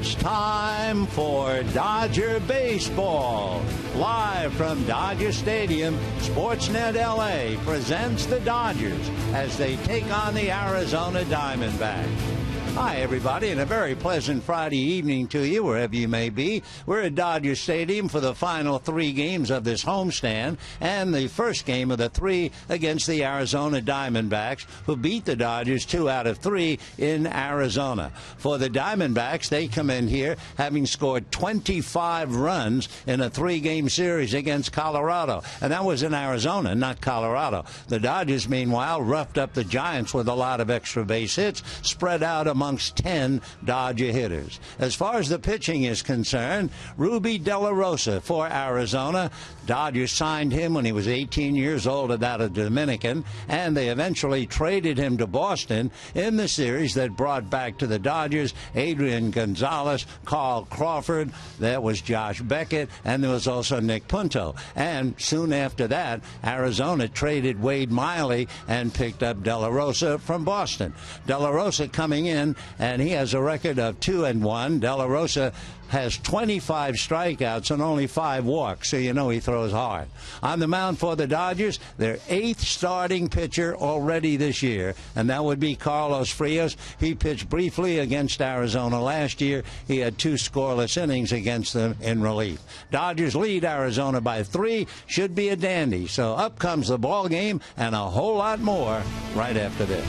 It's time for Dodger Baseball. Live from Dodger Stadium, Sportsnet LA presents the Dodgers as they take on the Arizona Diamondbacks. Hi, everybody, and a very pleasant Friday evening to you, wherever you may be. We're at Dodger Stadium for the final 3 games of this homestand and the first game of the 3 against the Arizona Diamondbacks, who beat the Dodgers 2 out of 3 in Arizona. For the Diamondbacks, they come in here having scored 25 runs in a 3-game series against Colorado, and that was in Arizona, not Colorado. The Dodgers, meanwhile, roughed up the Giants with a lot of extra base hits, spread out amongst 10 Dodger hitters. As far as the pitching is concerned, Ruby De La Rosa for Arizona. Dodgers signed him when he was 18 years old, out of Dominican, and they eventually traded him to Boston in the series that brought back to the Dodgers Adrian Gonzalez, Carl Crawford, there was Josh Beckett, and there was also Nick Punto. And soon after that, Arizona traded Wade Miley and picked up De La Rosa from Boston. De La Rosa coming in, and he has a record of 2-1. De La Rosa has 25 strikeouts and only 5 walks, so you know he throws hard. On the mound for the Dodgers, their 8th starting pitcher already this year, and that would be Carlos Frias. He pitched briefly against Arizona last year. He had 2 scoreless innings against them in relief. Dodgers lead Arizona by 3. Should be a dandy. So up comes the ball game and a whole lot more right after this.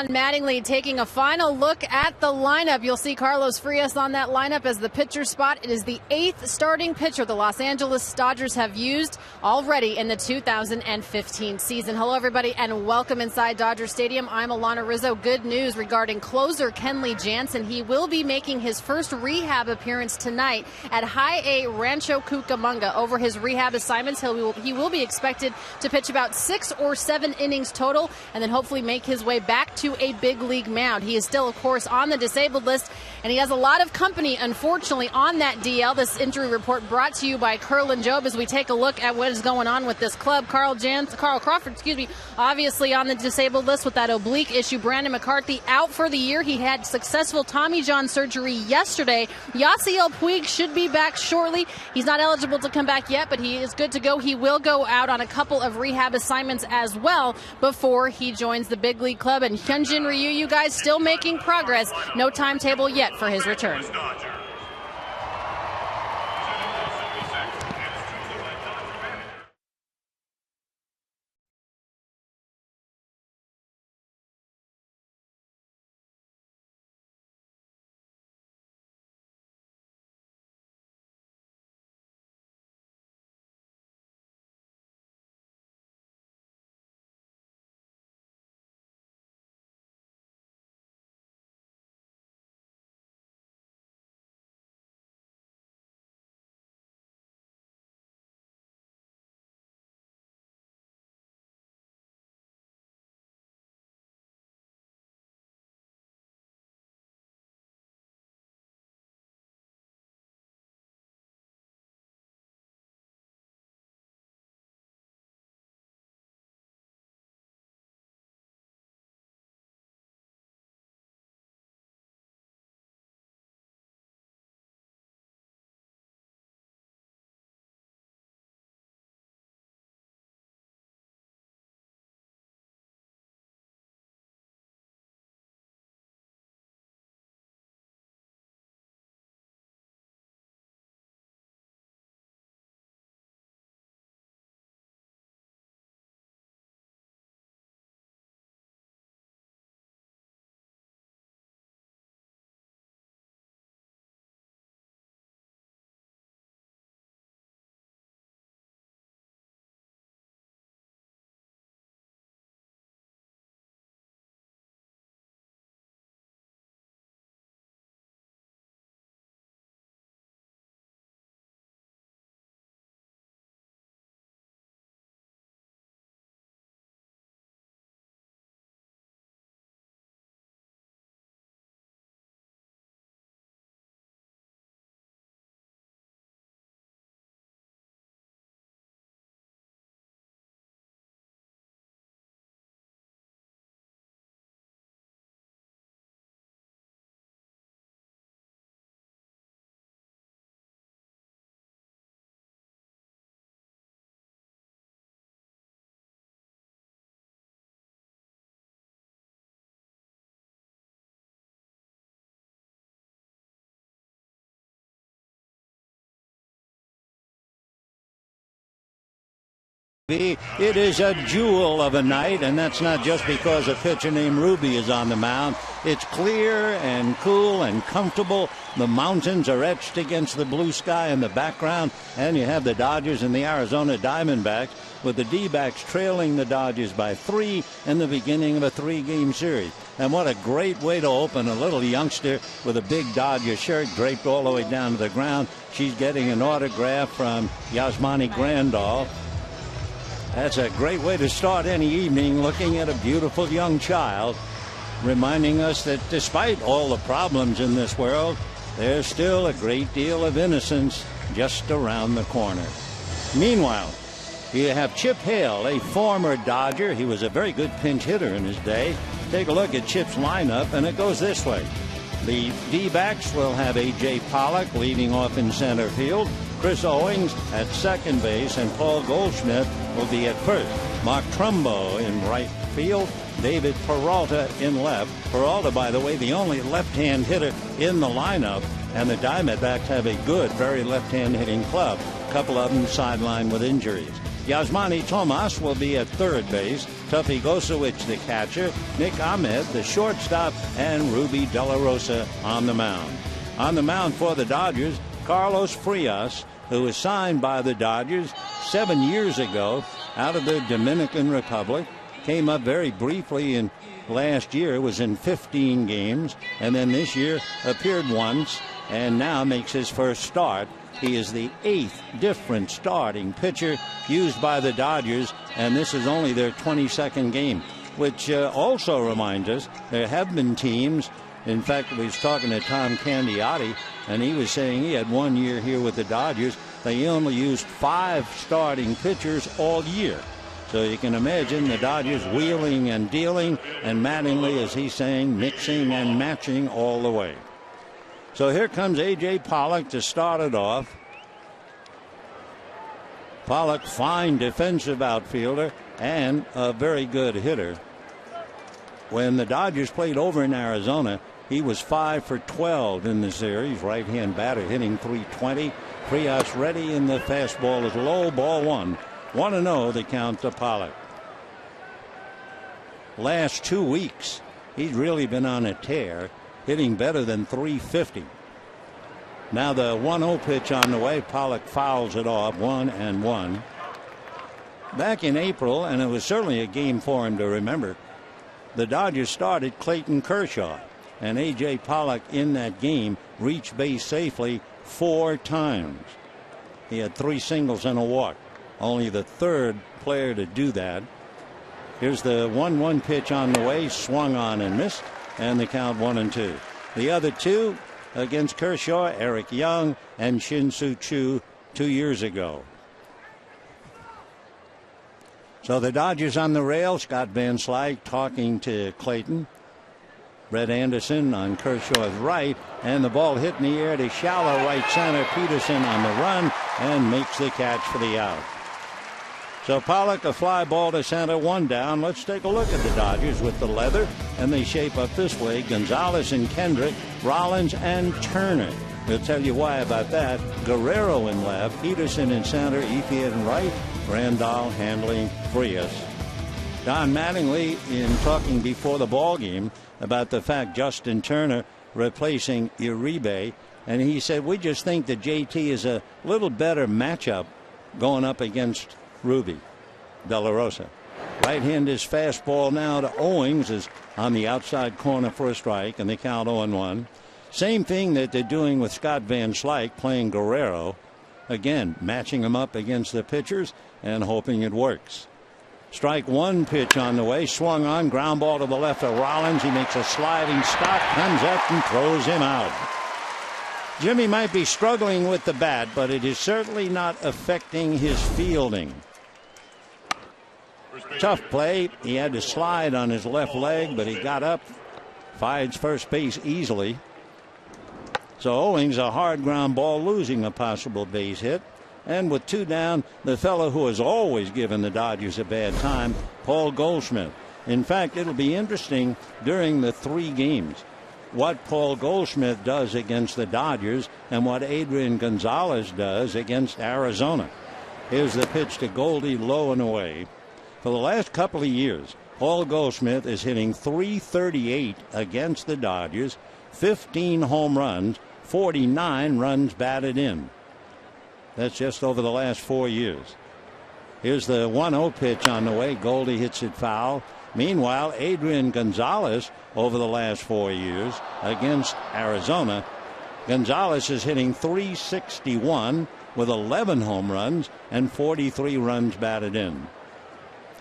Mattingly taking a final look at the lineup. You'll see Carlos Frias on that lineup as the pitcher spot. It is the 8th starting pitcher the Los Angeles Dodgers have used already in the 2015 season. Hello, everybody, and welcome inside Dodger Stadium. I'm Alana Rizzo. Good news regarding closer Kenley Jansen. He will be making his first rehab appearance tonight at High A Rancho Cucamonga. Over his rehab assignments, he will be expected to pitch about 6 or 7 innings total, and then hopefully make his way back to a big league mound. He is still, of course, on the disabled list, and he has a lot of company, unfortunately, on that DL. This injury report brought to you by Curlin Job as we take a look at what is going on with this club. Carl Crawford, obviously on the disabled list with that oblique issue. Brandon McCarthy out for the year. He had successful Tommy John surgery yesterday. Yasiel Puig should be back shortly. He's not eligible to come back yet, but he is good to go. He will go out on a couple of rehab assignments as well before he joins the big league club. And Hyunjin Ryu, you guys still making progress. No timetable yet for his return. It is a jewel of a night, and that's not just because a pitcher named Ruby is on the mound. It's clear and cool and comfortable. The mountains are etched against the blue sky in the background, and you have the Dodgers and the Arizona Diamondbacks, with the D-backs trailing the Dodgers by 3 in the beginning of a 3-game series. And what a great way to open. A little youngster with a big Dodger shirt draped all the way down to the ground. She's getting an autograph from Yasmani Grandal. That's a great way to start any evening, looking at a beautiful young child, reminding us that despite all the problems in this world, there's still a great deal of innocence just around the corner. Meanwhile, you have Chip Hale, a former Dodger. He was a very good pinch hitter in his day. Take a look at Chip's lineup, and it goes this way. The D-backs will have A.J. Pollock leading off in center field. Chris Owings at second base, and Paul Goldschmidt will be at first. Mark Trumbo in right field. David Peralta in left. Peralta, by the way, the only left-hand hitter in the lineup, and the Diamondbacks have a good, very left-hand hitting club. A couple of them sidelined with injuries. Yasmani Tomas will be at third base. Tuffy Gosowicz, the catcher. Nick Ahmed, the shortstop. And Ruby De La Rosa on the mound. On the mound for the Dodgers, Carlos Frias, who was signed by the Dodgers 7 years ago out of the Dominican Republic. Came up very briefly in last year, was in 15 games, and then this year appeared once and now makes his first start. He is the 8th different starting pitcher used by the Dodgers, and this is only their 22nd game, which also reminds us there have been teams. In fact, we was talking to Tom Candiotti, and he was saying he had 1 year here with the Dodgers. They only used 5 starting pitchers all year. So you can imagine the Dodgers wheeling and dealing, and Mattingly, as he's saying, mixing and matching all the way. So here comes A.J. Pollock to start it off. Pollock, fine defensive outfielder and a very good hitter. When the Dodgers played over in Arizona, he was 5 for 12 in the series. Right-hand batter hitting .320. Frias ready, and the fastball is low, ball 1. 1-0 the count to Pollock. Last 2 weeks, he's really been on a tear, hitting better than .350. Now the 1-0 pitch on the way. Pollock fouls it off, 1-1. Back in April, and it was certainly a game for him to remember, the Dodgers started Clayton Kershaw, and A.J. Pollock in that game reached base safely 4 times. He had 3 singles and a walk. Only the 3rd player to do that. Here's the 1-1 pitch on the way, swung on and missed, and the count 1-2. The other 2 against Kershaw, Eric Young and Shin-Soo Choo 2 years ago. So the Dodgers on the rail. Scott Van Slyke talking to Clayton. Brett Anderson on Kershaw's right, and the ball hit in the air to shallow right center. Peterson on the run and makes the catch for the out. So Pollock, a fly ball to center, 1 down. Let's take a look at the Dodgers with the leather, and they shape up this way: Gonzalez and Kendrick, Rollins and Turner. We'll tell you why about that. Guerrero in left, Peterson in center, Ethier in right, Randall handling Frias. Don Mattingly in talking before the ball game about the fact Justin Turner replacing Uribe, and he said, we just think that JT is a little better matchup going up against Ruby De La Rosa. Right hand is fastball now to Owings, is on the outside corner for a strike, and they count 0-1. Same thing that they're doing with Scott Van Slyke, playing Guerrero. Again, matching him up against the pitchers and hoping it works. Strike 1 pitch on the way, swung on, ground ball to the left of Rollins. He makes a sliding stop, comes up and throws him out. Jimmy might be struggling with the bat, but it is certainly not affecting his fielding. Tough play. He had to slide on his left leg, but he got up, finds first base easily. So Owings, a hard ground ball, losing a possible base hit. And with 2 down, the fellow who has always given the Dodgers a bad time, Paul Goldschmidt. In fact, it'll be interesting during the 3 games what Paul Goldschmidt does against the Dodgers and what Adrian Gonzalez does against Arizona. Here's the pitch to Goldie, low and away. For the last couple of years, Paul Goldschmidt is hitting .338 against the Dodgers, 15 home runs, 49 runs batted in. That's just over the last 4 years. Here's the 1-0 pitch on the way. Goldie hits it foul. Meanwhile, Adrian Gonzalez over the last 4 years against Arizona, Gonzalez is hitting .361 with 11 home runs and 43 runs batted in.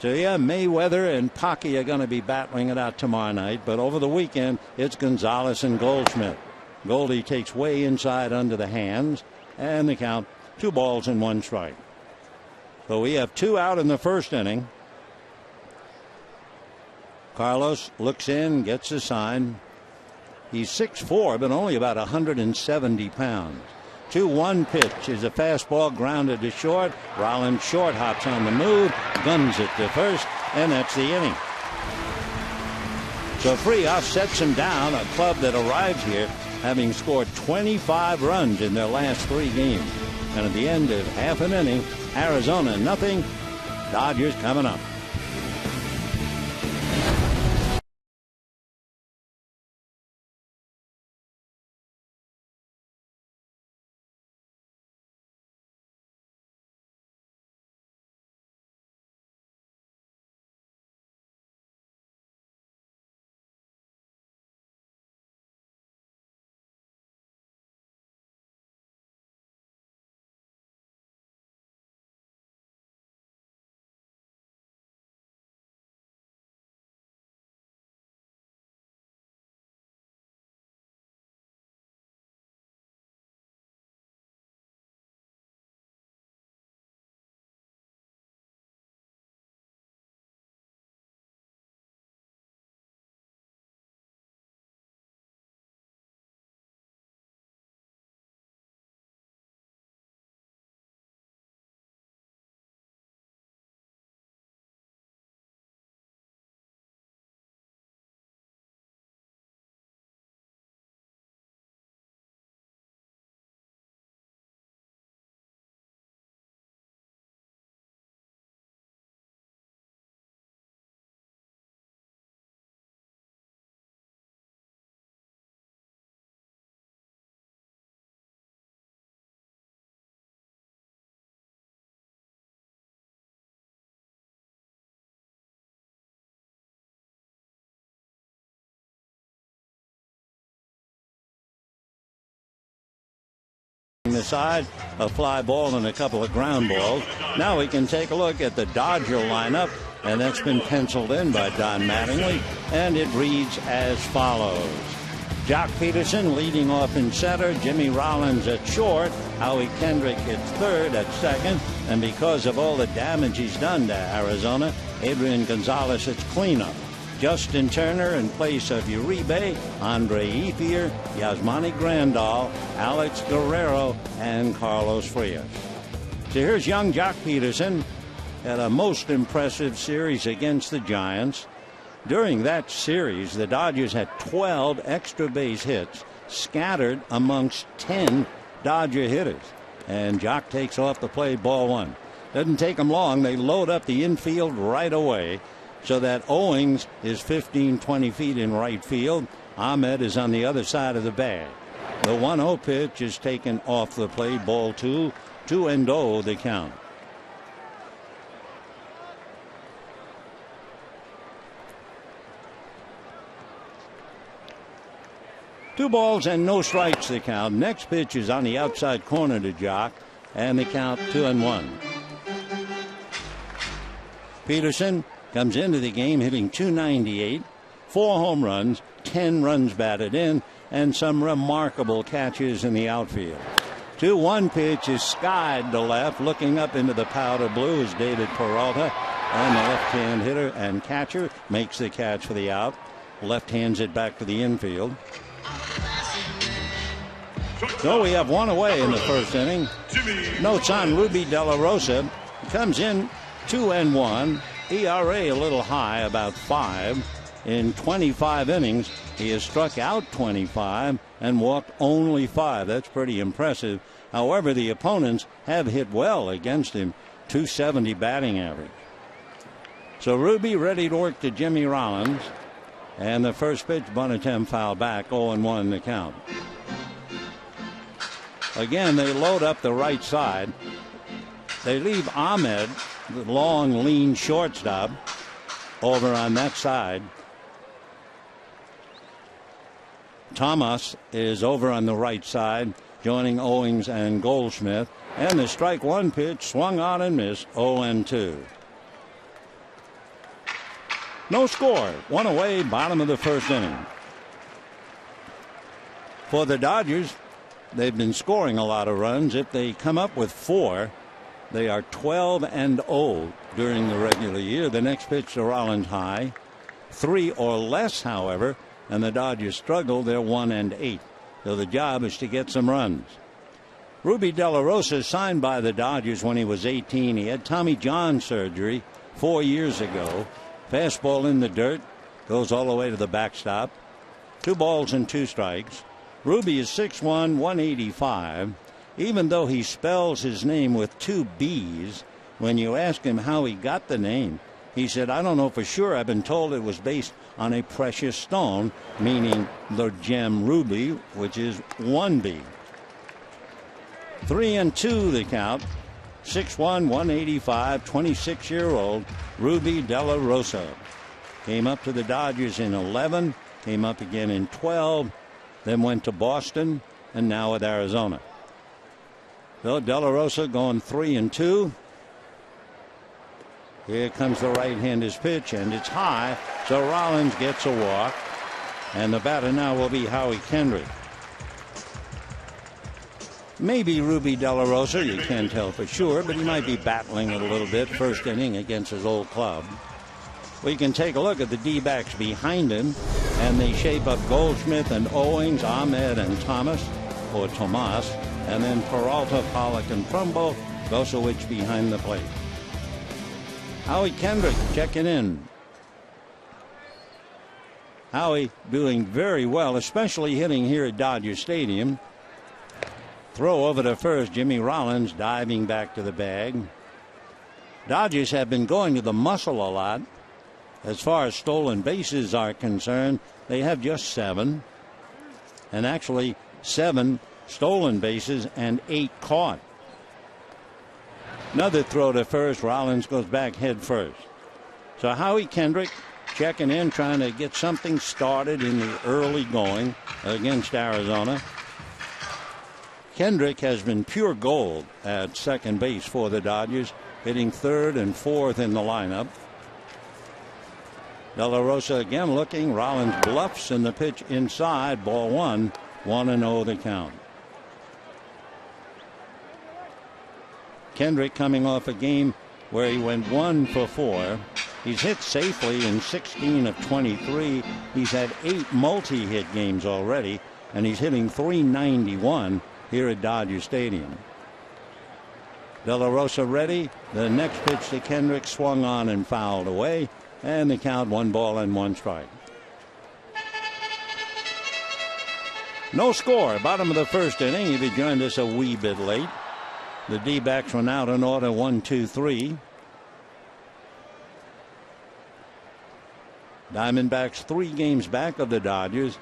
So yeah, Mayweather and Pocky are going to be battling it out tomorrow night, but over the weekend it's Gonzalez and Goldschmidt. Goldie takes way inside under the hands, and the count 2 balls and 1 strike. So we have 2 out in the first inning. Carlos looks in, gets a sign. He's 6'4", but only about 170 pounds. 2-1 pitch is a fastball grounded to short. Rollins short hops on the move, guns it to first, and that's the inning. So Frias sets him down, a club that arrives here having scored 25 runs in their last 3 games. And at the end of half an inning, Arizona 0, Dodgers coming up. The side, a fly ball and a couple of ground balls. Now we can take a look at the Dodger lineup, and that's been penciled in by Don Mattingly, and it reads as follows. Jock Peterson leading off in center, Jimmy Rollins at short, Howie Kendrick hits third at second, and because of all the damage he's done to Arizona, Adrian Gonzalez at cleanup. Justin Turner in place of Uribe, Andre Ethier, Yasmani Grandal, Alex Guerrero, and Carlos Frias. So here's young Jock Peterson at a most impressive series against the Giants. During that series, the Dodgers had 12 extra base hits scattered amongst 10 Dodger hitters. And Jock takes off the plate, ball one. Doesn't take them long. They load up the infield right away, so that Owings is 15-20 feet in right field. Ahmed is on the other side of the bag. The 1-0 pitch is taken off the plate, ball two, 2-0 the count. Two balls and no strikes the count. Next pitch is on the outside corner to Jock, and the count 2-1. Peterson comes into the game hitting .298, 4 home runs, 10 runs batted in, and some remarkable catches in the outfield. 2-1 pitch is skied to left. Looking up into the powder blue is David Peralta, and the left-hand hitter and catcher makes the catch for the out. Left hands it back to the infield. So we have one away in the first inning. Notes on Ruby De La Rosa. Comes in 2-1. ERA a little high, about 5. In 25 innings, he has struck out 25 and walked only 5. That's pretty impressive. However, the opponents have hit well against him. .270 batting average. So Ruby ready to work to Jimmy Rollins. And the first pitch, Bonnetem foul back, 0-1 the count. Again, they load up the right side. They leave Ahmed, the long, lean shortstop, over on that side. Thomas is over on the right side, joining Owings and Goldschmidt. And the strike one pitch swung on and missed, 0-2. No score, one away, bottom of the first inning. For the Dodgers, they've been scoring a lot of runs. If they come up with 4, they are 12-0 during the regular year. The next pitch to Rollins high. 3 or less, however, and the Dodgers struggle. They're 1-8. So the job is to get some runs. Ruby De La Rosa signed by the Dodgers when he was 18. He had Tommy John surgery 4 years ago. Fastball in the dirt, goes all the way to the backstop. 2 balls and 2 strikes. Ruby is 6'1", 185. Even though he spells his name with 2 B's, When you ask him how he got the name, he said, "I don't know for sure. I've been told it was based on a precious stone," meaning the gem ruby, which is 1B. 3-2 the count. 6'1", 185, 26-year-old Ruby De La Rosa. Came up to the Dodgers in 11, came up again in 12, then went to Boston, and now with Arizona. So De La Rosa going 3-2. Here comes the right-hander's pitch, and it's high, so Rollins gets a walk, and the batter now will be Howie Kendrick. Maybe Ruby De La Rosa, you can't tell for sure, but he might be battling it a little bit first inning against his old club. We can take a look at the D-backs behind him, and they shape up Goldschmidt and Owings, Ahmed and Thomas, or Tomas, and then Peralta, Pollock, and Trumbo, Gosowicz behind the plate. Howie Kendrick checking in. Howie doing very well, especially hitting here at Dodger Stadium. Throw over to first. Jimmy Rollins diving back to the bag. Dodgers have been going to the muscle a lot. As far as stolen bases are concerned, they have just 7. And actually 7 stolen bases and 8 caught. Another throw to first. Rollins goes back head first. So Howie Kendrick checking in, trying to get something started in the early going against Arizona. Kendrick has been pure gold at second base for the Dodgers, hitting third and fourth in the lineup. De La Rosa again looking. Rollins bluffs in the pitch inside. Ball 1. 1-0 the count. Kendrick coming off a game where he went 1 for 4. He's hit safely in 16 of 23. He's had 8 multi-hit games already, and he's hitting .391 here at Dodger Stadium. De La Rosa ready. The next pitch to Kendrick swung on and fouled away, and the count 1 ball and 1 strike. No score. Bottom of the first inning. If you joined us a wee bit late. The D-backs went out in order 1-2-3. Diamondbacks 3 games back of the Dodgers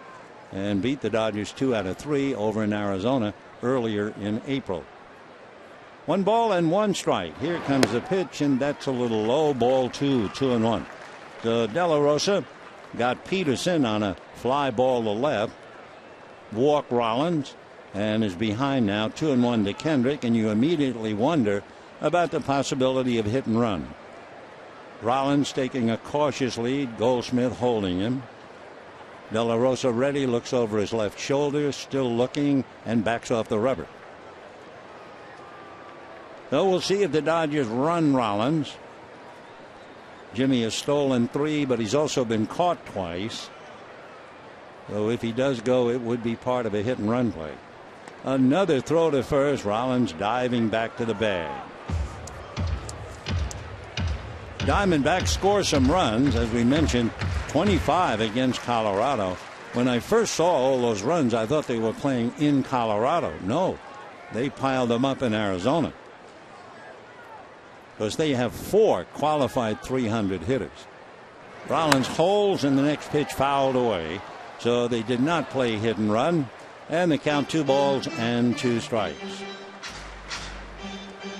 and beat the Dodgers 2 out of 3 over in Arizona earlier in April. 1 ball and 1 strike. Here comes the pitch, and that's a little low. Ball 2, 2-1. So De La Rosa got Peterson on a fly ball to left. Walk Rollins, and is behind now 2-1 to Kendrick, and you immediately wonder about the possibility of hit and run. Rollins taking a cautious lead. Goldschmidt holding him. De La Rosa ready, looks over his left shoulder, still looking, and backs off the rubber. So we'll see if the Dodgers run Rollins. Jimmy has stolen 3, but he's also been caught twice. So if he does go, it would be part of a hit and run play. Another throw to first. Rollins diving back to the bag. Diamondbacks score some runs, as we mentioned, 25 against Colorado. When I first saw all those runs, I thought they were playing in Colorado. No, they piled them up in Arizona, because they have 4 qualified 300 hitters. Rollins holds, and the next pitch fouled away. So they did not play hit and run, and the count 2 balls and 2 strikes.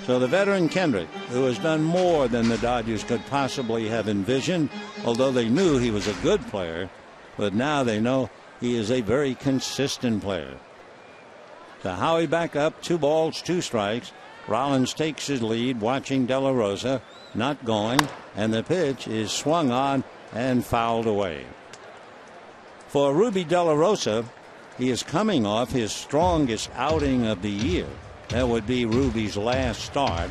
So the veteran Kendrick, who has done more than the Dodgers could possibly have envisioned, although they knew he was a good player, but now they know he is a very consistent player. So Howie back up, 2 balls, 2 strikes. Rollins takes his lead, watching De La Rosa, not going, and the pitch is swung on and fouled away. For Ruby De La Rosa, he is coming off his strongest outing of the year. That would be Ruby's last start.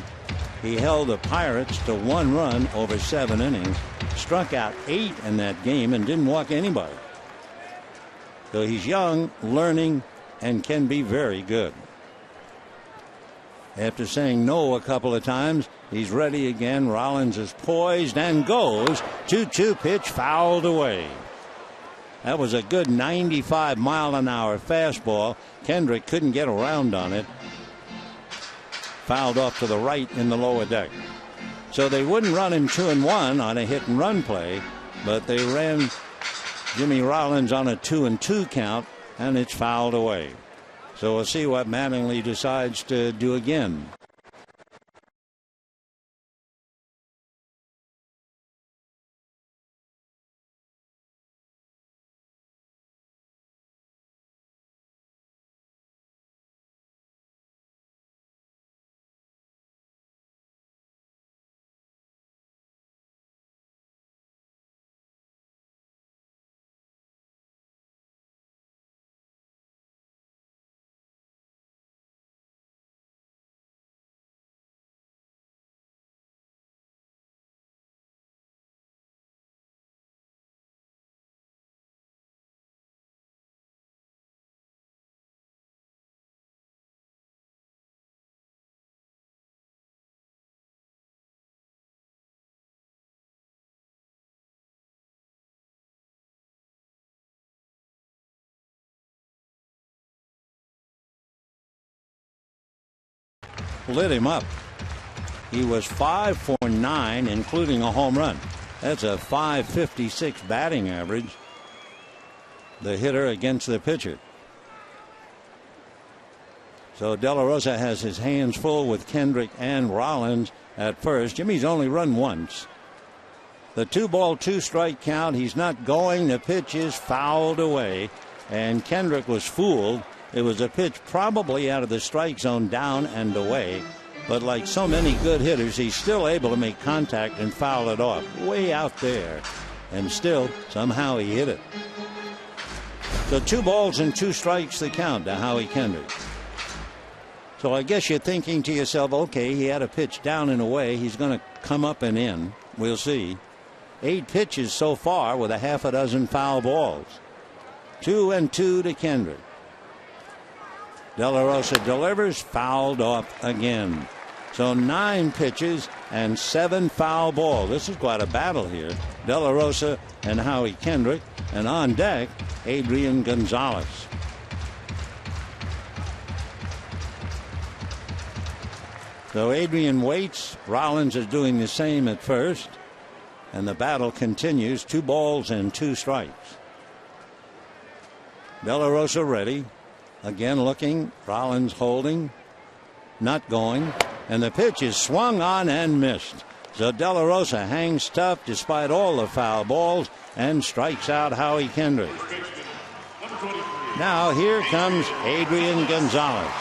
He held the Pirates to 1 run over 7 innings, struck out 8 in that game, and didn't walk anybody. So he's young, learning, and can be very good. After saying no a couple of times, he's ready again. Rollins is poised and goes. 2-2 pitch fouled away. That was a good 95-mile-an-hour fastball. Kendrick couldn't get around on it. Fouled off to the right in the lower deck. So they wouldn't run him 2-1 on a hit and run play, but they ran Jimmy Rollins on a 2-2 count, and it's fouled away. So we'll see what Mattingly decides to do again. Lit him up. He was 5 for 9, including a home run. That's a .556 batting average. The hitter against the pitcher. So De La Rosa has his hands full with Kendrick and Rollins at first. Jimmy's only run once. The 2-ball, 2-strike count. He's not going. The pitch is fouled away, and Kendrick was fooled. It was a pitch probably out of the strike zone, down and away. But like so many good hitters, he's still able to make contact and foul it off way out there. And still, somehow he hit it. So 2 balls and 2 strikes the count to Howie Kendrick. So I guess you're thinking to yourself, okay, he had a pitch down and away. He's going to come up and in. We'll see. 8 pitches so far with a half a dozen foul balls. 2-2 to Kendrick. De La Rosa delivers, fouled off again. So 9 pitches and 7 foul balls. This is quite a battle here. De La Rosa and Howie Kendrick, and on deck, Adrian Gonzalez. So Adrian waits. Rollins is doing the same at first, and the battle continues. 2 balls and 2 strikes. De La Rosa ready. Again looking. Rollins holding. Not going. And the pitch is swung on and missed. So De La Rosa hangs tough despite all the foul balls and strikes out Howie Kendrick. Now here comes Adrian Gonzalez.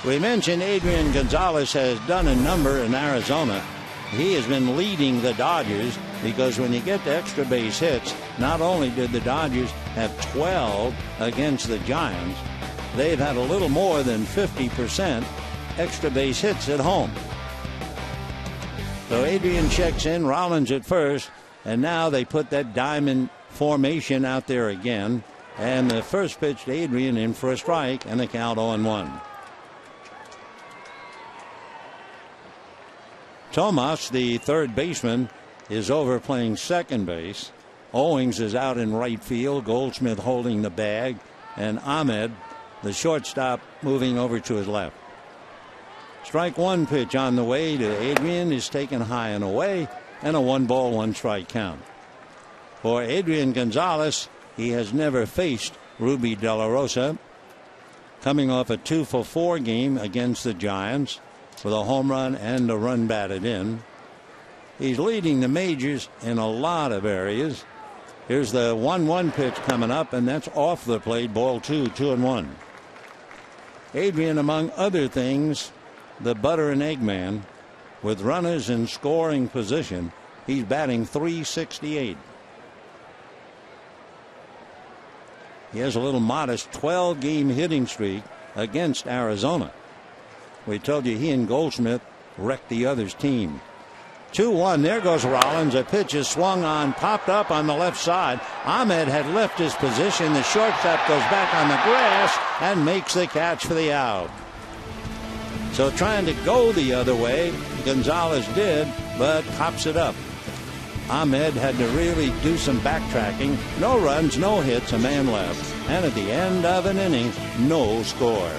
We mentioned Adrian Gonzalez has done a number in Arizona. He has been leading the Dodgers because when you get to extra base hits, not only did the Dodgers have 12 against the Giants, they've had a little more than 50% extra base hits at home. So Adrian checks in, Rollins at first, and now they put that diamond formation out there again. And the first pitch to Adrian in for a strike, and the count 0-1. Tomas, the third baseman, is over playing second base. Owings is out in right field. Goldschmidt holding the bag. And Ahmed, the shortstop, moving over to his left. Strike 1 pitch on the way to Adrian is taken high and away, and a 1-ball, 1-strike count. For Adrian Gonzalez, he has never faced Ruby De La Rosa, coming off a 2-for-4 game against the Giants with a home run and a run batted in. He's leading the majors in a lot of areas. Here's the 1-1 pitch coming up, and that's off the plate. Ball 2, 2-1. Adrian, among other things, the butter and egg man. With runners in scoring position, he's batting .368. He has a little modest 12-game hitting streak against Arizona. We told you he and Goldschmidt wrecked the other's team. 2-1. There goes Rollins. A pitch is swung on, popped up on the left side. Ahmed had left his position. The shortstop goes back on the grass and makes the catch for the out. So trying to go the other way, Gonzalez did, but pops it up. Ahmed had to really do some backtracking. No runs, no hits, a man left. And at the end of an inning, no score.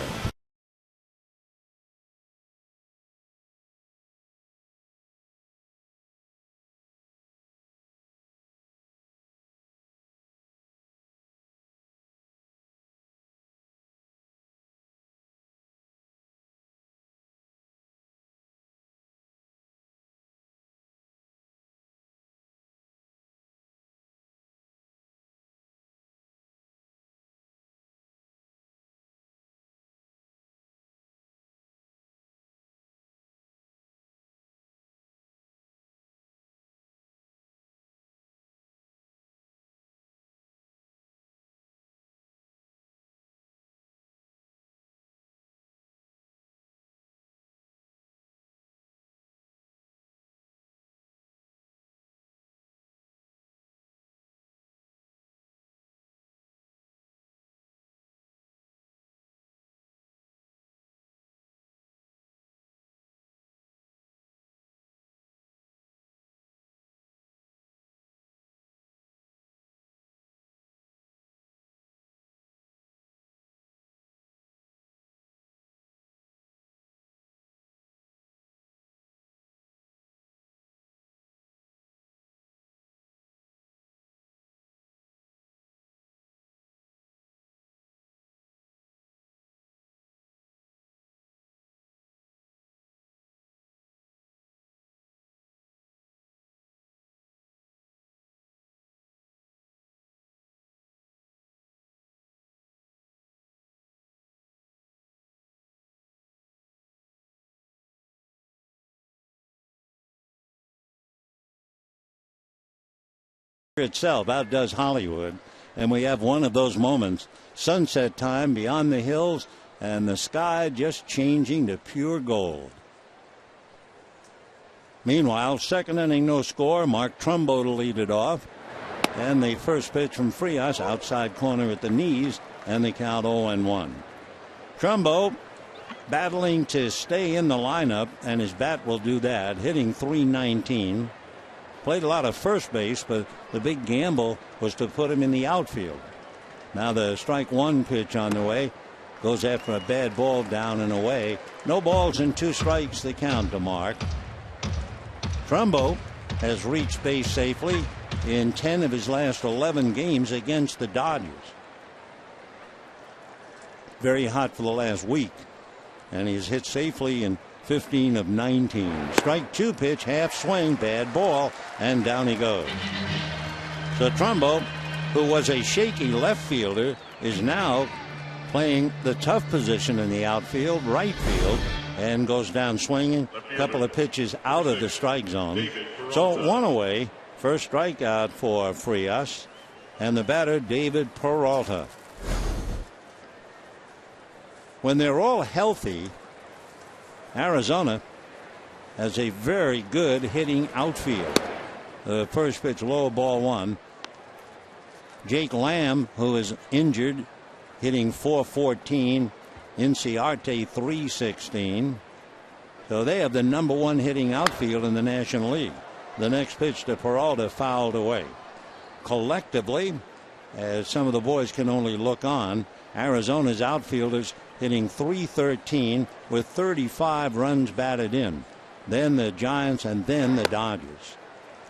itself outdoes Hollywood, and we have one of those moments. Sunset time beyond the hills, and the sky just changing to pure gold. Meanwhile, second inning, no score. Mark Trumbo to lead it off. And the first pitch from Frias, outside corner at the knees, and the count 0-1. Trumbo battling to stay in the lineup, and his bat will do that, hitting .319. Played a lot of first base, but the big gamble was to put him in the outfield. Now the strike one pitch on the way. Goes after a bad ball down and away. No balls and 2 strikes the count to Mark. Trumbo has reached base safely in 10 of his last 11 games against the Dodgers. Very hot for the last week, and he's hit safely in 15 of 19. Strike 2 pitch, half swing, bad ball, and down he goes. So Trumbo, who was a shaky left fielder, is now playing the tough position in the outfield, right field, and goes down swinging. A couple of pitches out of the strike zone. So 1 away. First strikeout for Frias, and the batter David Peralta. When they're all healthy, Arizona has a very good hitting outfield. The first pitch low, ball 1. Jake Lamb, who is injured, hitting .414. Inciarte .316. So they have the number 1 hitting outfield in the National League. The next pitch to Peralta fouled away. Collectively, as some of the boys can only look on, Arizona's outfielders hitting .313 with 35 runs batted in. Then the Giants and then the Dodgers.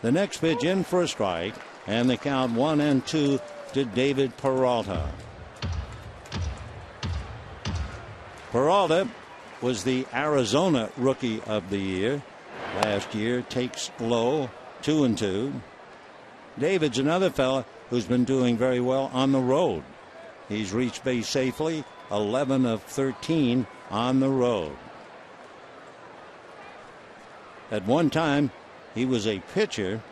The next pitch in for a strike, and the count 1-2 to David Peralta. Peralta was the Arizona Rookie of the Year last year. Takes low, 2-2. David's another fella who's been doing very well on the road. He's reached base safely, 11 of 13 on the road. At one time, he was a pitcher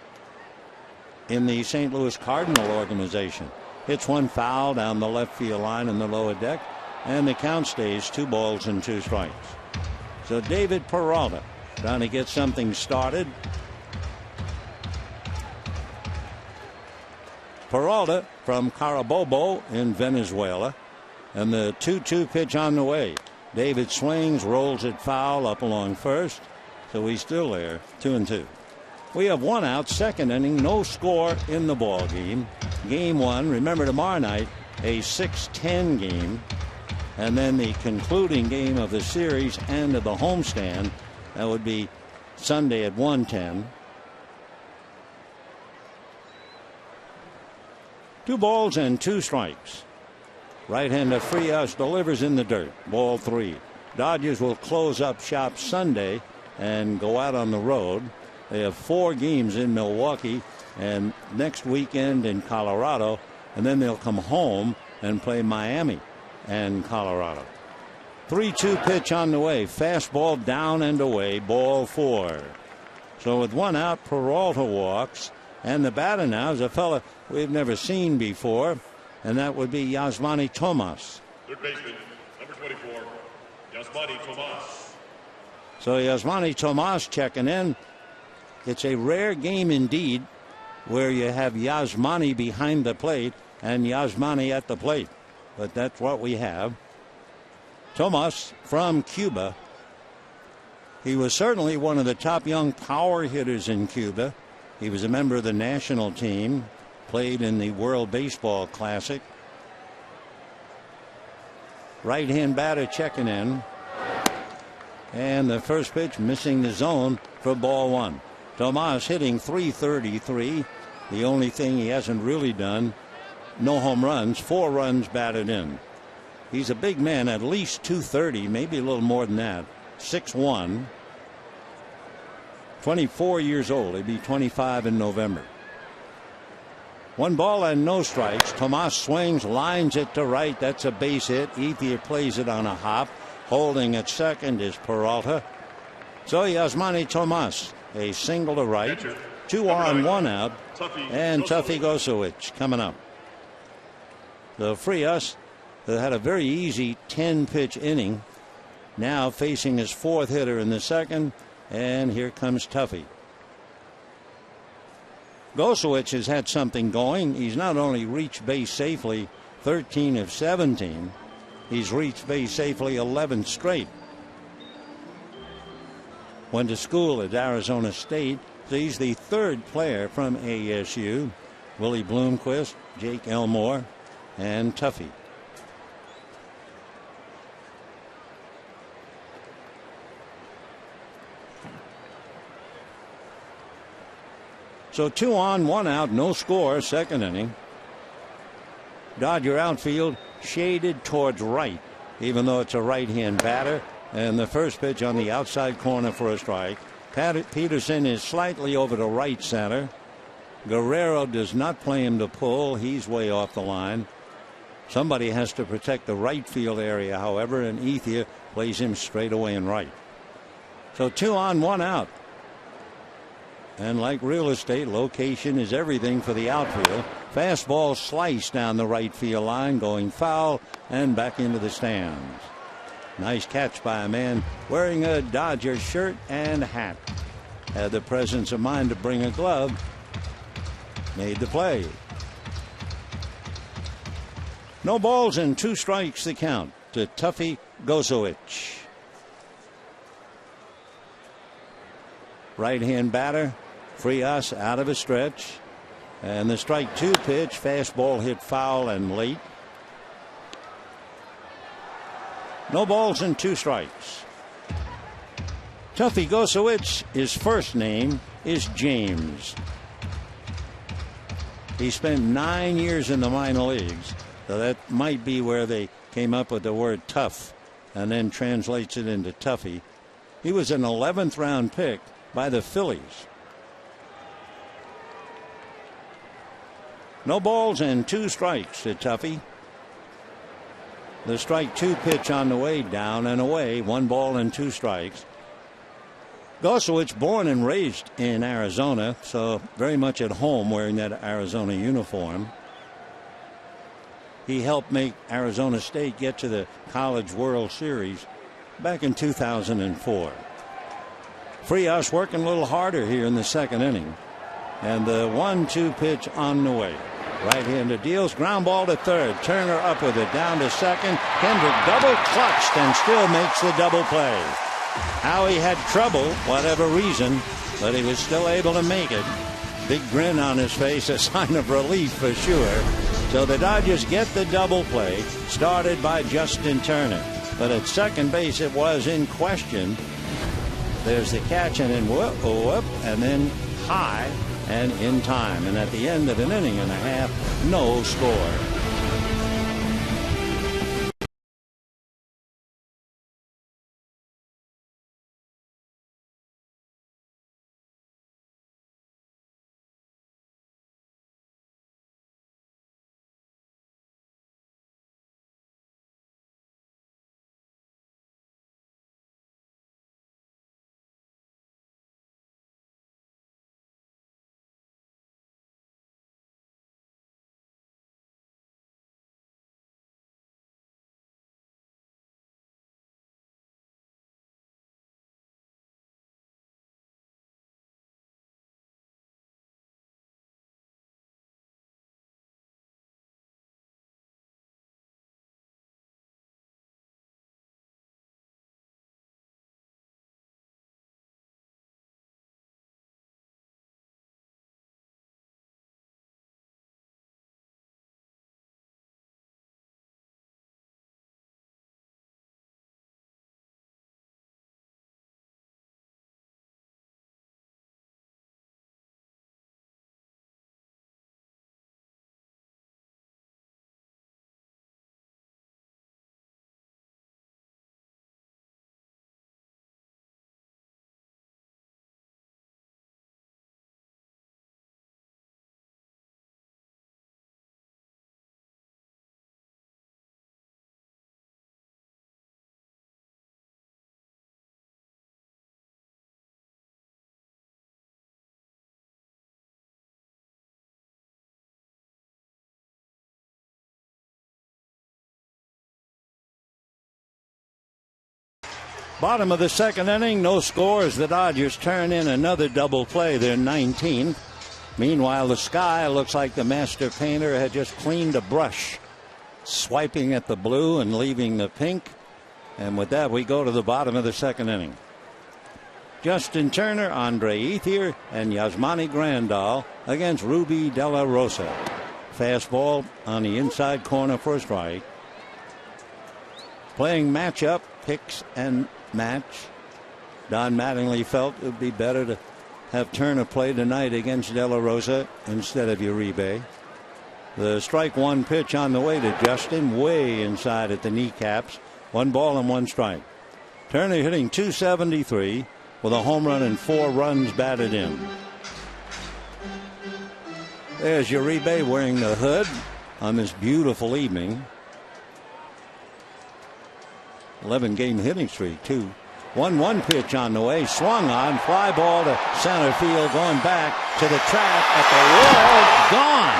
in the St. Louis Cardinal organization. Hits one foul down the left field line in the lower deck, and the count stays 2 balls and 2 strikes. So David Peralta trying to get something started. Peralta from Carabobo in Venezuela, and the 2-2 pitch on the way. David swings, rolls it foul up along first, so he's still there, 2-2. We have 1 out, second inning, no score in the ball game. Game 1, remember tomorrow night, a 6:10 game, and then the concluding game of the series and of the homestand. That would be Sunday at 1:10. 2 balls and 2 strikes. Right-hander Frias delivers in the dirt. Ball 3. Dodgers will close up shop Sunday and go out on the road. They have 4 games in Milwaukee and next weekend in Colorado, and then they'll come home and play Miami and Colorado. 3-2 pitch on the way. Fastball down and away. Ball 4. So with 1 out, Peralta walks, and the batter now is a fella we've never seen before, and that would be Yasmani Tomas. Third baseman, number 24, Yasmani Tomas. So Yasmani Tomas checking in. It's a rare game indeed where you have Yasmani behind the plate and Yasmani at the plate, but that's what we have. Tomas from Cuba. He was certainly one of the top young power hitters in Cuba. He was a member of the national team, played in the World Baseball Classic. Right-hand batter checking in. And the first pitch missing the zone for ball 1. Tomas hitting .333. The only thing he hasn't really done, no home runs, 4 runs batted in. He's a big man, at least 230, maybe a little more than that. 6'1". 24 years old. He'll be 25 in November. 1 ball and no strikes. Tomas swings, lines it to right. That's a base hit. Ethier plays it on a hop. Holding at second is Peralta. So Yasmani Tomas, a single to right. 2 on, 1 out, and Tuffy Gosowicz coming up. The Frias had a very easy 10-pitch inning. Now facing his 4th hitter in the 2nd, and here comes Tuffy. Gosowicz has had something going. He's not only reached base safely 13 of 17, he's reached base safely 11 straight. Went to school at Arizona State, so he's the 3rd player from ASU. Willie Bloomquist, Jake Elmore, and Tuffy. So 2 on, 1 out, no score, 2nd inning. Dodger outfield shaded towards right, even though it's a right-hand batter. And the first pitch on the outside corner for a strike. Peterson is slightly over to right center. Guerrero does not play him to pull. He's way off the line. Somebody has to protect the right field area, however, and Ethier plays him straight away in right. So 2 on, 1 out. And like real estate, location is everything for the outfield. Fastball sliced down the right field line, going foul and back into the stands. Nice catch by a man wearing a Dodger shirt and hat. Had the presence of mind to bring a glove. Made the play. No balls and 2 strikes the count to Tuffy Gosowicz. Right-hand batter. Frias out of a stretch. And the strike 2 pitch. Fastball hit foul and late. No balls and 2 strikes. Tuffy Gosowicz, his first name is James. He spent 9 years in the minor leagues. So that might be where they came up with the word tough and then translates it into Tuffy. He was an 11th round pick by the Phillies. No balls and 2 strikes to Tuffy. The strike 2 pitch on the way, down and away. 1 ball and 2 strikes. Gosowicz, born and raised in Arizona, so very much at home wearing that Arizona uniform. He helped make Arizona State get to the College World Series back in 2004. Frias working a little harder here in the 2nd inning. And the 1-2 pitch on the way. Right-hander deals, ground ball to 3rd. Turner up with it, down to 2nd. Kendrick double clutched and still makes the double play. Howie had trouble, whatever reason, but he was still able to make it. Big grin on his face, a sign of relief for sure. So the Dodgers get the double play, started by Justin Turner. But at second base, it was in question. There's the catch, and then whoop, and then high and in time. And at the end of an inning and a half, no score. Bottom of the second inning, no scores. The Dodgers turn in another double play. They're 19. Meanwhile, the sky looks like the master painter had just cleaned a brush, swiping at the blue and leaving the pink. And with that, we go to the bottom of the second inning. Justin Turner, Andre Ethier, and Yasmani Grandal against Ruby De La Rosa. Fastball on the inside corner for a strike. Playing matchup, picks and match. Don Mattingly felt it would be better to have Turner play tonight against De La Rosa instead of Uribe. The strike one pitch on the way to Justin, way inside at the kneecaps. 1 ball and 1 strike. Turner hitting .273 with a home run and 4 runs batted in. There's Uribe wearing the hood on this beautiful evening. 11-game hitting streak, too. 1-1 pitch on the way, swung on, fly ball to center field, going back to the track at the wall, gone.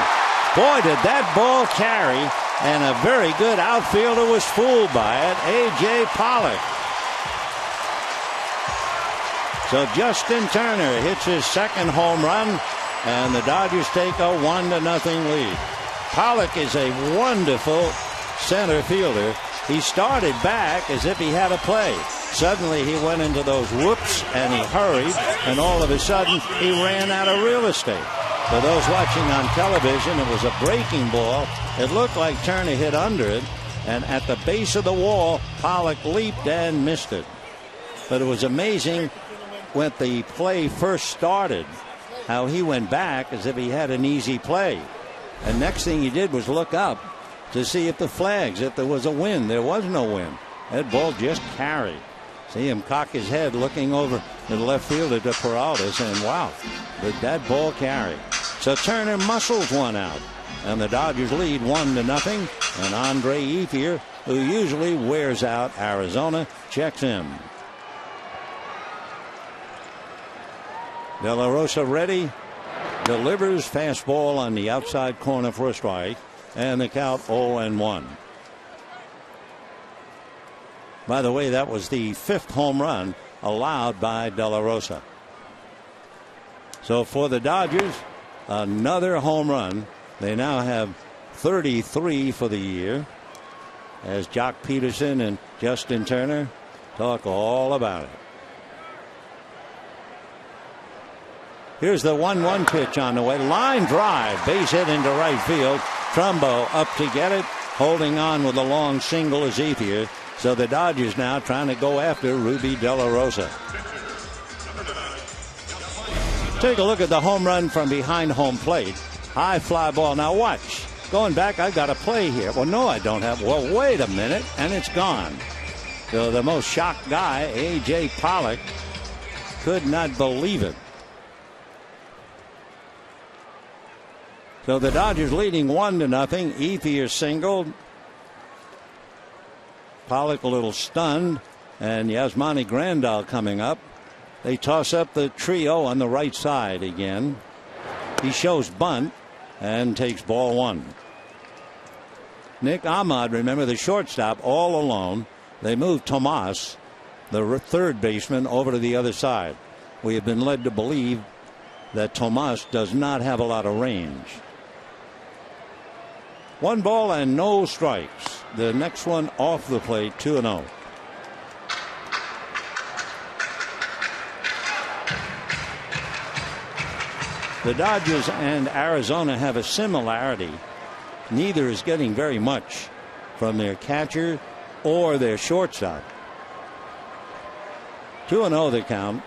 Boy, did that ball carry, and a very good outfielder was fooled by it, A.J. Pollock. So Justin Turner hits his second home run, and the Dodgers take a 1-0 lead. Pollock is a wonderful center fielder. He started back as if he had a play. Suddenly he went into those whoops and he hurried, and all of a sudden he ran out of real estate. For those watching on television, it was a breaking ball. It looked like Turner hit under it, and at the base of the wall, Pollock leaped and missed it. But it was amazing when the play first started, how he went back as if he had an easy play. And next thing he did was look up to see if there was a wind. There was no wind. That ball just carried. See him cock his head looking over the left fielder to Peralta saying, wow, did that ball carry? So Turner muscles one out, and the Dodgers lead 1-0, and Andre Ethier, who usually wears out Arizona, checks in. De La Rosa ready, delivers fastball on the outside corner for a strike, and the count 0-1. By the way, that was the 5th home run allowed by De La Rosa. So for the Dodgers, another home run. They now have 33 for the year, as Jock Peterson and Justin Turner talk all about it. Here's the 1-1 pitch on the way. Line drive, base hit into right field. Trumbo up to get it. Holding on with a long single is Ethier. So the Dodgers now trying to go after Ruby De La Rosa. Take a look at the home run from behind home plate. High fly ball. Now watch. Going back, I've got a play here. Well, no, I don't have. Well, wait a minute. And it's gone. So the most shocked guy, A.J. Pollock, could not believe it. So the Dodgers leading 1-0. Ethier singled. Pollock a little stunned, and Yasmani Grandal coming up. They toss up the trio on the right side again. He shows bunt and takes ball 1. Nick Ahmad, remember, the shortstop, all alone. They moved Tomas, the third baseman, over to the other side. We have been led to believe that Tomas does not have a lot of range. 1 ball and no strikes. The next one off the plate, 2-0. The Dodgers and Arizona have a similarity. Neither is getting very much from their catcher or their shortstop. 2-0 the count.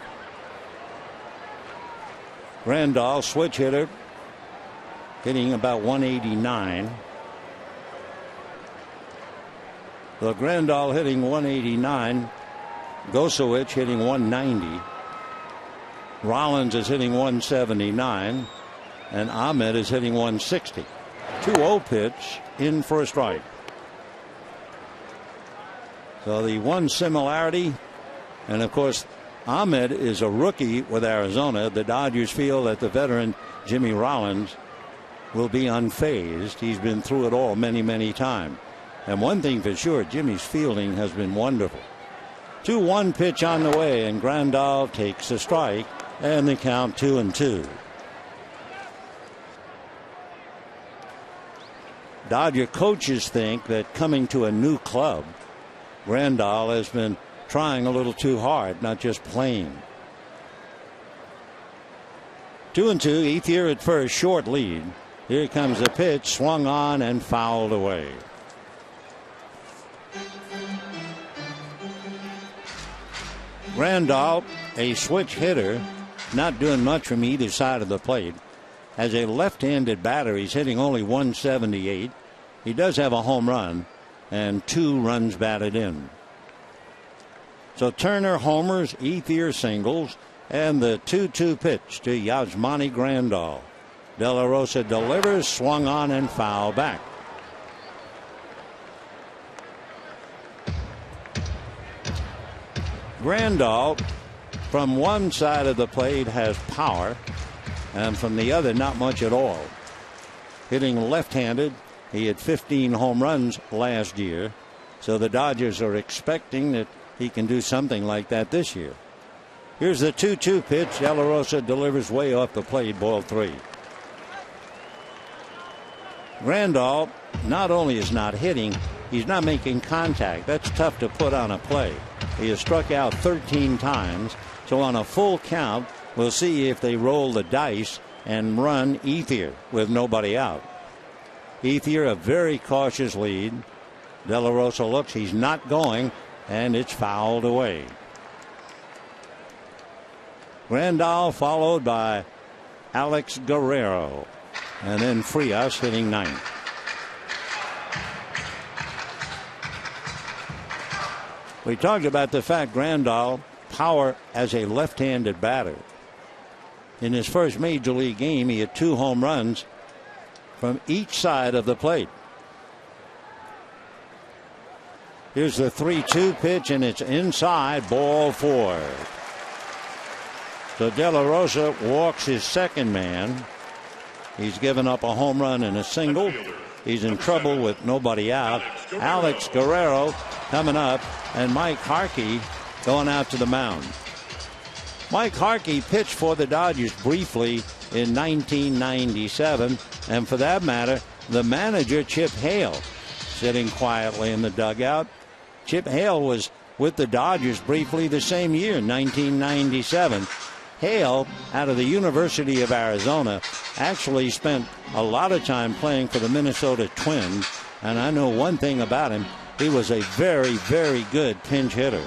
Grandal, switch hitter, hitting about 189. So Grandal hitting 189. Gosowicz hitting 190. Rollins is hitting 179. And Ahmed is hitting 160. 2-0 pitch in for a strike. So the one similarity, and of course Ahmed is a rookie with Arizona. The Dodgers feel that the veteran Jimmy Rollins will be unfazed. He's been through it all many, many times. And one thing for sure, Jimmy's fielding has been wonderful. 2-1 pitch on the way, and Grandal takes a strike, and the count 2-2. Dodger coaches think that coming to a new club, Grandal has been trying a little too hard, not just playing. 2-2, Ethier at first, short lead. Here comes the pitch, swung on and fouled away. Grandal, a switch hitter, not doing much from either side of the plate. As a left-handed batter, he's hitting only 178. He does have a home run and 2 runs batted in. So Turner homers, Ethier singles, and the 2-2 pitch to Yasmani Grandal. De La Rosa delivers, swung on and foul back. Grandal, from one side of the plate, has power, and from the other, not much at all. Hitting left-handed, he had 15 home runs last year, so the Dodgers are expecting that he can do something like that this year. Here's the 2-2 pitch. De La Rosa delivers way off the plate, ball 3. Grandal not only is not hitting, he's not making contact. That's tough to put on a play. He has struck out 13 times, so on a full count, we'll see if they roll the dice and run Ethier with nobody out. Ethier, a very cautious lead. De La Rosa looks, he's not going, and it's fouled away. Grandal followed by Alex Guerrero, and then Frias hitting 9th. We talked about the fact Grandal, power as a left-handed batter. In his first major league game, he had 2 home runs from each side of the plate. Here's the 3-2 pitch, and it's inside, ball 4. So De La Rosa walks his second man. He's given up a home run and a single. He's in trouble with nobody out. Alex Guerrero coming up, and Mike Harkey going out to the mound. Mike Harkey pitched for the Dodgers briefly in 1997, and for that matter, the manager Chip Hale sitting quietly in the dugout. Chip Hale was with the Dodgers briefly the same year, 1997. Hale, out of the University of Arizona, actually spent a lot of time playing for the Minnesota Twins, and I know one thing about him. He was a very, very good pinch hitter.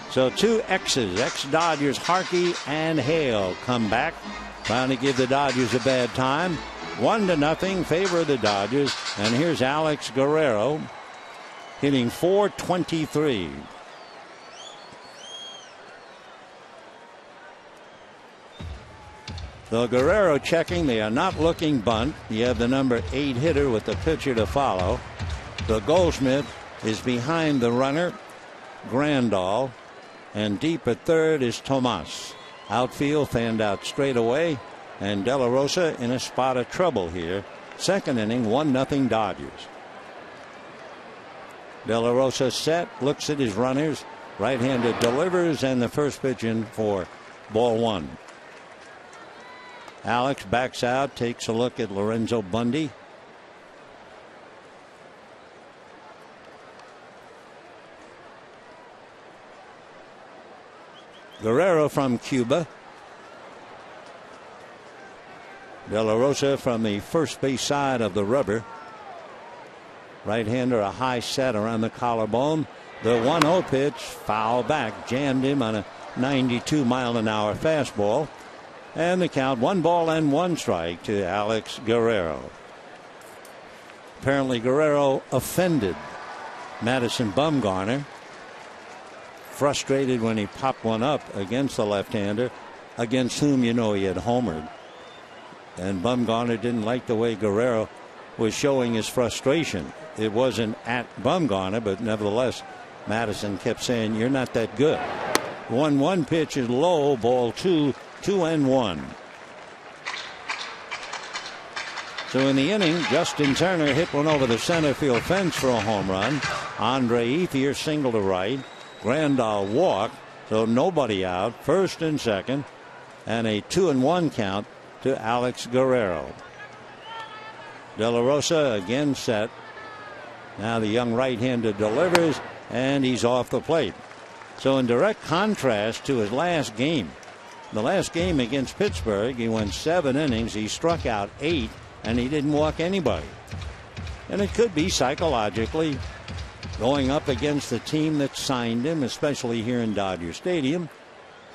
So 2 X's, ex-Dodgers Harkey and Hale come back, trying to give the Dodgers a bad time. 1-0 favor of the Dodgers, and here's Alex Guerrero hitting .423. So Guerrero checking. They are not looking bunt. You have the number 8 hitter with the pitcher to follow. The Goldschmidt is behind the runner, Grandal, and deep at third is Tomas. Outfield fanned out straight away, and De La Rosa in a spot of trouble here. Second inning, 1-0 Dodgers. De La Rosa set, looks at his runners, right-handed delivers, and the first pitch in for ball 1. Alex backs out, takes a look at Lorenzo Bundy. Guerrero from Cuba. De La Rosa from the first base side of the rubber. Right-hander, a high set around the collarbone. The 1-0 pitch, foul back, jammed him on a 92-mile-an-hour fastball. And the count, 1-1 strike to Alex Guerrero. Apparently Guerrero offended Madison Bumgarner. Frustrated when he popped one up against the left-hander, against whom he had homered. And Bumgarner didn't like the way Guerrero was showing his frustration. It wasn't at Bumgarner, but nevertheless, Madison kept saying, "You're not that good." 1-1 pitch is low, ball 2, 2-1. So in the inning, Justin Turner hit one over the center field fence for a home run. Andre Ethier single to right. Grandal walk, so nobody out. First and second, and a 2-1 count to Alex Guerrero. De La Rosa again set. Now the young right-hander delivers, and he's off the plate. So in direct contrast to his last game, the last game against Pittsburgh, he went 7 innings. He struck out 8, and he didn't walk anybody. And it could be psychologically going up against the team that signed him, especially here in Dodger Stadium,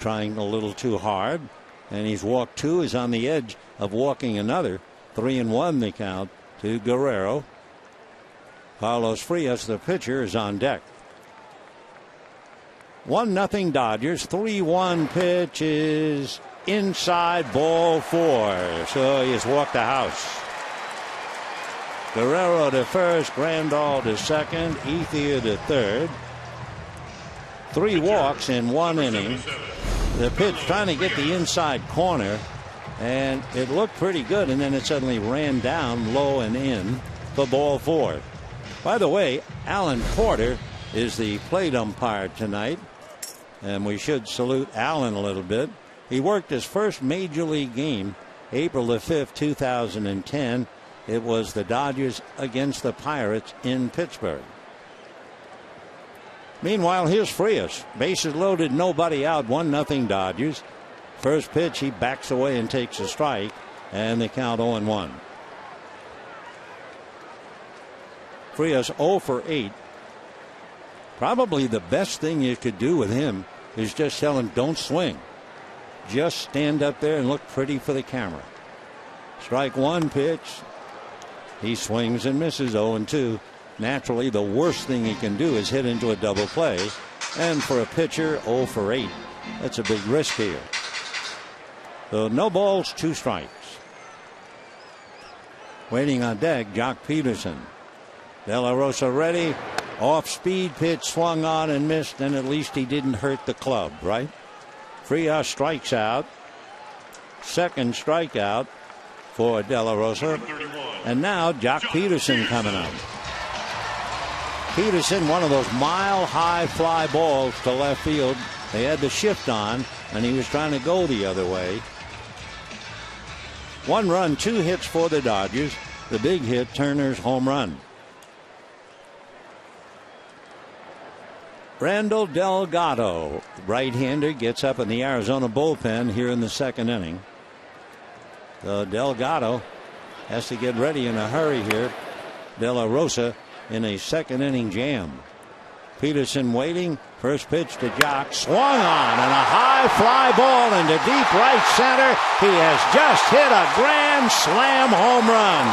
trying a little too hard. And he's walked 2, is on the edge of walking another. 3-1 the count to Guerrero. Carlos Frias, the pitcher, is on deck. 1-0 Dodgers. 3-1 pitch is inside, ball 4. So he has walked the house. Guerrero to first, Grandal to second, Ethier to third. 3 walks in 1 inning. The pitch trying to get the inside corner, and it looked pretty good, and then it suddenly ran down low and in for ball 4. By the way, Alan Porter is the plate umpire tonight, and we should salute Alan a little bit. He worked his first major league game April the 5th, 2010. It was the Dodgers against the Pirates in Pittsburgh. Meanwhile, here's Frias. Bases loaded, nobody out, 1-0 Dodgers. First pitch, he backs away and takes a strike, and they count 0-1. Frias 0 for 8. Probably the best thing you could do with him is just tell him don't swing. Just stand up there and look pretty for the camera. Strike 1 pitch. He swings and misses, 0-2. Naturally, the worst thing he can do is hit into a double play. And for a pitcher, 0 for 8. That's a big risk here. So no balls, 2 strikes. Waiting on deck, Jock Peterson. De La Rosa ready. Off speed pitch swung on and missed, and at least he didn't hurt the club, right? Frias strikes out. Second strikeout for De La Rosa. And now Jock Peterson coming up. Peterson, one of those mile-high fly balls to left field. They had the shift on, and he was trying to go the other way. 1 run, 2 hits for the Dodgers. The big hit, Turner's home run. Randall Delgado, right-hander, gets up in the Arizona bullpen here in the 2nd inning. So Delgado has to get ready in a hurry here. De La Rosa in a 2nd inning jam. Peterson waiting. First pitch to Jock. Swung on, and a high fly ball into deep right center. He has just hit a grand slam home run.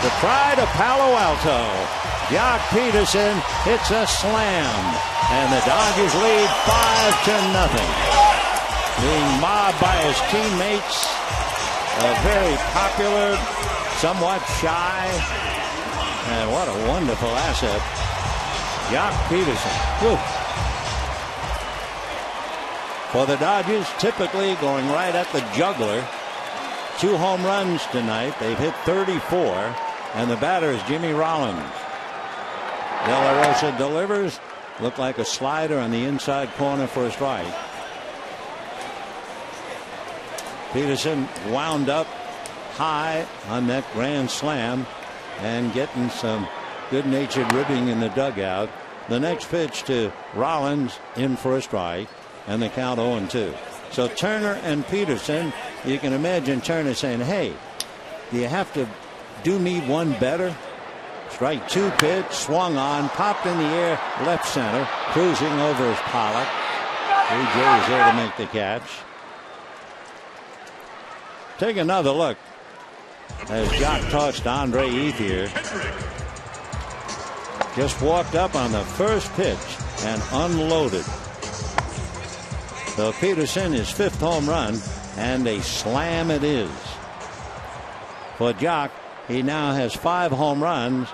The pride of Palo Alto. Jock Peterson hits a slam, and the Dodgers lead 5-0. Being mobbed by his teammates, a very popular, somewhat shy, and what a wonderful asset, Jock Peterson. Whew. For the Dodgers, typically going right at the juggler. 2 home runs tonight. They've hit 34, and the batter is Jimmy Rollins. De La Rosa delivers. Looked like a slider on the inside corner for a strike. Peterson wound up high on that grand slam and getting some good-natured ribbing in the dugout. The next pitch to Rollins, in for a strike, and the count 0-2. So Turner and Peterson, you can imagine Turner saying, hey, do you have to do me one better? Strike 2 pitch, swung on, popped in the air, left center, cruising over his Pollock. A.J. is there to make the catch. Take another look as Jock tossed Andre Ethier. Just walked up on the first pitch and unloaded. So Peterson, his 5th home run, and a slam it is. For Jock, He now has 5 home runs,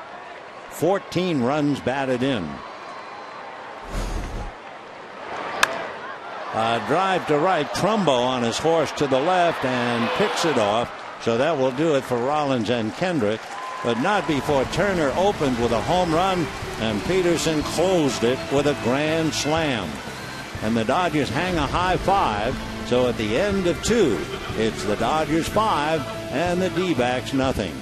14 runs batted in. Drive to right. Trumbo on his horse to the left and picks it off. So that will do it for Rollins and Kendrick. But not before Turner opened with a home run and Peterson closed it with a grand slam. And the Dodgers hang a high 5. So at the end of 2, it's the Dodgers 5 and the D-backs nothing.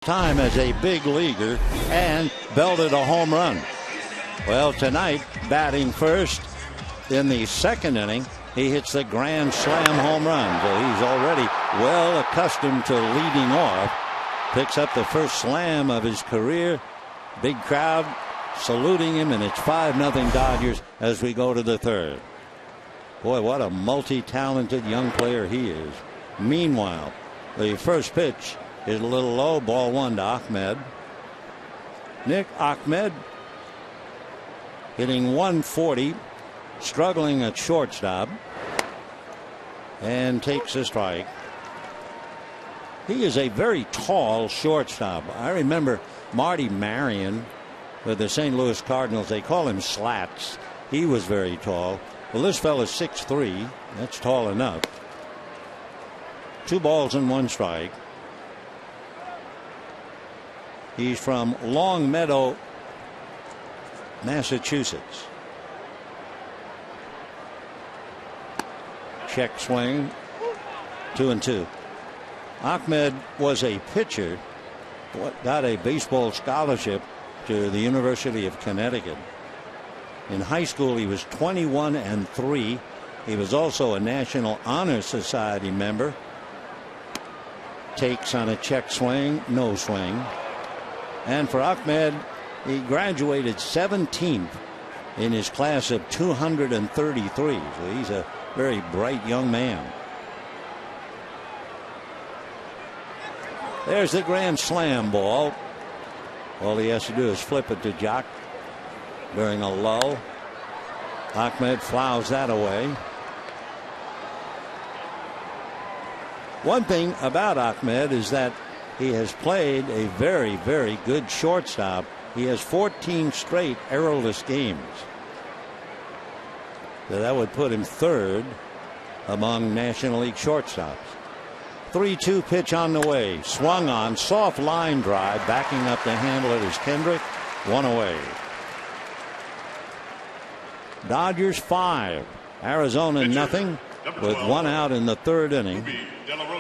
Time as a big leaguer and belted a home run. Well, tonight, batting first in the 2nd inning, he hits the grand slam home run. So he's already well accustomed to leading off. Picks up the first slam of his career. Big crowd saluting him, and it's 5-0 Dodgers as we go to the 3rd. Boy, what a multi-talented young player he is. Meanwhile, the first pitch is a little low. Ball 1 to Ahmed. Nick Ahmed hitting 140, struggling at shortstop, and takes a strike. He is a very tall shortstop. I remember Marty Marion with the St. Louis Cardinals. They call him Slats. He was very tall. Well, this fella's 6'3". That's tall enough. 2 balls and 1 strike. He's from Long Meadow, Massachusetts. Check swing. 2-2. Ahmed was a pitcher. Got a baseball scholarship to the University of Connecticut. In high school, he was 21-3. He was also a National Honor Society member. Takes on a check swing, no swing. And for Ahmed, he graduated 17th in his class of 233. So he's a very bright young man. There's the grand slam ball. All he has to do is flip it to Jock during a lull. Ahmed fouls that away. One thing about Ahmed is that he has played a very, very good shortstop. He has 14 straight errorless games. So that would put him 3rd among National League shortstops. 3-2 pitch on the way. Swung on. Soft line drive. Backing up to handle it is Kendrick. 1 away. Dodgers 5. Arizona nothing. With 1 out in the 3rd inning.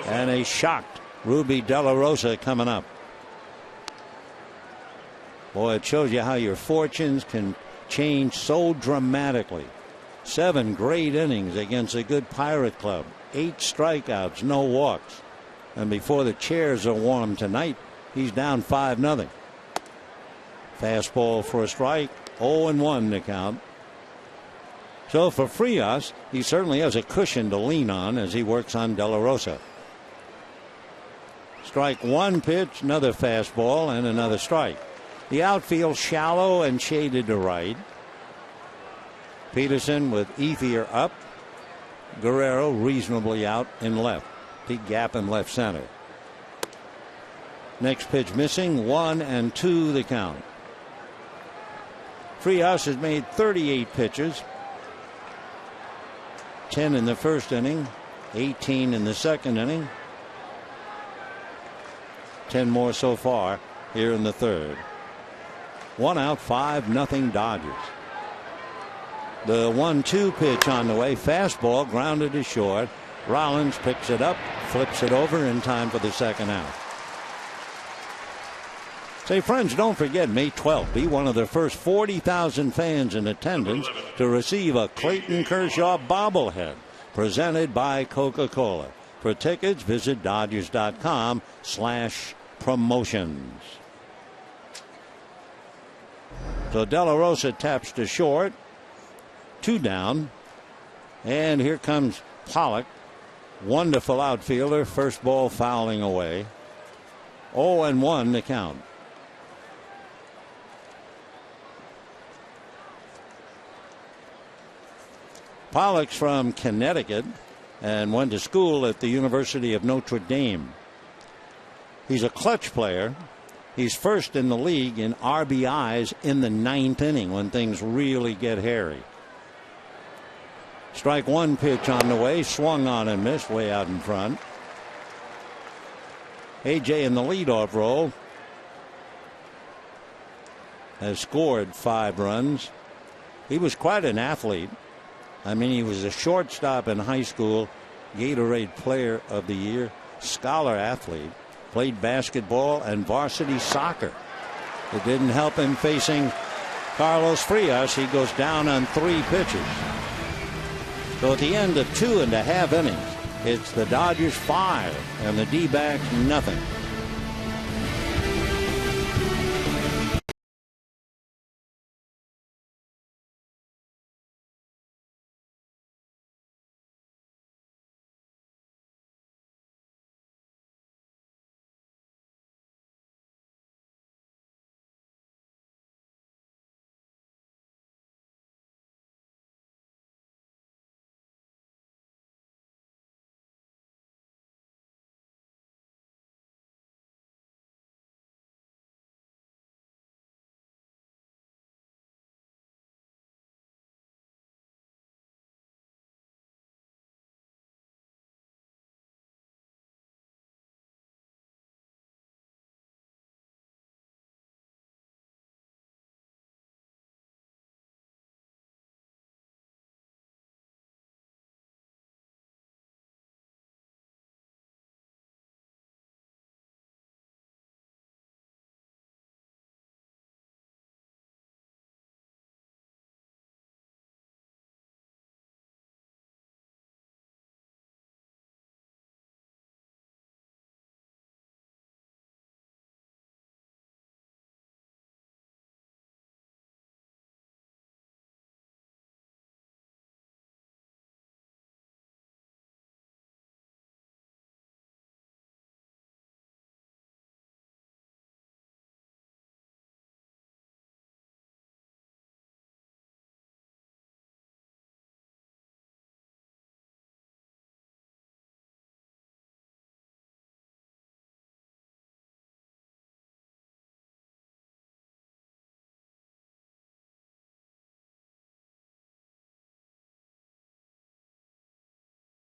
And a shocked Ruby De La Rosa coming up. Boy, it shows you how your fortunes can change so dramatically. 7 great innings against a good Pirate club. 8 strikeouts, no walks. And before the chairs are warm tonight, he's down 5-0. Fastball for a strike. 0-1 to count. So for Frias, he certainly has a cushion to lean on as he works on De La Rosa. Strike 1 pitch, another fastball, and another strike. The outfield shallow and shaded to right. Peterson with Ethier up. Guerrero reasonably out in left. Big gap in left center. Next pitch missing. 1-2 the count. Frias has made 38 pitches. 10 in the first inning. 18 in the second inning. 10 more so far here in the third. 1 out, 5-0 Dodgers. The 1-2 pitch on the way. Fastball grounded to short. Rollins picks it up, flips it over in time for the second out. Say, friends, don't forget May 12th. Be one of the first 40,000 fans in attendance to receive a Clayton Kershaw bobblehead presented by Coca-Cola. For tickets, visit Dodgers.com/promotions. So De La Rosa taps to short. 2 down. And here comes Pollock. Wonderful outfielder. First ball fouling away. 0-1 to count. Pollock's from Connecticut and went to school at the University of Notre Dame. He's a clutch player. He's first in the league in RBIs in the 9th inning when things really get hairy. Strike 1 pitch on the way, swung on and missed way out in front. AJ in the leadoff role has scored 5 runs. He was quite an athlete. I mean, he was a shortstop in high school, Gatorade Player of the Year, scholar athlete, played basketball and varsity soccer. It didn't help him facing Carlos Frias. He goes down on 3 pitches. So at the end of 2.5 innings, it's the Dodgers 5 and the D-backs nothing.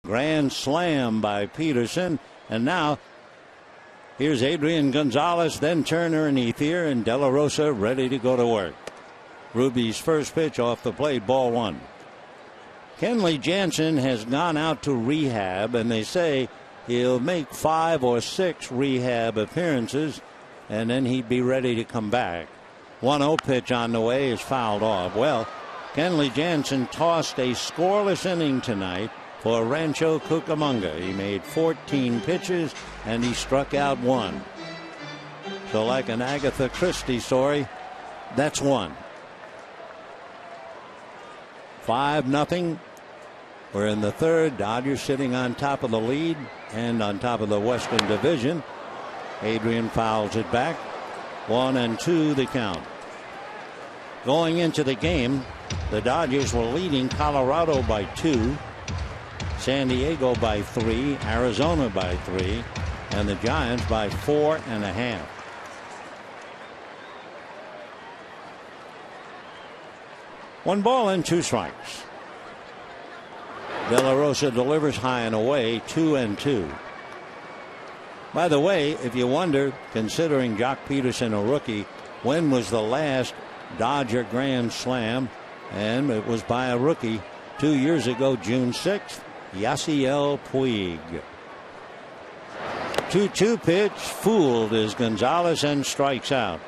Grand slam by Peterson. And now here's Adrian Gonzalez, then Turner and Ethier, and De La Rosa ready to go to work. Ruby's first pitch off the plate, ball 1. Kenley Jansen has gone out to rehab, and they say he'll make 5 or 6 rehab appearances, and then he'd be ready to come back. 1-0 pitch on the way is fouled off. Well, Kenley Jansen tossed a scoreless inning tonight for Rancho Cucamonga. He made 14 pitches and he struck out 1. So like an Agatha Christie story, that's 1. 5-0. We're in the third. Dodgers sitting on top of the lead and on top of the Western Division. Adrian fouls it back. 1-2 the count. Going into the game, the Dodgers were leading Colorado by 2, San Diego by 3, Arizona by 3, and the Giants by 4.5. One ball and 2 strikes. De La Rosa delivers high and away, 2-2. By the way, if you wonder, considering Jock Peterson a rookie, when was the last Dodger Grand Slam? And it was by a rookie 2 years ago, June 6th, Yasiel Puig. 2-2 pitch, fooled is Gonzalez and strikes out.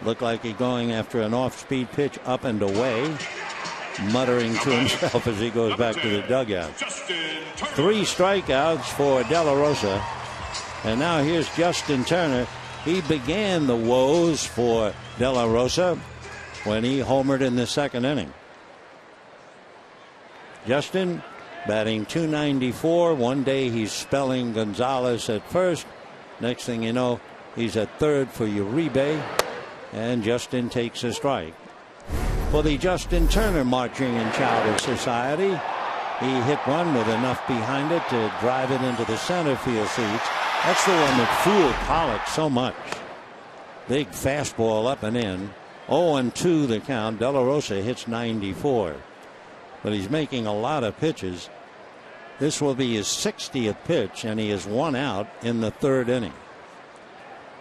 Looked like he's going after an off-speed pitch up and away, muttering to himself as he goes back to the dugout. 3 strikeouts for De La Rosa. And now here's Justin Turner. He began the woes for De La Rosa when he homered in the second inning. Justin batting .294. One day he's spelling Gonzalez at first. Next thing you know, he's at third for Uribe. And Justin takes a strike. For the Justin Turner Marching and Childish Society, he hit one with enough behind it to drive it into the center field seats. That's the one that fooled Pollock so much. Big fastball up and in. 0-2 the count. De La Rosa hits 94. But he's making a lot of pitches. This will be his 60th pitch, and he is 1 out in the third inning.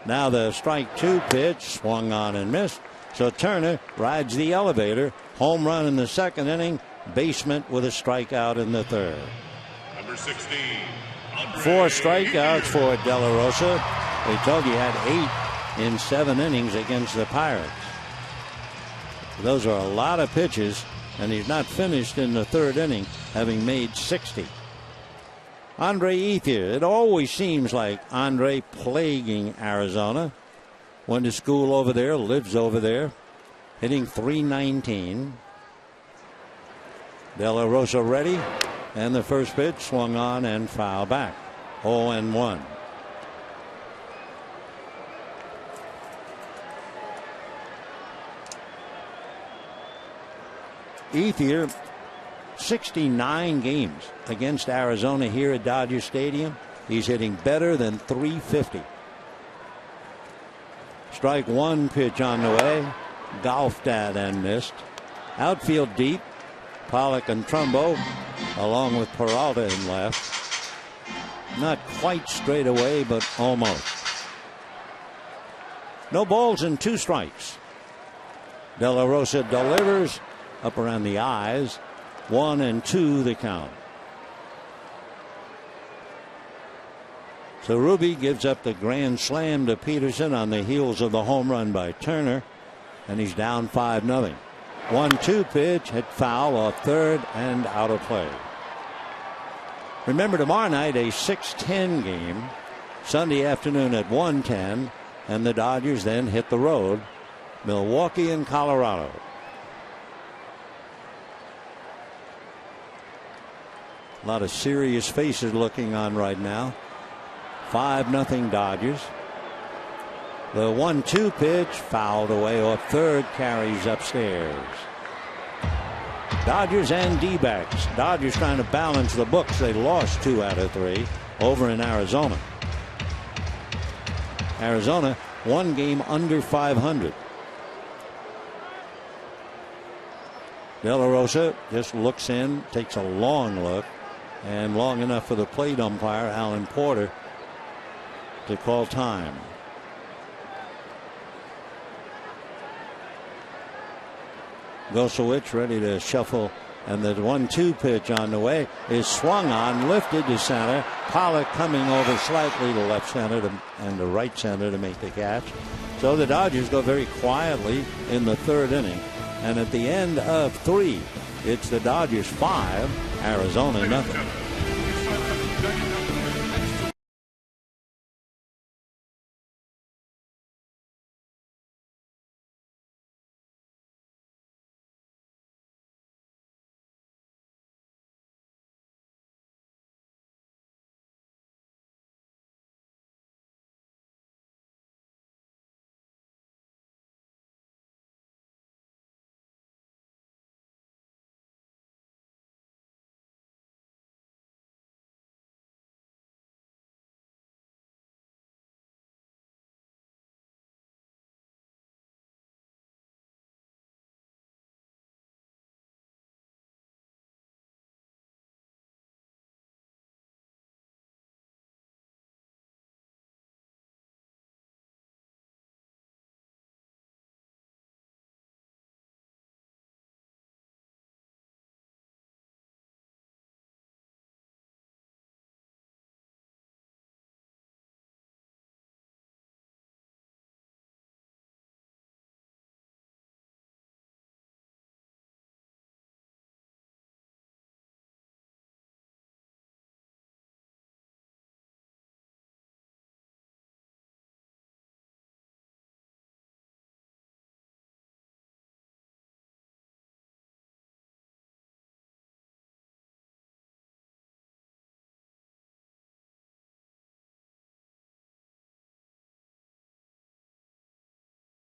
Now the strike 2 pitch, swung on and missed. So Turner rides the elevator. Home run in the second inning. Basement with a strikeout in the third. Number 16. 4 strikeouts for De La Rosa. They told you he had 8 in 7 innings against the Pirates. Those are a lot of pitches, and he's not finished in the third inning, having made 60. Andre Ethier. It always seems like Andre plaguing Arizona. Went to school over there, lives over there, hitting .319. De La Rosa ready, and the first pitch swung on and foul back. 0-1. Ethier, 69 games against Arizona here at Dodger Stadium. He's hitting better than .350. Strike 1 pitch on the way. Golfed at and missed. Outfield deep. Pollock and Trumbo along with Peralta in left. Not quite straight away, but almost. No balls and 2 strikes. De La Rosa delivers up around the eyes. 1-2 the count. So Ruby gives up the grand slam to Peterson on the heels of the home run by Turner, and he's down 5-0. 1-2 pitch, hit foul off third and out of play. Remember, tomorrow night a 6:10 game, Sunday afternoon at 1:10, and the Dodgers then hit the road, Milwaukee and Colorado. A lot of serious faces looking on right now. 5-0 Dodgers. The 1-2 pitch fouled away off third, carries upstairs. Dodgers and D-backs. Dodgers trying to balance the books. They lost 2 out of 3 over in Arizona. Arizona 1 game under 500. De La Rosa just looks in, takes a long look, and long enough for the plate umpire, Alan Porter, to call time. Gosowicz ready to shuffle, and the 1-2 pitch on the way is swung on, lifted to center. Pollock coming over slightly to left center and to right center to make the catch. So the Dodgers go very quietly in the third inning. And at the end of 3, it's the Dodgers 5, Arizona nothing.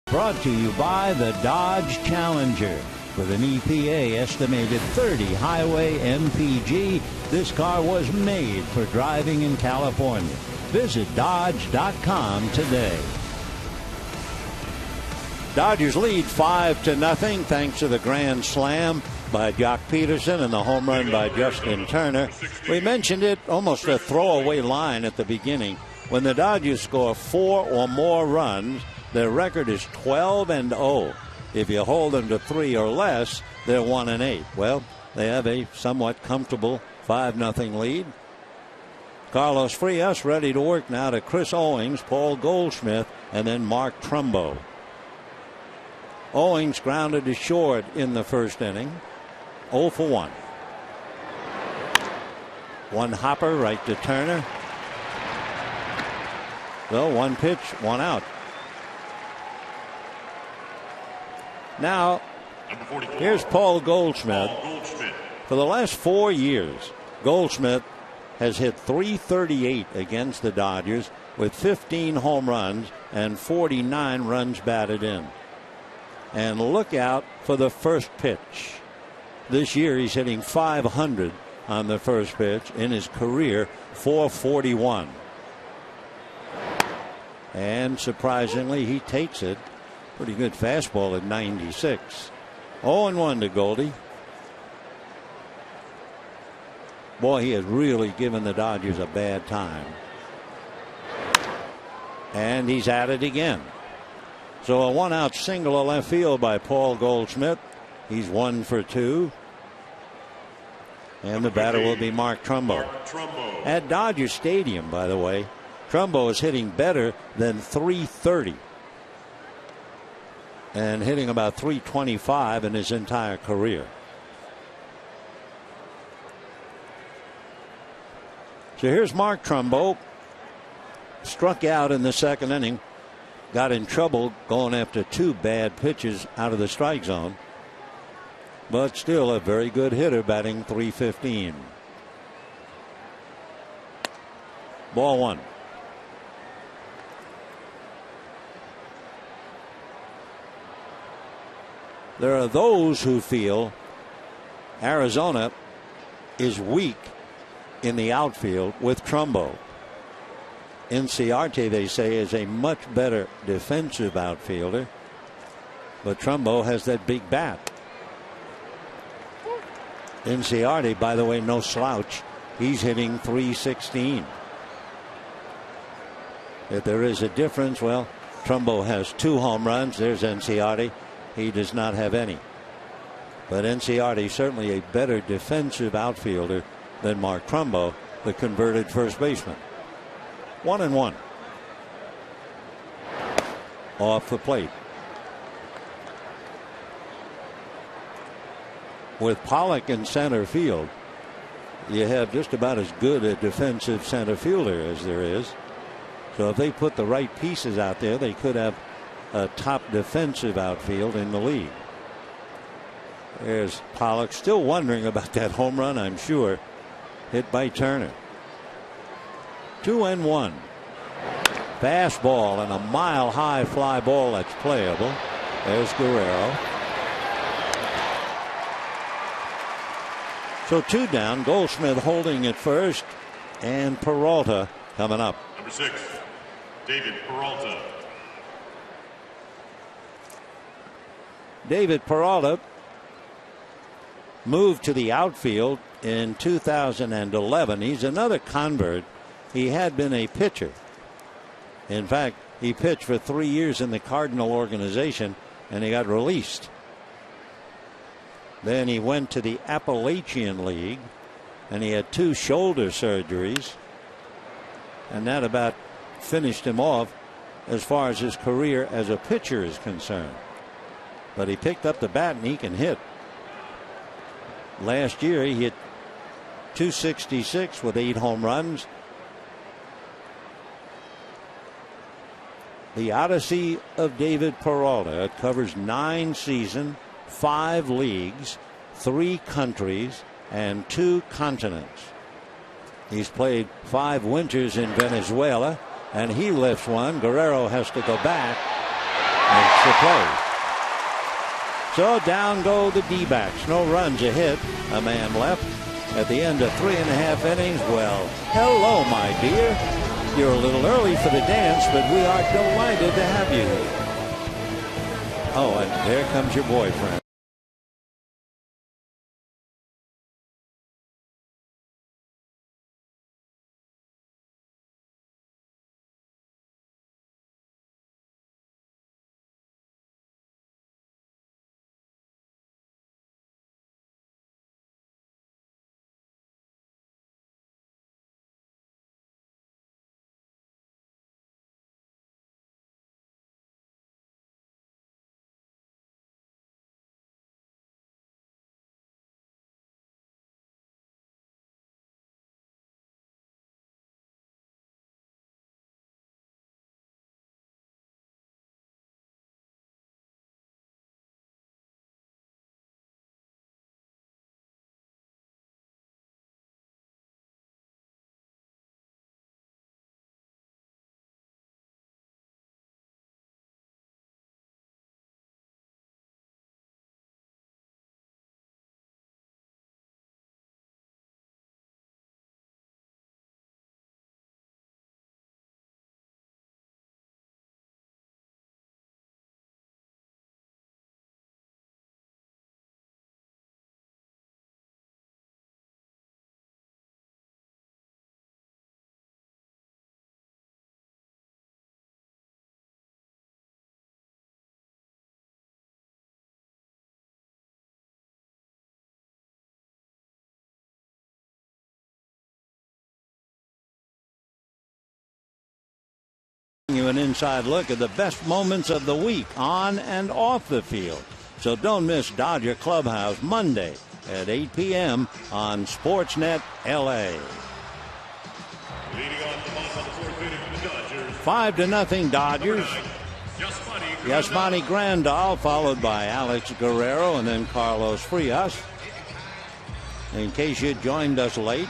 Brought to you by the Dodge Challenger. With an EPA estimated 30 highway MPG, this car was made for driving in California. Visit Dodge.com today. Dodgers lead 5-0 thanks to the grand slam by Jock Peterson and the home run by Justin Turner. We mentioned it, almost a throwaway line at the beginning. When the Dodgers score 4 or more runs, their record is 12-0. If you hold them to 3 or less, they're 1-8. Well, they have a somewhat comfortable 5-0 lead. Carlos Frias ready to work now to Chris Owings, Paul Goldschmidt, and then Mark Trumbo. Owings grounded to short in the first inning. 0 for 1. One hopper right to Turner. So 1 pitch, 1 out. Now, here's Paul Goldschmidt. For the last 4 years, Goldschmidt has hit .338 against the Dodgers with 15 home runs and 49 runs batted in. And look out for the first pitch. This year he's hitting .500 on the first pitch. In his career, .441. And surprisingly, he takes it. Pretty good fastball at 96. 0-1 to Goldie. Boy, he has really given the Dodgers a bad time. And he's at it again. So a 1-out single to left field by Paul Goldschmidt. He's 1 for 2. And the batter will be Mark Trumbo. At Dodger Stadium, by the way, Trumbo is hitting better than .330. And hitting about .325 in his entire career. So here's Mark Trumbo. Struck out in the second inning. Got in trouble going after 2 bad pitches out of the strike zone. But still a very good hitter, batting .315. Ball 1. There are those who feel Arizona is weak in the outfield with Trumbo. Inciarte, they say, is a much better defensive outfielder. But Trumbo has that big bat. Inciarte, by the way, no slouch. He's hitting .316. If there is a difference, well, Trumbo has 2 home runs. There's Inciarte. He does not have any. But Inciarte certainly a better defensive outfielder than Mark Trumbo, the converted first baseman. 1-1. Off the plate. with Pollock in center field, you have just about as good a defensive center fielder as there is. So if they put the right pieces out there, they could have a top defensive outfield in the league. There's Pollock, still wondering about that home run, I'm sure, hit by Turner. 2-1. Fastball and a mile-high fly ball that's playable. There's Guerrero. So 2 down. Goldschmidt holding at first, and Peralta coming up. Number 6, David Peralta. David Peralta moved to the outfield in 2011. He's another convert. He had been a pitcher. In fact, he pitched for 3 years in the Cardinal organization, and he got released. Then he went to the Appalachian League, and he had 2 shoulder surgeries, and that about finished him off as far as his career as a pitcher is concerned. But he picked up the bat, and he can hit. Last year he hit .266 with 8 home runs. The Odyssey of David Peralta. It covers 9 seasons, 5 leagues, 3 countries, and 2 continents. He's played 5 winters in Venezuela, and he lifts one. Guerrero has to go back. Makes the play. So down go the D-backs. No runs, a hit, a man left at the end of 3.5 innings. Well, hello, my dear. You're a little early for the dance, but we are delighted to have you here. Oh, and there comes your boyfriend. You an inside look at the best moments of the week on and off the field. So don't miss Dodger Clubhouse Monday at 8 p.m. on Sportsnet LA. Leading on the bottom of the 4th inning for the Dodgers. 5-0 Dodgers. Yasmani Grandal, followed by Alex Guerrero and then Carlos Frias. In case you joined us late,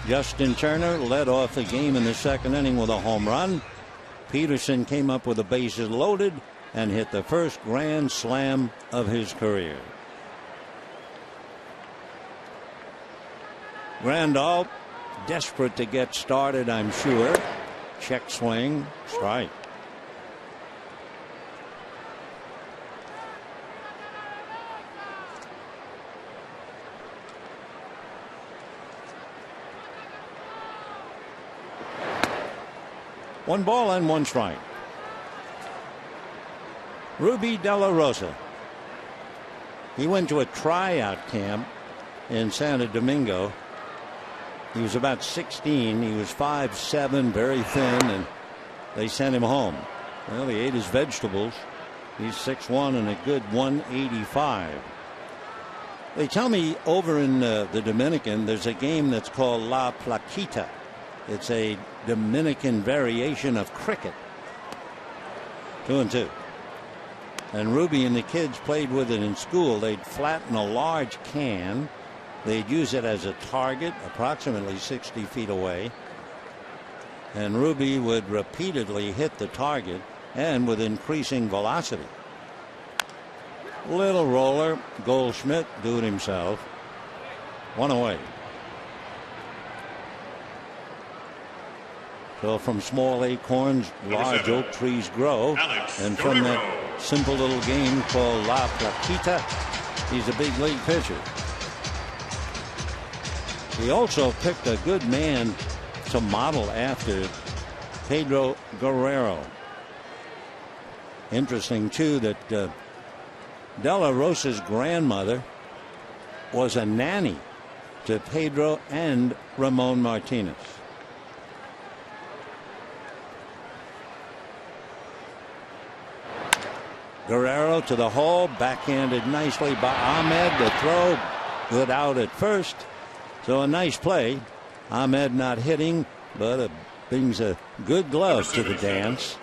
Justin Turner led off the game in the 2nd inning with a home run. Peterson came up with the bases loaded and hit the first grand slam of his career. Grandal, desperate to get started, I'm sure. Check swing, strike. One ball and 1 strike. Ruby De La Rosa. He went to a tryout camp in Santo Domingo. He was about 16. He was 5'7", very thin, and they sent him home. Well, he ate his vegetables. He's 6'1" and a good 185. They tell me over in the Dominican there's a game that's called La Plaquita. It's a Dominican variation of cricket. 2-2. And Ruby and the kids played with it in school. They'd flatten a large can. They'd use it as a target approximately 60 feet away. And Ruby would repeatedly hit the target and with increasing velocity. Little roller. Goldschmidt do it himself. 1 away. So from small acorns, large oak trees grow. And from that simple little game called La Plaquita, he's a big league pitcher. He also picked a good man to model after, Pedro Guerrero. Interesting, too, that De La Rosa's grandmother was a nanny to Pedro and Ramon Martinez. Guerrero to the hole, backhanded nicely by Ahmed. The throw, good out at first. So a nice play. Ahmed not hitting, but brings a good glove to the dance.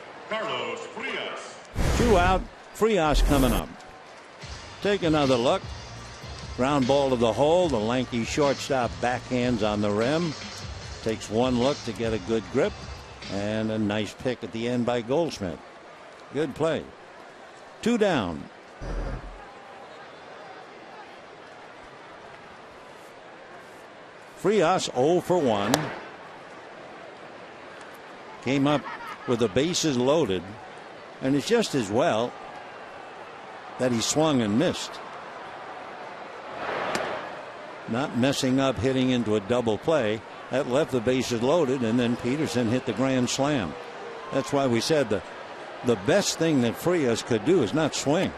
2 out, Frias coming up. Take another look. Ground ball to the hole. The lanky shortstop backhands on the rim. Takes one look to get a good grip. And a nice pick at the end by Goldschmidt. Good play. 2 down. Frias 0 for 1. Came up with the bases loaded. And it's just as well that he swung and missed. Not messing up hitting into a double play. That left the bases loaded, and then Peterson hit the grand slam. That's why we said the best thing that Frias could do is not swing.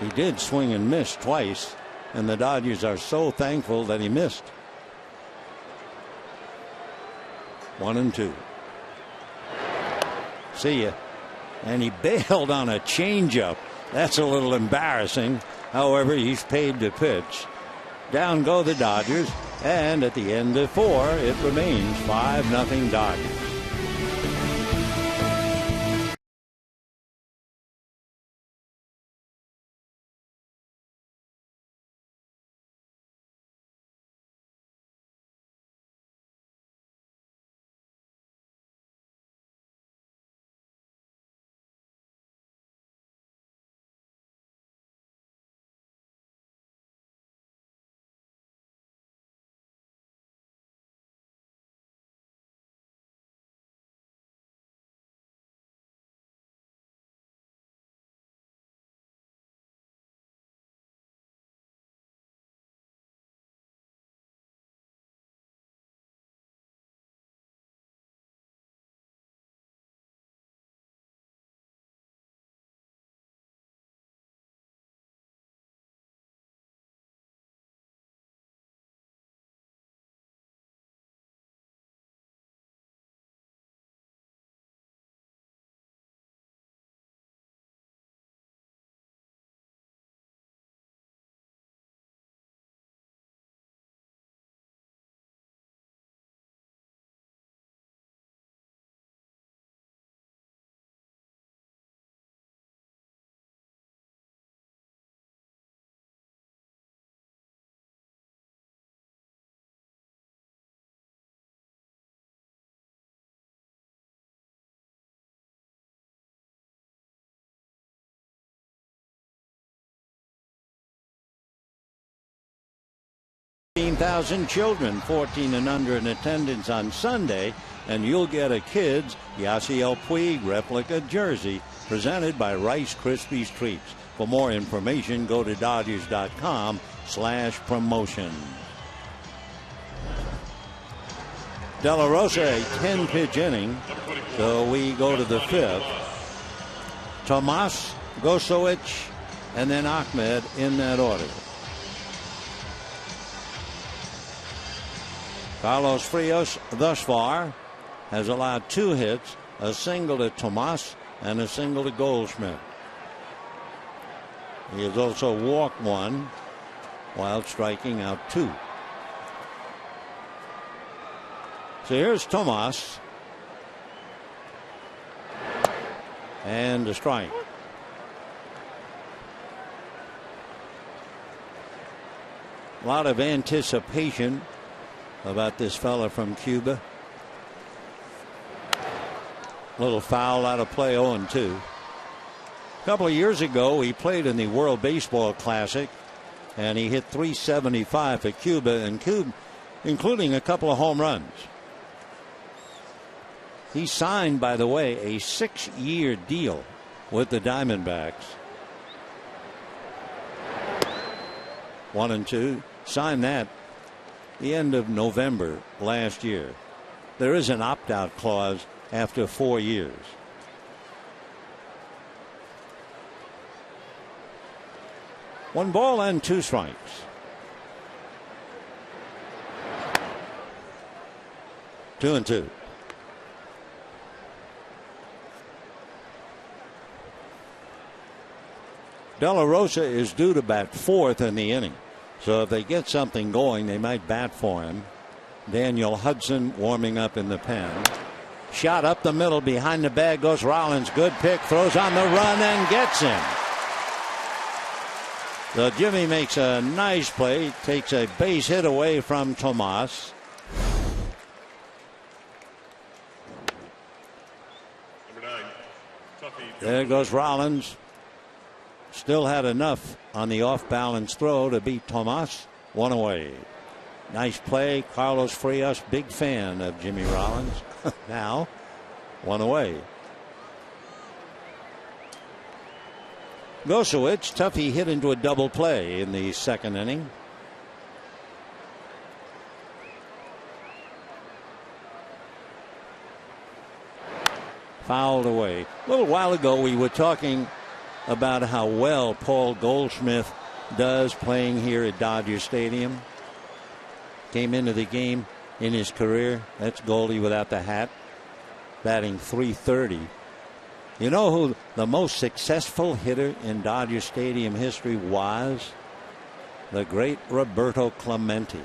He did swing and miss twice, and the Dodgers are so thankful that he missed. 1-2. See ya. And he bailed on a changeup. That's a little embarrassing. However, he's paid to pitch. Down go the Dodgers, and at the end of 4, it remains 5-0 Dodgers. Thousand children 14 and under in attendance on Sunday, and you'll get a kid's Yasiel Puig replica jersey presented by Rice Krispies Treats. For more information, go to Dodgers.com/promotion. De La Rosa, a 10-pitch inning, so we go to the 5th. Tomas, Gosowicz, and then Ahmed in that order. Carlos Frias thus far has allowed 2 hits, a single to Tomas and a single to Goldschmidt. He has also walked 1 while striking out 2. So here's Tomas. And a strike. A lot of anticipation about this fella from Cuba. Little foul out of play, 0-2. A couple of years ago, he played in the World Baseball Classic, and he hit .375 for Cuba, including a couple of home runs. He signed, by the way, a 6-year deal with the Diamondbacks. 1-2. Signed that the end of November last year. There is an opt-out clause after 4 years. One ball and 2 strikes. 2-2. De La Rosa is due to bat 4th in the inning. So if they get something going, they might bat for him. Daniel Hudson warming up in the pen. Shot up the middle, behind the bag goes Rollins. Good pick, throws on the run and gets him. So Jimmy makes a nice play, takes a base hit away from Tomas. Number 9, Tuffy. There goes Rollins. Still had enough on the off-balance throw to beat Tomas. 1 away. Nice play. Carlos Frias, big fan of Jimmy Rollins. Now 1 away. Gosowicz, Tuffy hit into a double play in the 2nd inning. Fouled away. A little while ago we were talking about how well Paul Goldschmidt does playing here at Dodger Stadium. Came into the game in his career. That's Goldie without the hat. Batting .330. You know who the most successful hitter in Dodger Stadium history was? The great Roberto Clemente.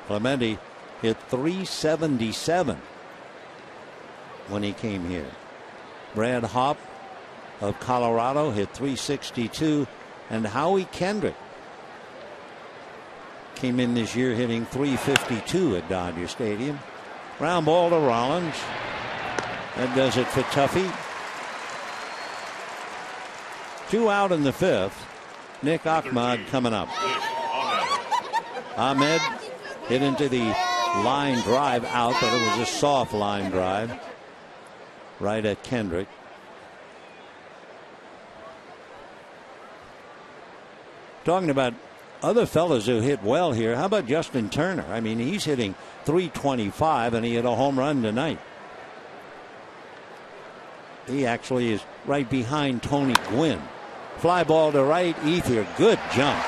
Clemente hit .377 when he came here. Brad Hopp of Colorado hit .362, and Howie Kendrick came in this year hitting .352 at Dodger Stadium. Ground ball to Rollins. That does it for Tuffy. 2 out in the 5th. Nick Ahmed coming up. Ahmed hit into the line drive out, but it was a soft line drive right at Kendrick. Talking about other fellas who hit well here. How about Justin Turner? I mean, he's hitting .325 and he hit a home run tonight. He actually is right behind Tony Gwynn. Fly ball to right, Ether. Good jump.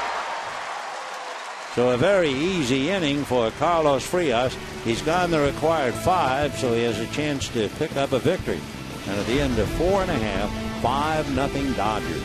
So a very easy inning for Carlos Frias. He's gone the required 5, so he has a chance to pick up a victory. And at the end of 4.5, 5-0 Dodgers.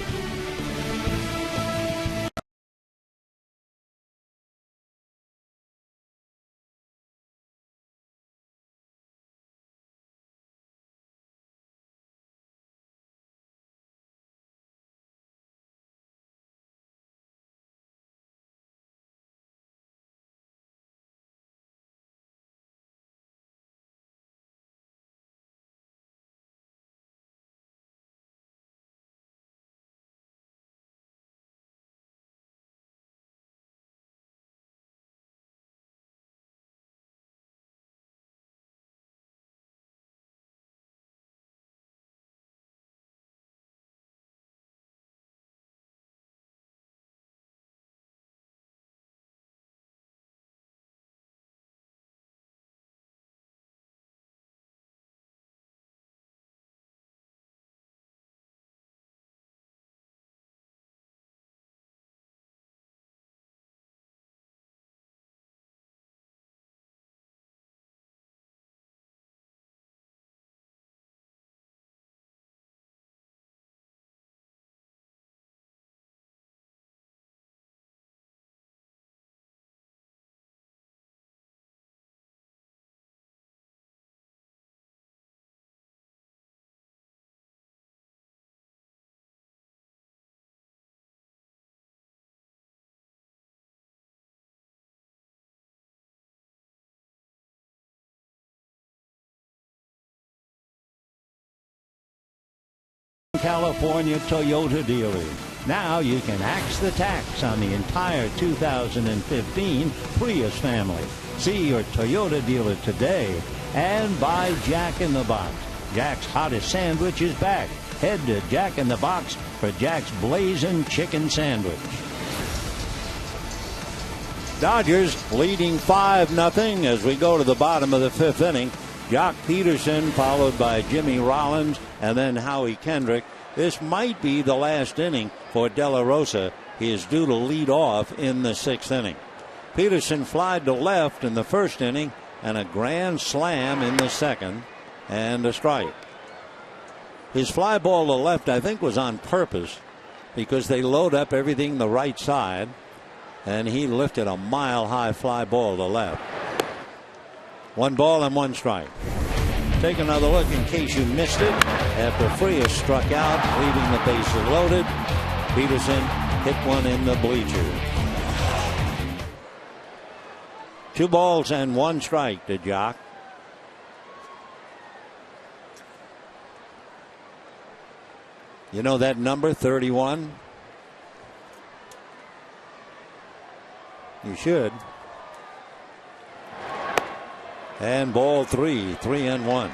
California Toyota dealers. Now you can axe the tax on the entire 2015 Prius family. See your Toyota dealer today and buy Jack in the Box. Jack's hottest sandwich is back. Head to Jack in the Box for Jack's Blazing Chicken Sandwich. Dodgers leading 5-0 as we go to the bottom of the fifth inning. Jock Peterson followed by Jimmy Rollins and then Howie Kendrick. This might be the last inning for De La Rosa. He is due to lead off in the sixth inning. Peterson flied to left in the first inning and a grand slam in the second and a strike. His fly ball to left I think was on purpose because they load up everything the right side. And he lifted a mile-high fly ball to left. 1 ball and 1 strike. Take another look in case you missed it. After Frias struck out, leaving the bases loaded, Peterson hit one in the bleachers. 2 balls and 1 strike to Jock. You know that number, 31? You should. And ball 3, 3-1.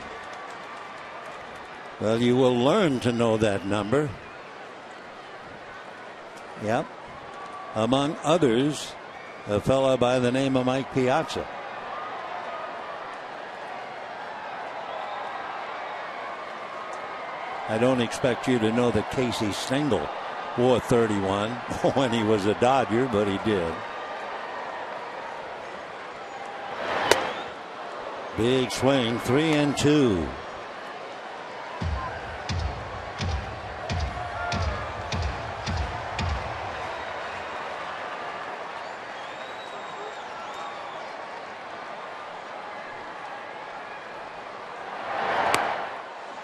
Well, you will learn to know that number. Yep. Among others, a fellow by the name of Mike Piazza. I don't expect you to know that Casey Stengel wore 31 when he was a Dodger, but he did. Big swing, 3-2.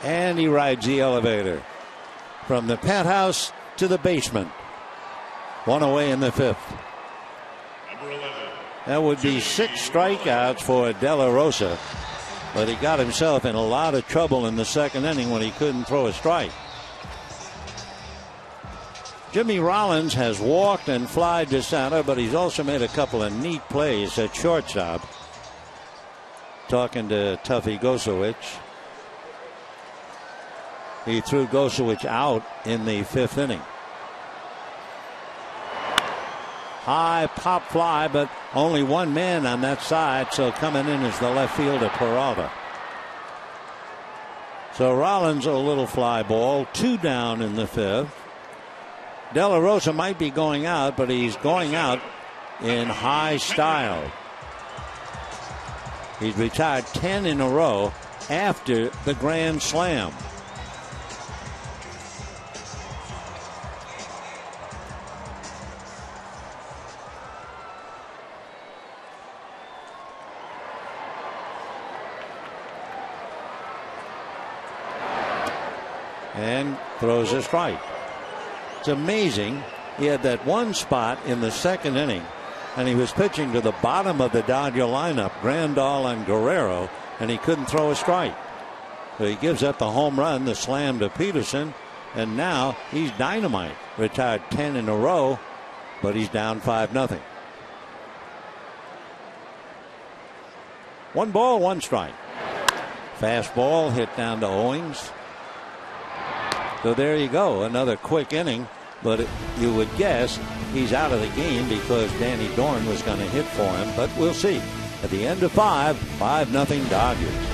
And he rides the elevator from the penthouse to the basement. 1 away in the fifth. That would be 6 strikeouts for De La Rosa, but he got himself in a lot of trouble in the second inning when he couldn't throw a strike. Jimmy Rollins has walked and flied to center, but he's also made a couple of neat plays at shortstop. Talking to Tuffy Gosowicz. He threw Gosowicz out in the fifth inning. High pop fly, but only one man on that side, so coming in is the left fielder Peralta. So Rollins a little fly ball, 2 down in the fifth. De La Rosa might be going out, but he's going out in high style. He's retired 10 in a row after the grand slam. And throws a strike. It's amazing. He had that one spot in the second inning, and he was pitching to the bottom of the Dodger lineup, Grandal and Guerrero, and he couldn't throw a strike. So he gives up the home run, the slam to Peterson, and now he's dynamite. Retired 10 in a row, but he's down 5-0. 1 ball, 1 strike. Fastball hit down to Owings. So there you go, another quick inning, but you would guess he's out of the game because Danny Dorn was going to hit for him, but we'll see. At the end of 5-0 Dodgers.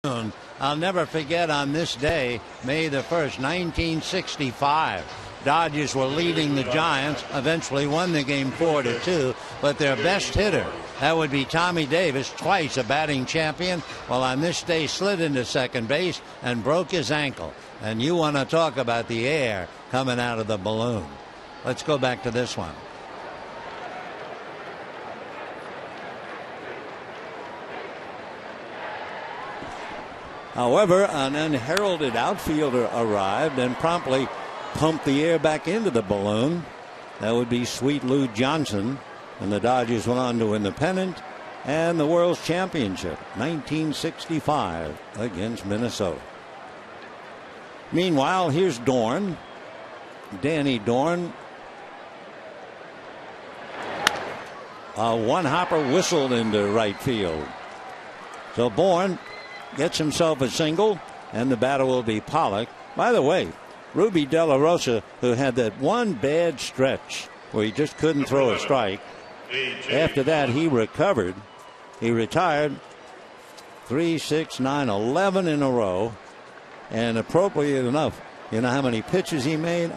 I'll never forget on this day, May the 1st, 1965. Dodgers were leading the Giants, eventually won the game 4-2, but their best hitter, that would be Tommy Davis, twice a batting champion, well, on this day slid into second base and broke his ankle. And you want to talk about the air coming out of the balloon. Let's go back to this one. However, an unheralded outfielder arrived and promptly pumped the air back into the balloon. That would be Sweet Lou Johnson. And the Dodgers went on to win the pennant and the World Championship, 1965, against Minnesota. Meanwhile, here's Dorn. Danny Dorn. A one-hopper whistled into right field. So Bourne gets himself a single, and the batter will be Pollock. By the way, Ruby De La Rosa, who had that one bad stretch where he just couldn't throw a strike, after that he recovered. He retired 3, 6, 9, 11 in a row, and appropriate enough, you know how many pitches he made?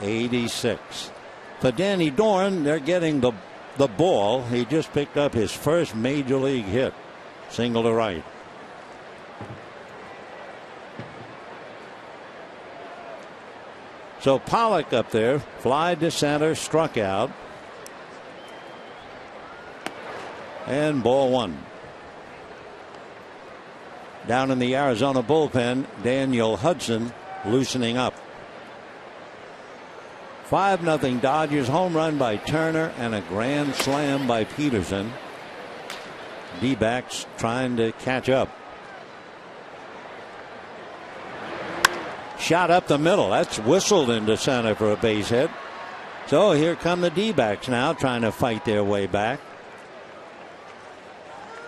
86. For Danny Dorn, they're getting the ball. He just picked up his first major league hit, single to right. So Pollock up there, fly to center, struck out. And ball one. Down in the Arizona bullpen, Daniel Hudson loosening up. 5-0 Dodgers, home run by Turner and a grand slam by Peterson. D-backs trying to catch up. Shot up the middle. That's whistled into center for a base hit. So here come the D-backs now trying to fight their way back.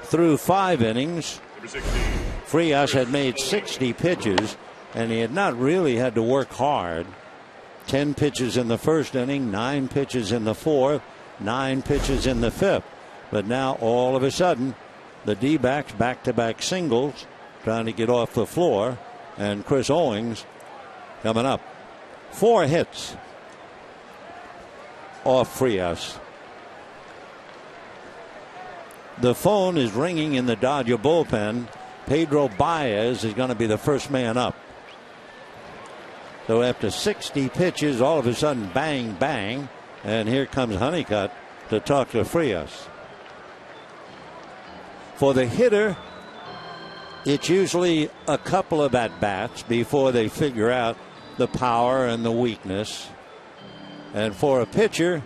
Through 5 innings, Frias had made 60 pitches, and he had not really had to work hard. 10 pitches in the first inning, 9 pitches in the fourth, 9 pitches in the fifth. But now all of a sudden, the D-backs back-to-back singles trying to get off the floor, and Chris Owings coming up. 4 hits off Frias. The phone is ringing in the Dodger bullpen. Pedro Baez is going to be the first man up. So after 60 pitches, all of a sudden, bang, bang. And here comes Honeycutt to talk to Frias. For the hitter, it's usually a couple of at-bats before they figure out the power and the weakness. And for a pitcher,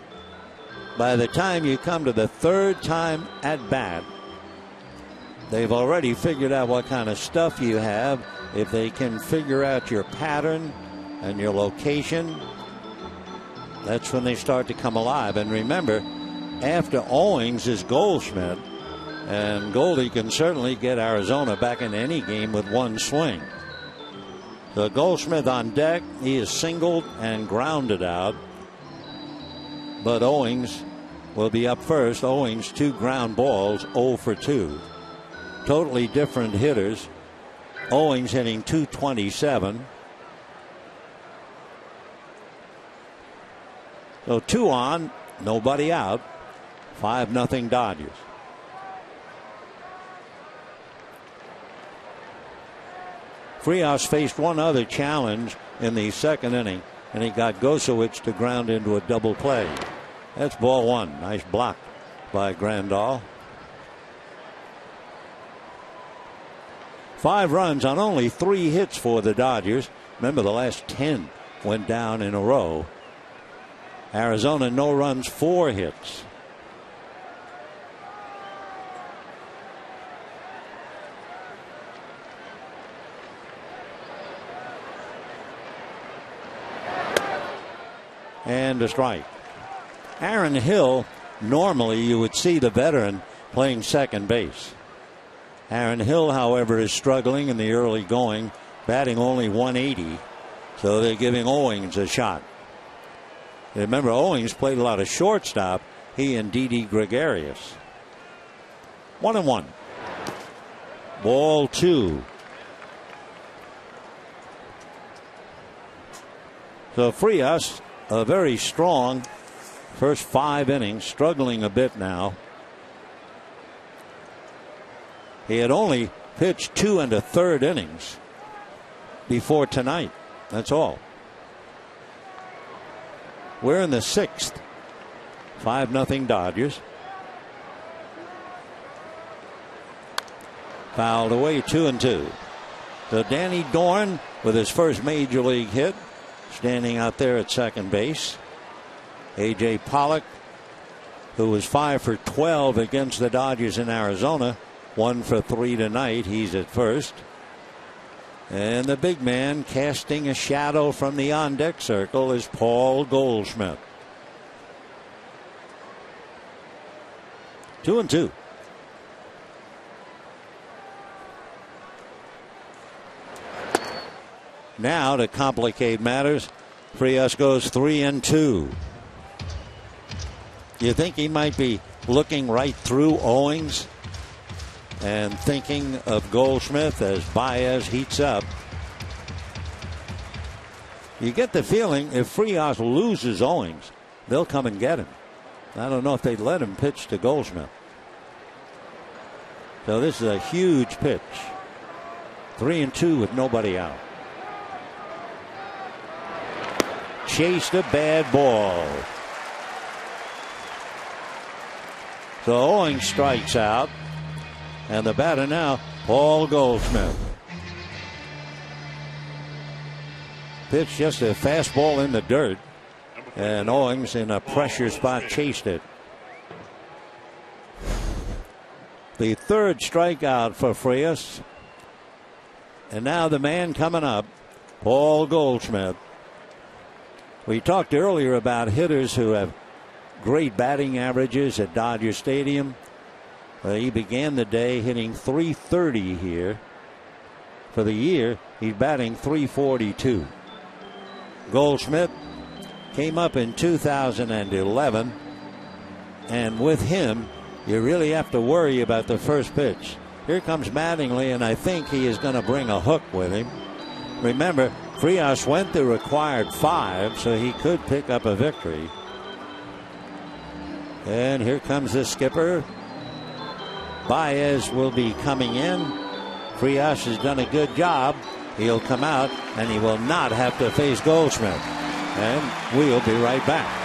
by the time you come to the third time at bat, they've already figured out what kind of stuff you have. If they can figure out your pattern and your location, that's when they start to come alive. And remember, after Owings is Goldschmidt, and Goldie can certainly get Arizona back in any game with one swing. So Goldschmidt on deck, he is singled and grounded out. But Owings will be up first. Owings 2 ground balls, 0 for 2. Totally different hitters. Owings hitting .227. So 2 on, nobody out. 5-0 Dodgers. Frias faced one other challenge in the second inning, and he got Gosowicz to ground into a double play. That's ball 1. Nice block by Grandal. 5 runs on only 3 hits for the Dodgers. Remember, the last 10 went down in a row. Arizona, no runs, 4 hits. And a strike. Aaron Hill, normally you would see the veteran playing second base. Aaron Hill, however, is struggling in the early going, batting only .180. So they're giving Owings a shot. Remember, Owings played a lot of shortstop. He and Didi Gregorius. 1-1. Ball 2. So Frias, a very strong first 5 innings, struggling a bit now. He had only pitched 2 1/3 innings before tonight. That's all. We're in the 6th. 5-0 Dodgers. Fouled away, 2-2. So Danny Dorn with his first major league hit, standing out there at second base. A.J. Pollock, who was 5 for 12 against the Dodgers in Arizona, 1 for 3 tonight. He's at first. And the big man casting a shadow from the on-deck circle is Paul Goldschmidt. 2-2. Now, to complicate matters, Frias goes 3-2. You think he might be looking right through Owings and thinking of Goldschmidt as Baez heats up? You get the feeling if Frias loses Owings, they'll come and get him. I don't know if they'd let him pitch to Goldschmidt. So this is a huge pitch. 3-2 with nobody out. Chased a bad ball. So Owings strikes out. And the batter now, Paul Goldschmidt. Pitched just a fastball in the dirt. And Owings in a pressure spot chased it. The 3rd strikeout for Frias. And now the man coming up, Paul Goldschmidt. We talked earlier about hitters who have great batting averages at Dodger Stadium. He began the day hitting .330 here. For the year, he's batting .342. Goldschmidt came up in 2011, and with him, you really have to worry about the first pitch. Here comes Mattingly, and I think he is going to bring a hook with him. Remember, Frias went the required 5, so he could pick up a victory. And here comes the skipper. Baez will be coming in. Frias has done a good job. He'll come out, and he will not have to face Goldschmidt. And we'll be right back.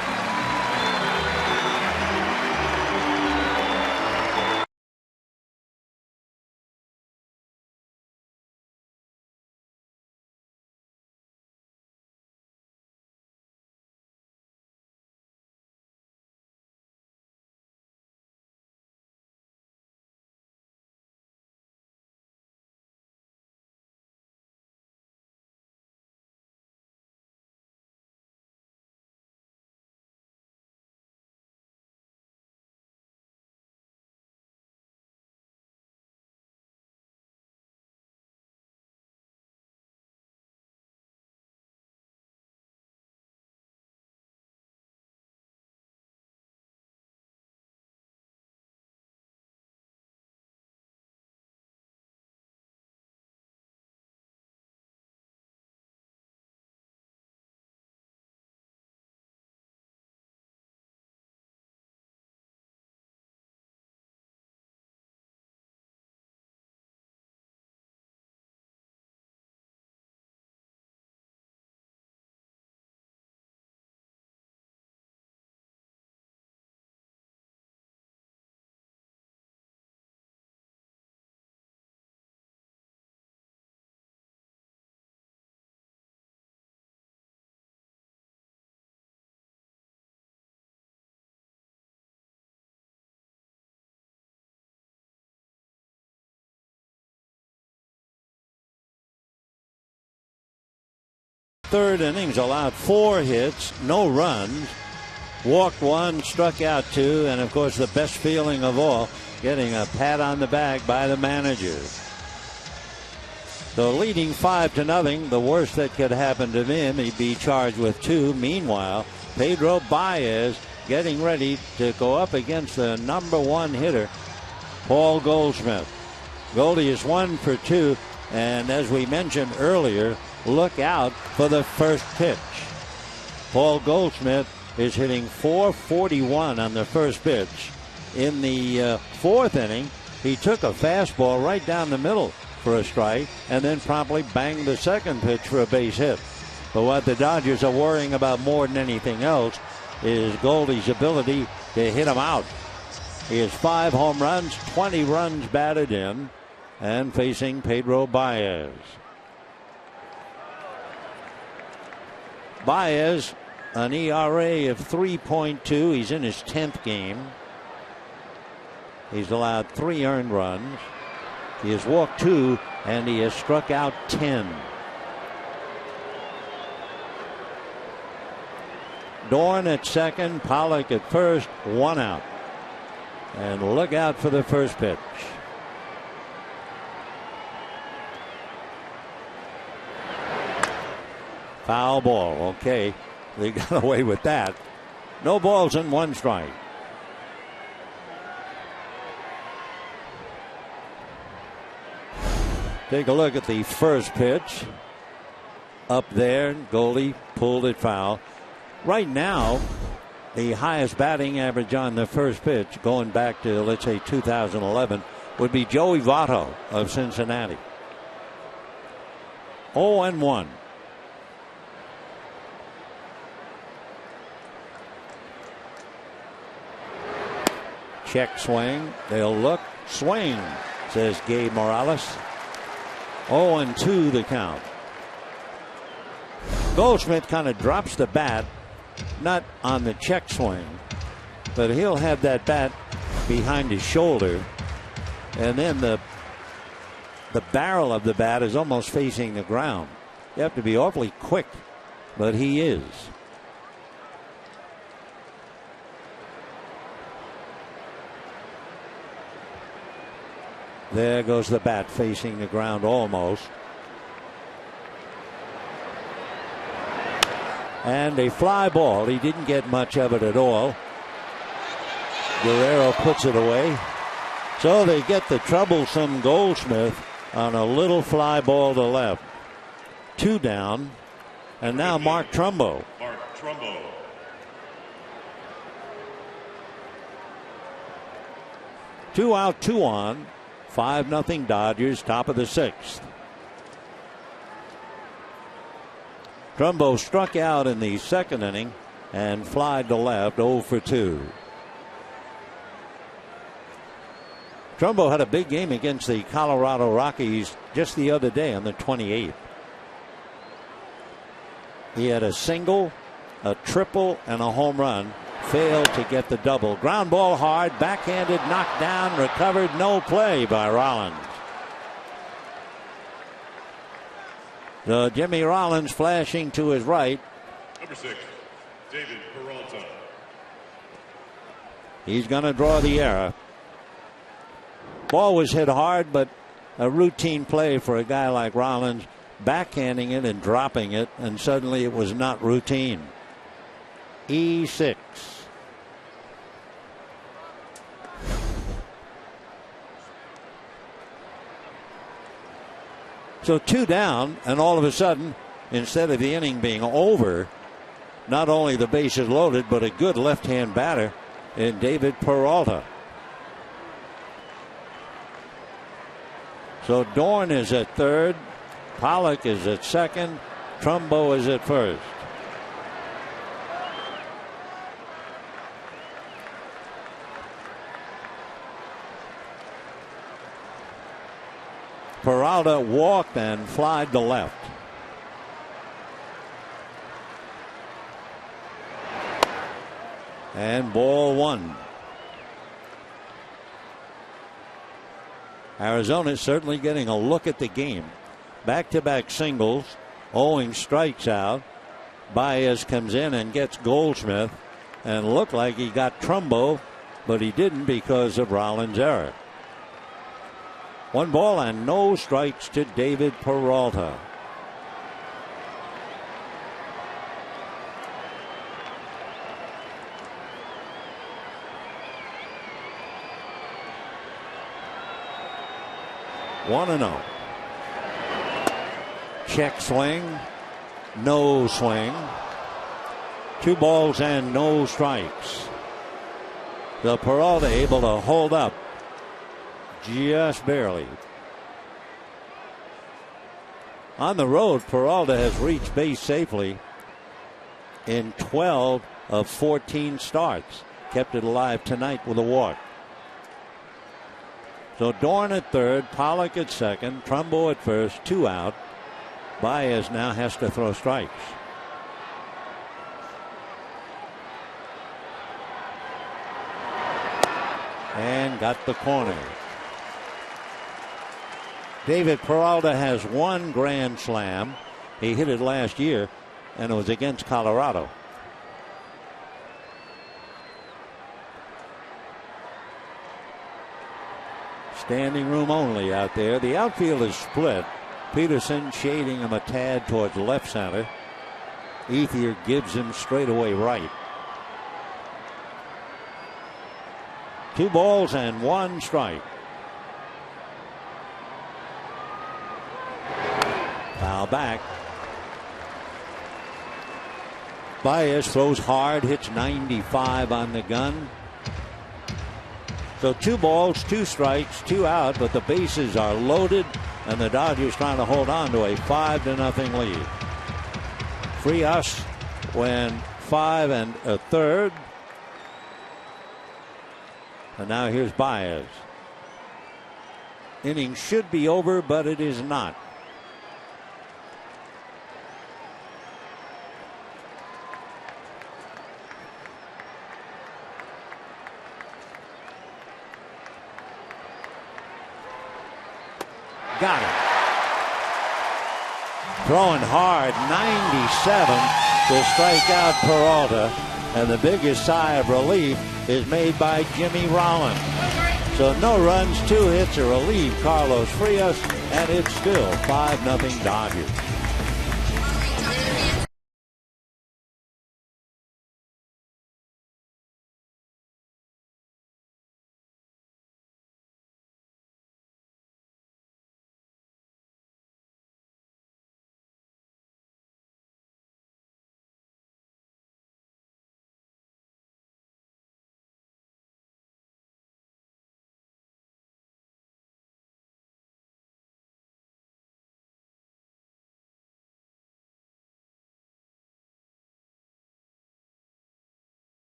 Third innings allowed 4 hits, no runs, walked 1, struck out 2, and of course the best feeling of all, getting a pat on the back by the manager. So leading 5-0, the worst that could happen to him, he'd be charged with 2. Meanwhile, Pedro Baez getting ready to go up against the #1 hitter, Paul Goldschmidt. Goldie is 1 for 2. And as we mentioned earlier, look out for the first pitch. Paul Goldschmidt is hitting .441 on the first pitch. In the fourth inning, he took a fastball right down the middle for a strike and then promptly banged the second pitch for a base hit. But what the Dodgers are worrying about more than anything else is Goldie's ability to hit him out. He has 5 home runs, 20 runs batted in, and facing Pedro Baez. Baez, an ERA of 3.2. He's in his 10th game. He's allowed 3 earned runs. He has walked 2, and he has struck out 10. Dorn at second, Pollock at first, 1 out. And look out for the first pitch. Foul ball. Okay, they got away with that. No balls and 1 strike. Take a look at the first pitch. Up there, Goldie pulled it foul. Right now, the highest batting average on the first pitch, going back to, let's say, 2011, would be Joey Votto of Cincinnati. 0-1. Check swing. They'll look. Swing, says Gabe Morales. 0-2 the count. Goldschmidt kind of drops the bat, not on the check swing, but he'll have that bat behind his shoulder, and then the barrel of the bat is almost facing the ground. You have to be awfully quick, but he is. There goes the bat facing the ground almost. And a fly ball. He didn't get much of it at all. Guerrero puts it away. So they get the troublesome Goldschmidt on a little fly ball to left. 2 down. And now Mark Trumbo. Mark Trumbo. 2 out, 2 on. 5-0 Dodgers, top of the 6th. Trumbo struck out in the second inning and flied to left, 0 for 2. Trumbo had a big game against the Colorado Rockies just the other day on the 28th. He had a single, a triple, and a home run. Failed to get the double. Ground ball hard, backhanded, knocked down, recovered, no play by Rollins. So Jimmy Rollins flashing to his right. Number 6, David Peralta. He's going to draw the error. Ball was hit hard, but a routine play for a guy like Rollins, backhanding it and dropping it, and suddenly it was not routine. E6. So 2 down, and all of a sudden, instead of the inning being over, not only the bases loaded, but a good left-hand batter in David Peralta. So Dorn is at third, Pollock is at second, Trumbo is at first. Peralta walked and flied to left. And ball 1. Arizona is certainly getting a look at the game. Back-to-back singles. Owing strikes out. Baez comes in and gets Goldschmidt, and looked like he got Trumbo, but he didn't because of Rollins' error. 1 ball and no strikes to David Peralta. 1-0. Check swing. No swing. 2 balls and no strikes. So Peralta able to hold up just barely. On the road, Peralta has reached base safely in 12 of 14 starts. Kept it alive tonight with a walk. So Dorn at third, Pollock at second, Trumbo at first, 2 out. Baez now has to throw strikes. And got the corner. David Peralta has 1 grand slam. He hit it last year, and it was against Colorado. Standing room only out there. The outfield is split. Peterson shading him a tad towards left center. Ethier gives him straightaway right. 2 balls and 1 strike. Foul back. Baez throws hard, hits 95 on the gun. So 2 balls, 2 strikes, 2 out, but the bases are loaded, and the Dodgers trying to hold on to a 5-0 lead. Frias went 5 1/3. And now here's Baez. Inning should be over, but it is not. Got it. Throwing hard, 97 to strike out Peralta. And the biggest sigh of relief is made by Jimmy Rollins. So no runs, 2 hits to relieve Carlos Frias, and it's still 5-0 Dodgers.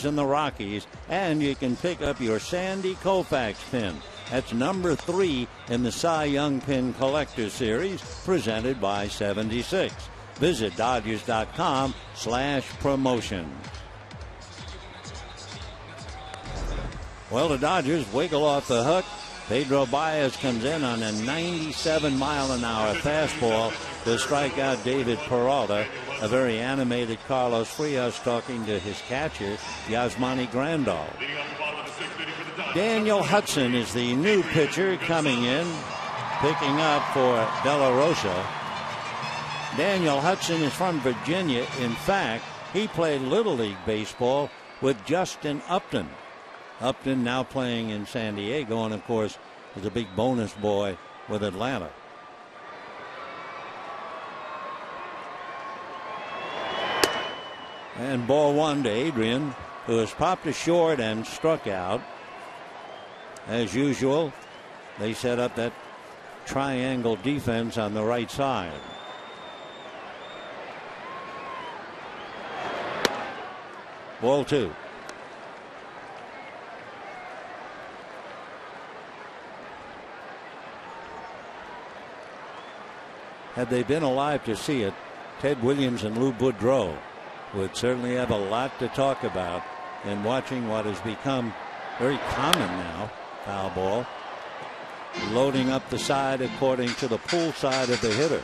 In the Rockies, and you can pick up your Sandy Koufax pin. That's number 3 in the Cy Young Pin Collector Series, presented by 76. Visit Dodgers.com/promotion. Well, the Dodgers wiggle off the hook. Pedro Baez comes in on a 97-mile-an-hour fastball to strike out David Peralta. A very animated Carlos Frias talking to his catcher, Yasmani Grandal. Daniel Hudson is the new pitcher coming in, picking up for De La Rosa. Daniel Hudson is from Virginia. In fact, he played Little League Baseball with Justin Upton. Upton now playing in San Diego, and of course is a big bonus boy with Atlanta. And ball 1 to Adrian, who was popped to short and struck out. As usual, they set up that triangle defense on the right side. Ball 2. Had they been alive to see it, Ted Williams and Lou Boudreau would certainly have a lot to talk about in watching what has become very common now. Foul ball. Loading up the side according to the pull side of the hitter.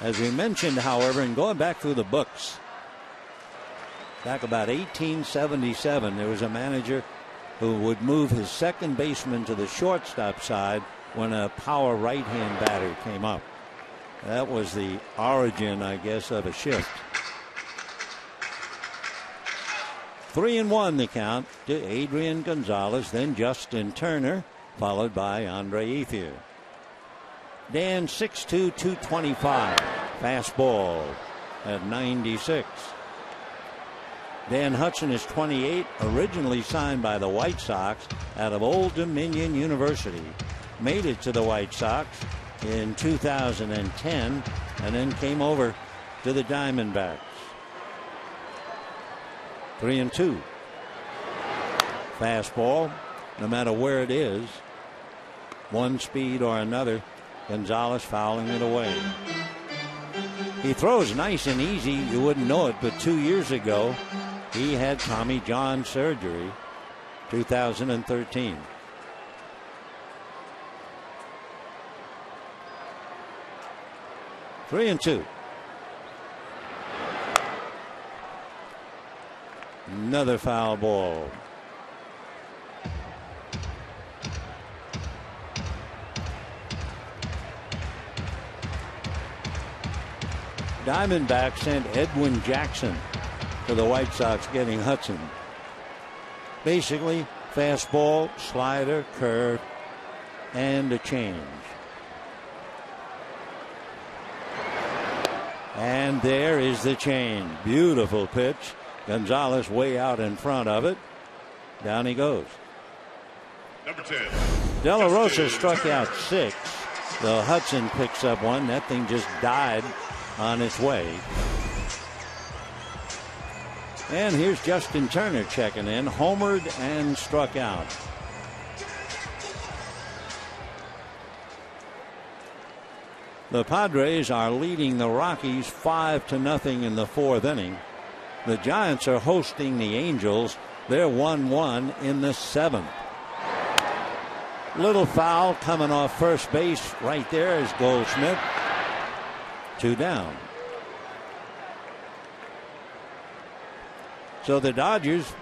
As we mentioned, however, and going back through the books, back about 1877, there was a manager who would move his second baseman to the shortstop side when a power right-hand batter came up. That was the origin, I guess, of a shift. 3-1 the count to Adrian Gonzalez, then Justin Turner, followed by Andre Ethier. Dan 6'2", 225. Fastball at 96. Dan Hudson is 28, originally signed by the White Sox out of Old Dominion University. Made it to the White Sox in 2010 and then came over to the Diamondbacks. 3-2. Fastball, no matter where it is, one speed or another. Gonzalez fouling it away. He throws nice and easy. You wouldn't know it, but 2 years ago, he had Tommy John surgery, 2013. Three and two. Another foul ball. Diamondbacks sent Edwin Jackson to the White Sox, getting Hudson. Basically, fastball, slider, curve, and a change. And there is the change. Beautiful pitch. Gonzalez way out in front of it. Down he goes. Number 10. De La Rosa struck out 6. So Hudson picks up one. That thing just died on its way. And here's Justin Turner checking in. Homered and struck out. The Padres are leading the Rockies 5-0 in the 4th inning. The Giants are hosting the Angels. They're 1-1 in the 7th. Little foul coming off first base. Right there is Goldschmidt. 2 down. So the Dodgers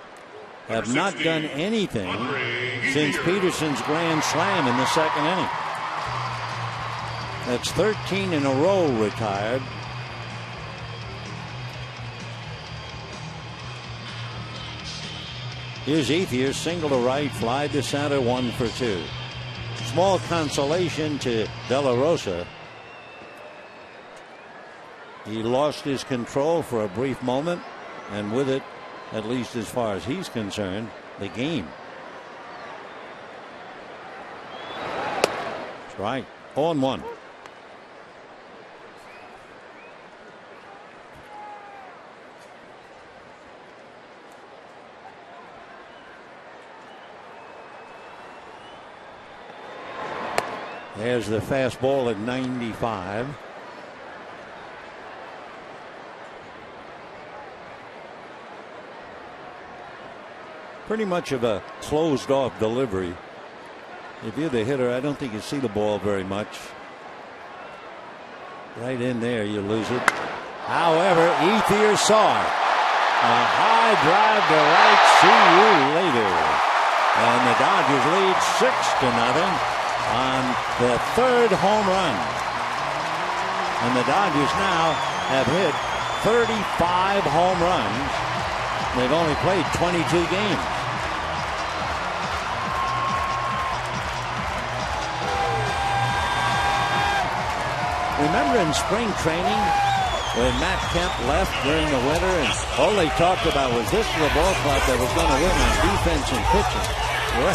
have not done anything since Peterson's grand slam in the 2nd inning. That's 13 in a row retired. Here's Ethier, single to right, fly to center, 1 for 2. Small consolation to De La Rosa. He lost his control for a brief moment, and with it, at least as far as he's concerned, the game. Strike. 0-1. There's the fastball at 95. Pretty much of a closed off delivery. If you're the hitter, I don't think you see the ball very much. Right in there, you lose it. However, Ethier saw it. A high drive to right. See you later. And the Dodgers lead 6-0 on the 3rd home run. And the Dodgers now have hit 35 home runs. They've only played 22 games. Remember in spring training, when Matt Kemp left during the winter, and all they talked about was this is a ball club that was going to win on defense and pitching. Well,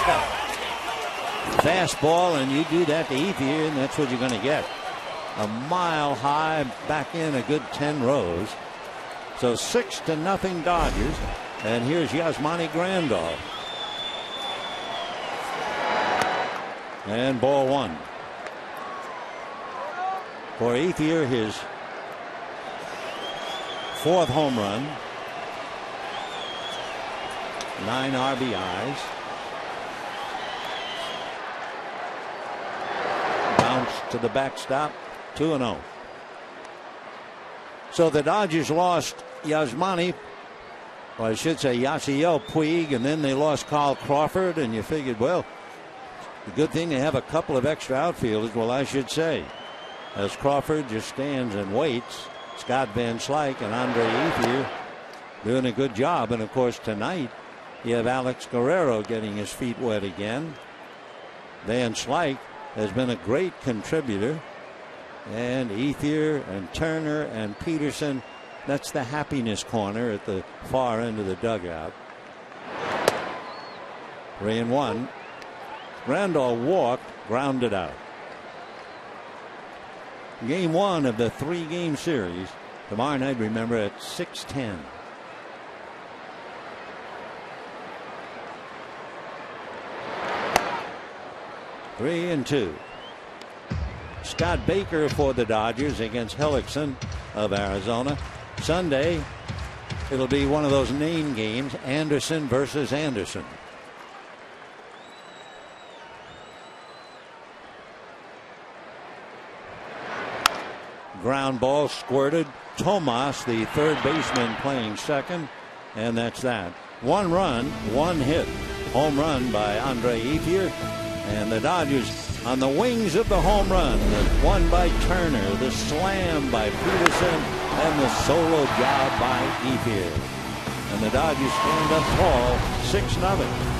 fastball, and you do that to Ethier, and that's what you're going to get. A mile high, back in a good 10 rows. So 6-0 Dodgers, and here's Yasmani Grandal. And ball one. For Ethier, his 4th home run, 9 RBIs. Bounce to the backstop, 2-0. So the Dodgers lost Yasmani, or I should say Yasiel Puig, and then they lost Carl Crawford, and you figured, well, the good thing they have a couple of extra outfielders. Well, I should say, as Crawford just stands and waits, Scott Van Slyke and Andre Ethier doing a good job. And of course tonight you have Alex Guerrero getting his feet wet again. Van Slyke has been a great contributor, and Ethier and Turner and Peterson, that's the happiness corner at the far end of the dugout. 3-1. Randall walked, grounded out. Game 1 of the 3-game series tomorrow night, remember, at 6:10. Three and 2. Scott Baker for the Dodgers against Hellickson of Arizona. Sunday, it'll be one of those name games, Anderson versus Anderson. Ground ball squirted. Tomas, the third baseman, playing second, and that's that. 1 run, 1 hit. Home run by Andre Ethier, and the Dodgers on the wings of the home run. The one by Turner, the slam by Peterson, and the solo job by Ethier. And the Dodgers stand up tall, 6-0.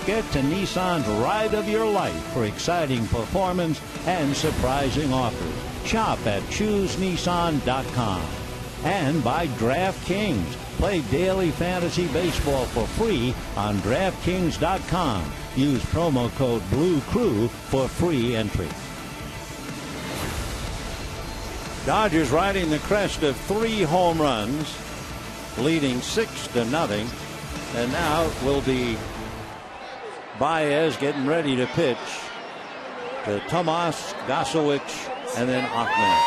Get to Nissan's ride of your life for exciting performance and surprising offers. Shop at ChooseNissan.com. And by DraftKings. Play daily fantasy baseball for free on DraftKings.com. Use promo code BlueCrew for free entry. Dodgers riding the crest of 3 home runs, leading 6-0. And now will be Baez getting ready to pitch to Tomas, Gosowicz, and then Ahmed.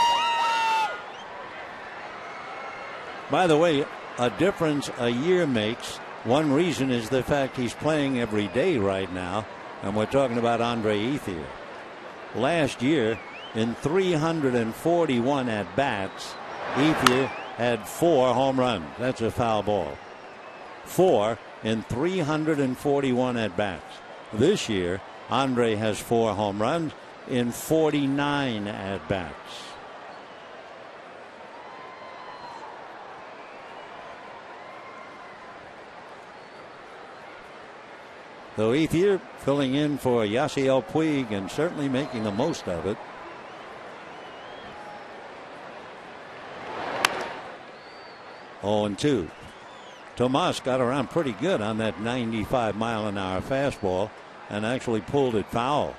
By the way, a difference a year makes. One reason is the fact he's playing every day right now, and we're talking about Andre Ethier. Last year, in 341 at-bats, Ethier had 4 home runs. That's a foul ball. 4 in 341 at-bats. This year, Andre has 4 home runs in 49 at-bats. So Ethier filling in for Yasiel Puig and certainly making the most of it. Oh, and 2. Tomas got around pretty good on that 95-mile-an-hour fastball and actually pulled it foul.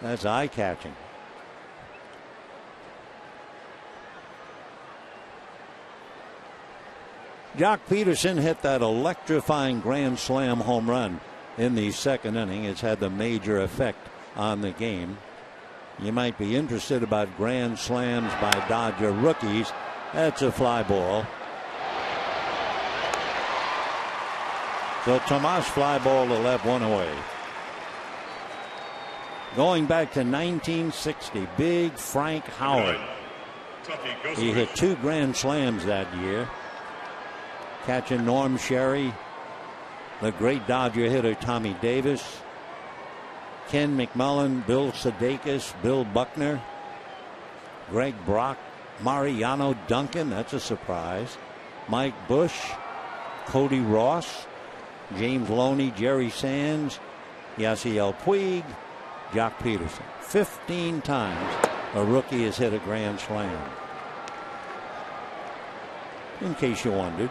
That's eye-catching. Jock Peterson hit that electrifying grand slam home run in the second inning. It's had the major effect on the game. You might be interested about grand slams by Dodger rookies. That's a fly ball. So Tomas fly ball to left, 1 away. Going back to 1960, big Frank Howard. He hit 2 grand slams that year, catching Norm Sherry, the great Dodger hitter Tommy Davis, Ken McMullen, Bill Sudeikis, Bill Buckner, Greg Brock, Mariano Duncan, that's a surprise, Mike Bush, Cody Ross, James Loney, Jerry Sands, Yasiel Puig, Jock Peterson. 15 times a rookie has hit a grand slam. In case you wondered.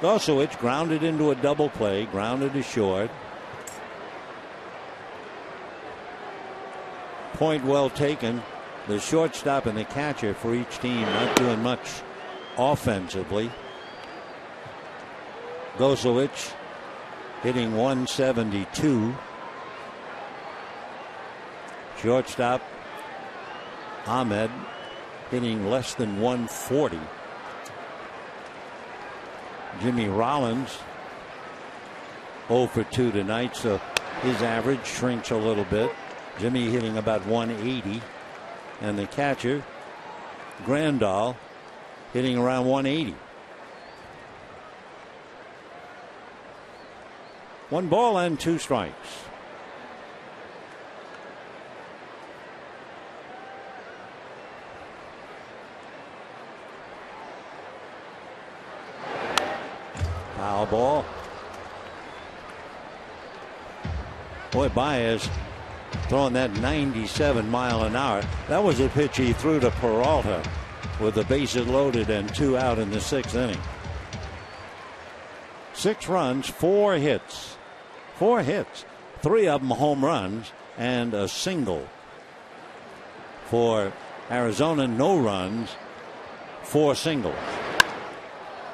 Gosowicz grounded into a double play, grounded to short. Point well taken. The shortstop and the catcher for each team not doing much offensively. Gosowicz hitting 172. Shortstop Ahmed hitting less than 140. Jimmy Rollins 0 for 2 tonight, so his average shrinks a little bit. Jimmy hitting about 180. And the catcher, Grandal, hitting around 180. 1 ball and 2 strikes. Foul ball. Boy, Baez throwing that 97-mile-an-hour. That was a pitch he threw to Peralta with the bases loaded and 2 out in the 6th inning. 6 runs, 4 hits. 4 hits. 3 of them home runs and a single. For Arizona, no runs, 4 singles.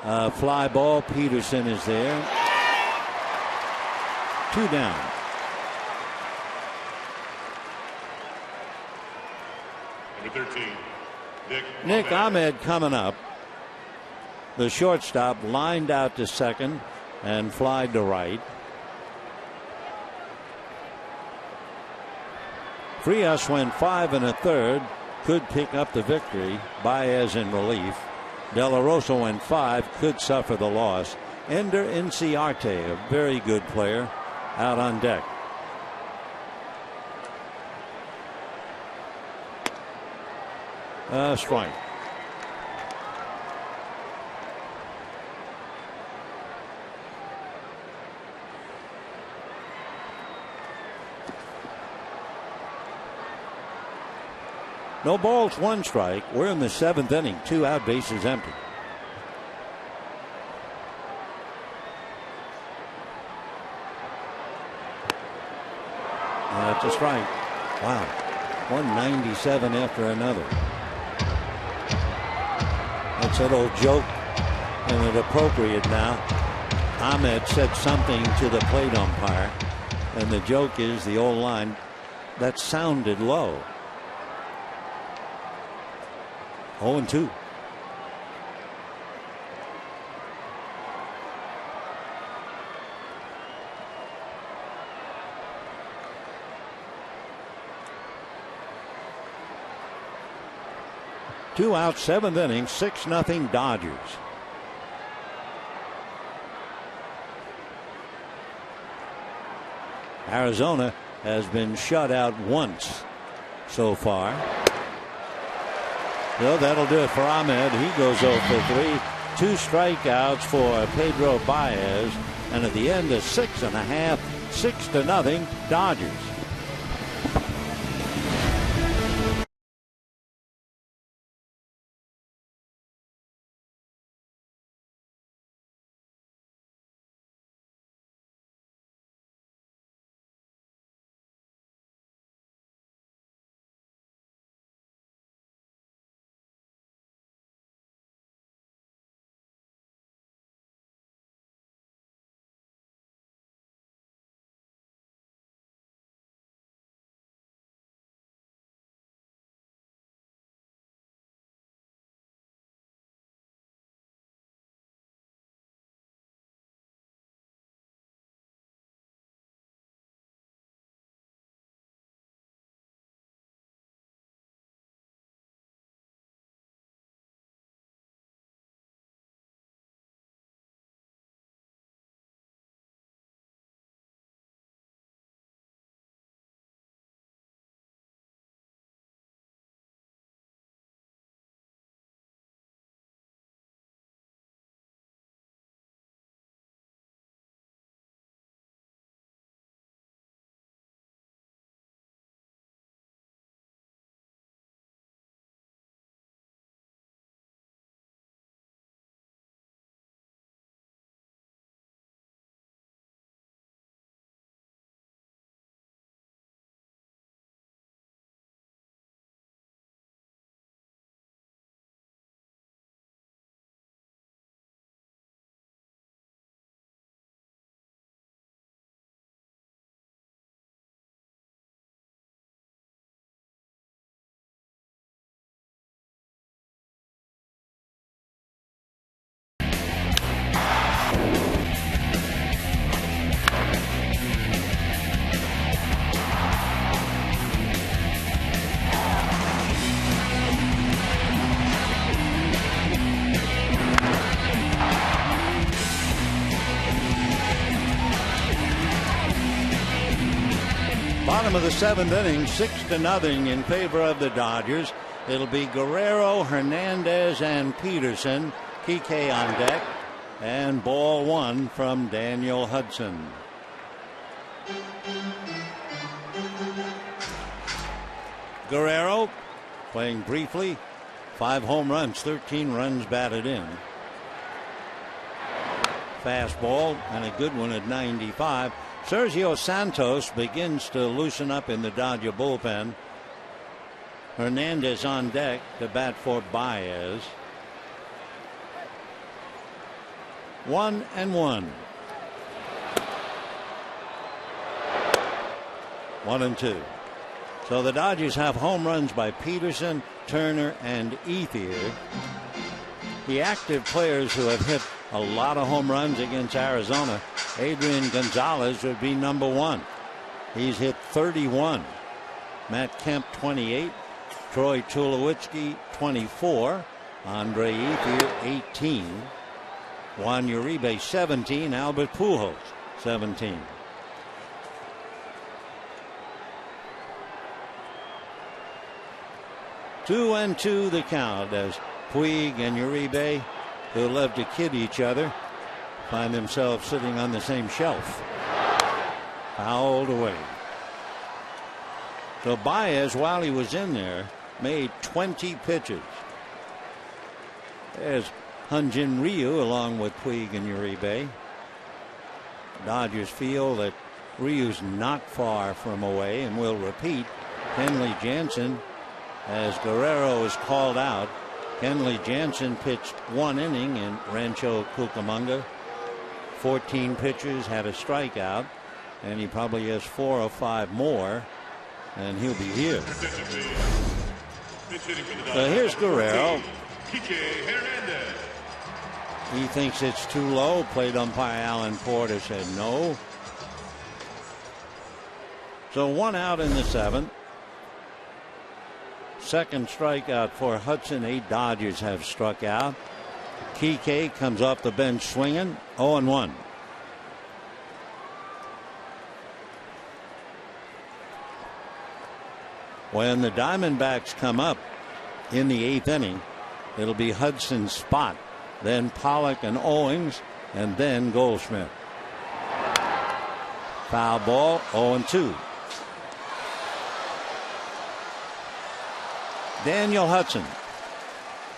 Fly ball. Peterson is there. 2 down. Number 13, Nick Ahmed coming up. The shortstop lined out to second and flied to right. Frias went 5 1/3. Could pick up the victory. Baez in relief. De La Rosa went 5. Could suffer the loss. Ender Inciarte, a very good player, out on deck. Strike. No balls, 1 strike. We're in the 7th inning. 2 out, bases empty. That's a strike. Wow. 197 after another. That's that old joke, and it appropriate now. Ahmed said something to the plate umpire, and the joke is the old line, that sounded low. 0-2. Two out, 7th inning, 6-0 Dodgers. Arizona has been shut out once so far. So that'll do it for Ahmed. He goes 0 for 3. 2 strikeouts for Pedro Baez. And at the end, a 6.5, 6-0 Dodgers. Bottom of the 7th inning, 6-0 in favor of the Dodgers. It'll be Guerrero, Hernandez, and Peterson. Kike on deck. And ball 1 from Daniel Hudson. Guerrero playing briefly. 5 home runs, 13 runs batted in. Fastball and a good one at 95. Sergio Santos begins to loosen up in the Dodger bullpen. Hernandez on deck to bat for Baez. 1-1. 1-2. So the Dodgers have home runs by Peterson, Turner, and Ethier. The active players who have hit a lot of home runs against Arizona, Adrian Gonzalez would be number 1. He's hit 31. Matt Kemp 28. Troy Tulowitzki 24. Andre Ethier 18. Juan Uribe 17. Albert Pujols 17. Two and two the count as Puig and Uribe, who love to kid each other, find themselves sitting on the same shelf. Fouled away. So Baez, while he was in there, made 20 pitches. There's Hyun-Jin Ryu along with Puig and Uribe. Dodgers feel that Ryu's not far from away and will repeat. Kenley Jansen, as Guerrero is called out. Kenley Jansen pitched 1 inning in Rancho Cucamonga. 14 pitches, had a strikeout, and he probably has 4 or 5 more, and he'll be here. So here's Guerrero. He thinks it's too low. Plate umpire Alan Porter said no. So 1 out in the 7th. Second strikeout for Hudson. 8 Dodgers have struck out. Kike comes off the bench swinging. 0-1. When the Diamondbacks come up in the 8th inning, it'll be Hudson's spot, then Pollock and Owings, and then Goldschmidt. Foul ball, 0-2. Daniel Hudson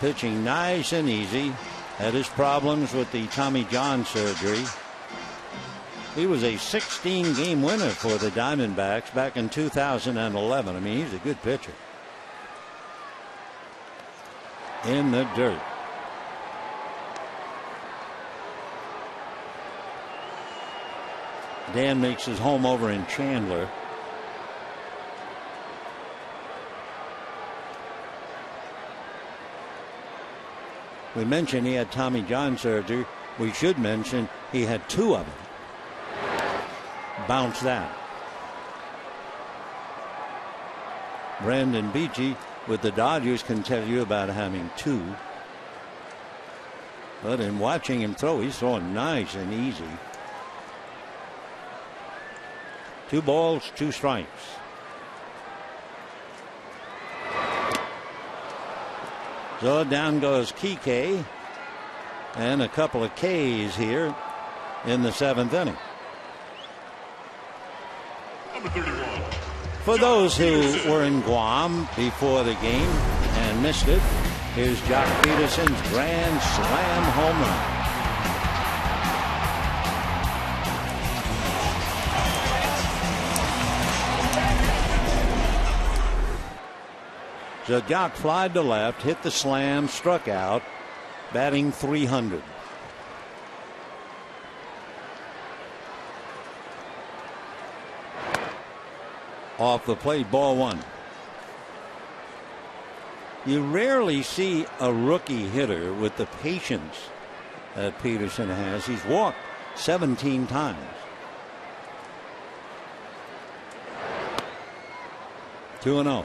pitching nice and easy. Had his problems with the Tommy John surgery. He was a 16-game winner for the Diamondbacks back in 2011. I mean, he's a good pitcher. In the dirt. Dan makes his home over in Chandler. We mentioned he had Tommy John surgery. We should mention he had 2 of them. Bounce that. Brandon Beachy with the Dodgers can tell you about having 2. But in watching him throw, he's throwing nice and easy. 2 balls, 2 strikes. So down goes Kike, and a couple of Ks here in the 7th inning. Number 31. For those who were in Guam before the game and missed it, here's Jock Peterson's grand slam home run. So Jock flied to left, hit the slam, struck out, batting .300. Off the plate, ball 1. You rarely see a rookie hitter with the patience that Peterson has. He's walked 17 times. 2-0.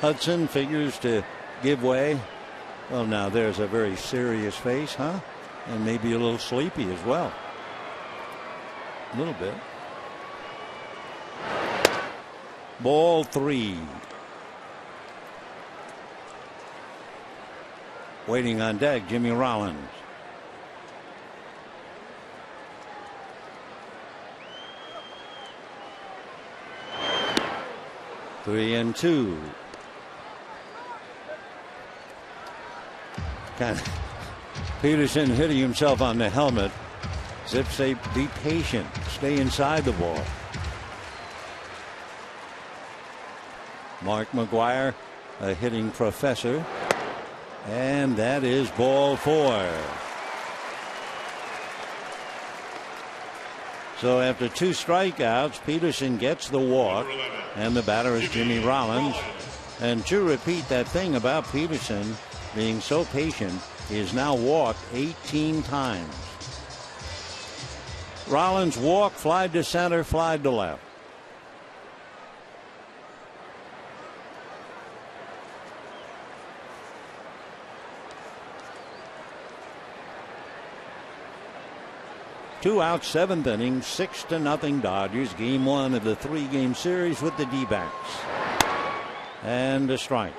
Hudson figures to give way. Well, now there's a very serious face, huh? And maybe a little sleepy as well. A little bit. Ball 3. Waiting on deck, Jimmy Rollins. Three and 2. Peterson hitting himself on the helmet. Zip say be patient, stay inside the ball. Mark McGwire, a hitting professor, and that is ball 4. So after 2 strikeouts, Peterson gets the walk, and the batter is Jimmy Rollins. And to repeat that thing about Peterson being so patient, he has now walked 18 times. Rollins walked, flied to center, flied to left. Two out, 7th inning, 6-0 Dodgers. Game 1 of the 3-game series with the D-backs. And a strike.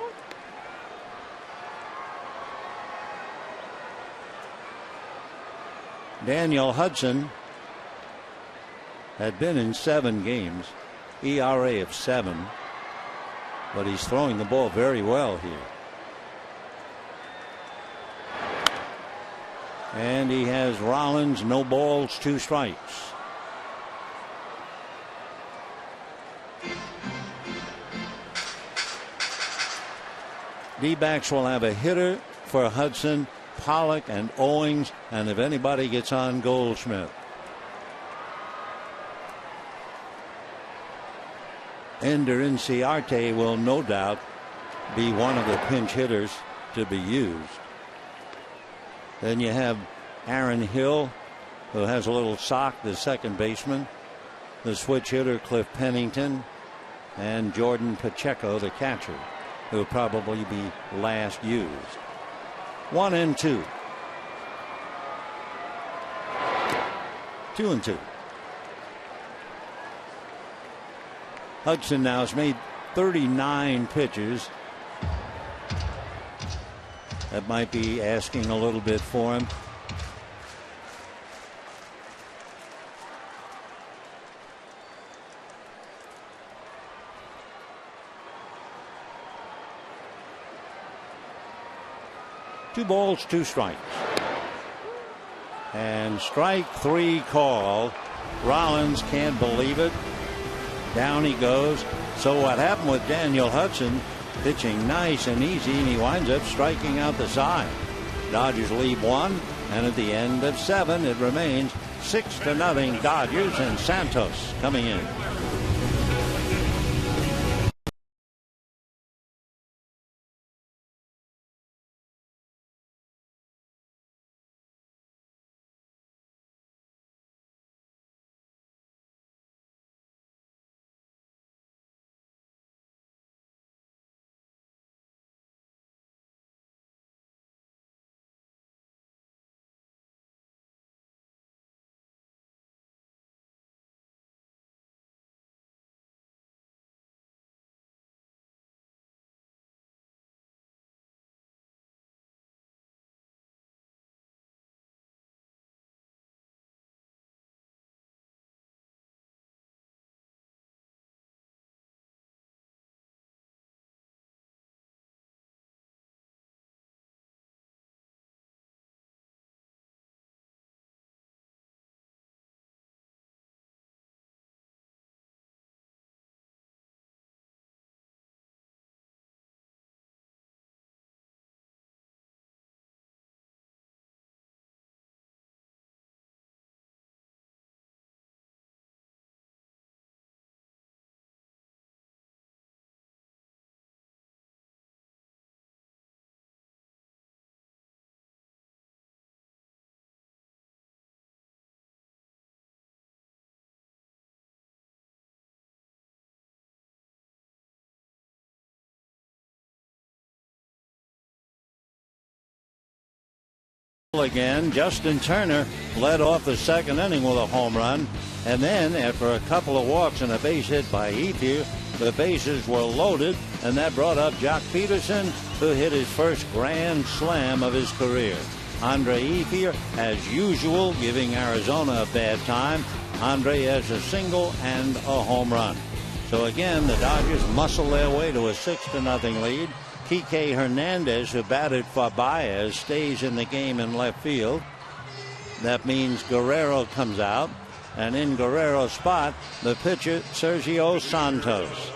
Daniel Hudson had been in 7 games, ERA of 7, but he's throwing the ball very well here. And he has Rollins, no balls, 2 strikes. D-backs will have a hitter for Hudson, Pollock, and Owings, and if anybody gets on, Goldschmidt. Ender Inciarte will no doubt be one of the pinch hitters to be used. Then you have Aaron Hill, who has a little sock, the second baseman. The switch hitter, Cliff Pennington. And Jordan Pacheco, the catcher, who will probably be last used. 1-2. 2-2. Hudson now has made 39 pitches. That might be asking a little bit for him. Two balls, two strikes. And strike three called. Rollins can't believe it. Down he goes. So what happened with Daniel Hudson, pitching nice and easy, and he winds up striking out the side. Dodgers lead 1, and at the end of 7, it remains 6-0 Dodgers, and Santos coming in. Again, Justin Turner led off the second inning with a home run, and then after a couple of walks and a base hit by Ethier, the bases were loaded, and that brought up Jock Peterson, who hit his first grand slam of his career. Andre Ethier, as usual, giving Arizona a bad time. Andre has a single and a home run. So again, the Dodgers muscle their way to a 6-0 lead. Kike Hernandez, who batted for Baez, stays in the game in left field. That means Guerrero comes out, and in Guerrero's spot, the pitcher Sergio Santos.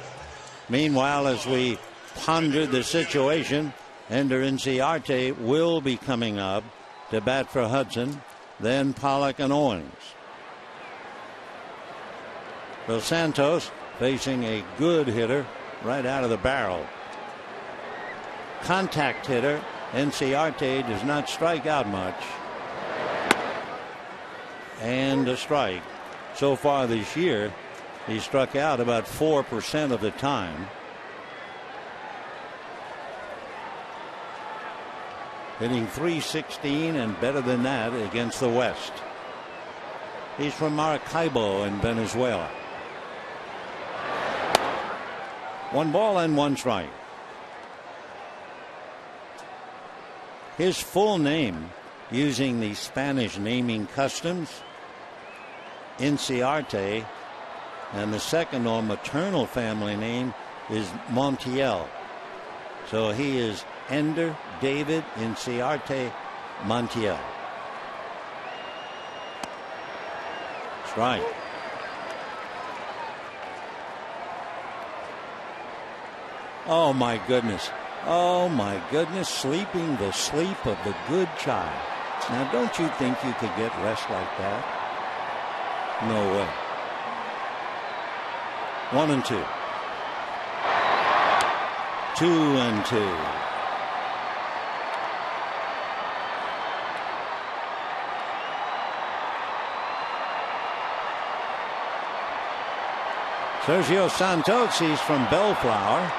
Meanwhile, as we ponder the situation, Ender Inciarte will be coming up to bat for Hudson, then Pollock and Owens. So Santos facing a good hitter right out of the barrel. Contact hitter. Inciarte does not strike out much. And a strike. So far this year, he struck out about 4% of the time. Hitting .316 and better than that against the West. He's from Maracaibo in Venezuela. 1 ball and 1 strike. His full name, using the Spanish naming customs, Inciarte, and the second or maternal family name is Montiel. So he is Ender David Inciarte Montiel. Strike. Oh my goodness. Oh my goodness, sleeping the sleep of the good child. Now don't you think you could get rest like that? No way. 1-2. 2-2. Sergio Santos, he's from Bellflower,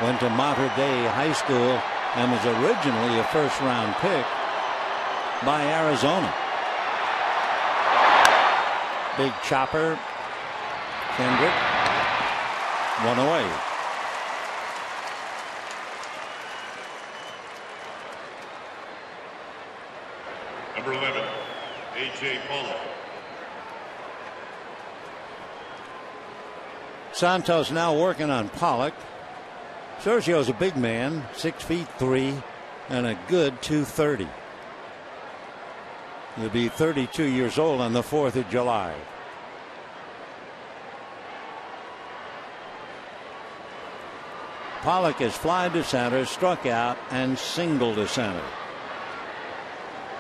went to Mater Dei High School and was originally a first-round pick by Arizona. Big chopper. Kendrick. One away. Number 11, A.J. Pollock. Santos now working on Pollock. Sergio's a big man, 6'3" and a good 230. He'll be 32 years old on the 4th of July. Pollock has flied to center, struck out, and singled to center.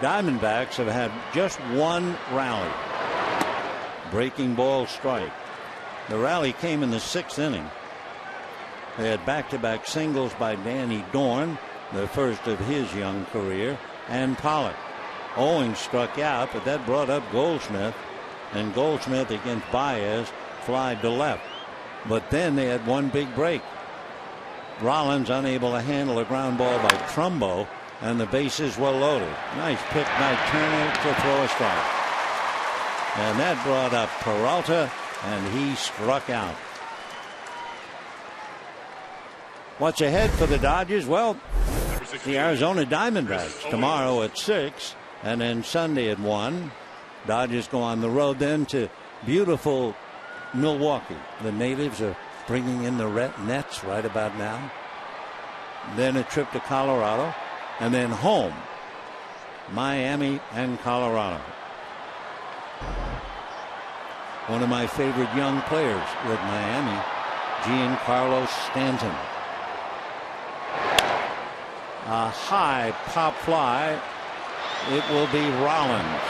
Diamondbacks have had just one rally. Breaking ball strike. The rally came in the 6th inning. They had back-to-back singles by Danny Dorn, the first of his young career, and Pollock. Owings struck out, but that brought up Goldschmidt, and Goldschmidt against Baez flied to left. But then they had one big break. Rollins unable to handle a ground ball by Trumbo, and the bases were loaded. Nice pick by Turner to throw a strike. And that brought up Peralta, and he struck out. What's ahead for the Dodgers? Well, the Arizona Diamondbacks tomorrow at 6, and then Sunday at 1. Dodgers go on the road then to beautiful Milwaukee. The natives are bringing in the nets right about now. Then a trip to Colorado, and then home, Miami and Colorado. One of my favorite young players with Miami, Giancarlo Stanton. A high pop fly. It will be Rollins.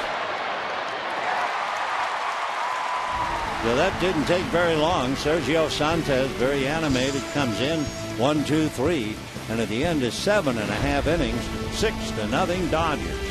So that didn't take very long. Sergio Santos, very animated, comes in 1-2-3, and at the end of 7.5 innings, 6-0 Dodgers.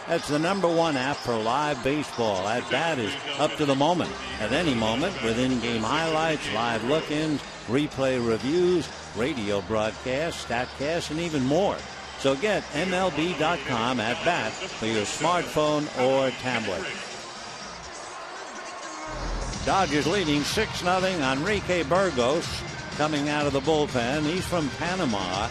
That's the #1 app for live baseball. At bat is up to the moment. At any moment, with in-game highlights, live look-ins, replay reviews, radio broadcasts, StatCast, and even more. So get MLB.com at bat for your smartphone or tablet. Dodgers leading 6-0. Enrique Burgos coming out of the bullpen. He's from Panama.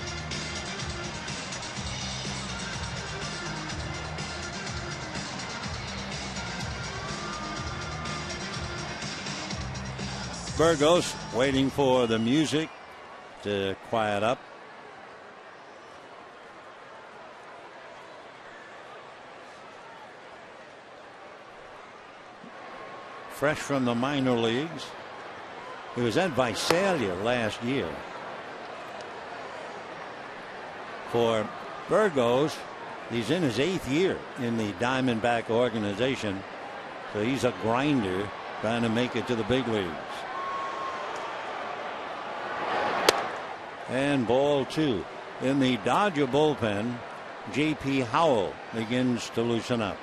Burgos waiting for the music to quiet up. Fresh from the minor leagues. He was at Visalia last year. For Burgos, he's in his 8th year in the Diamondback organization, so he's a grinder trying to make it to the big leagues. And ball 2. In the Dodger bullpen, J.P. Howell begins to loosen up.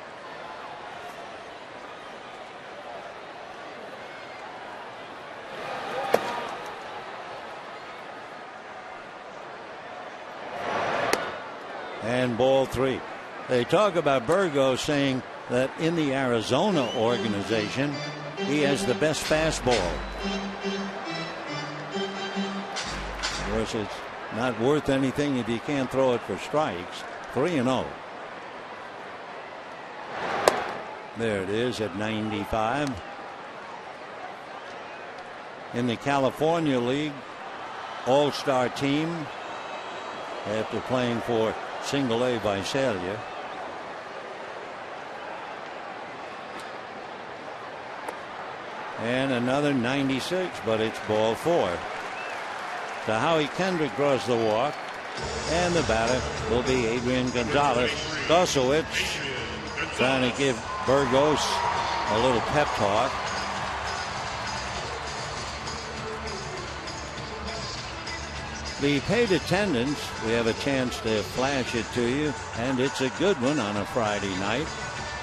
And ball 3. They talk about Burgos saying that in the Arizona organization, he has the best fastball. Of course, it's not worth anything if you can't throw it for strikes. 3-0. There it is at 95. In the California League, All-Star team, after playing for Single-A Visalia. And another 96, but it's ball 4. So Howie Kendrick draws the walk, and the batter will be Adrian Gonzalez. Gosowitz trying to give Burgos a little pep talk. The paid attendance, we have a chance to flash it to you, and it's a good one on a Friday night.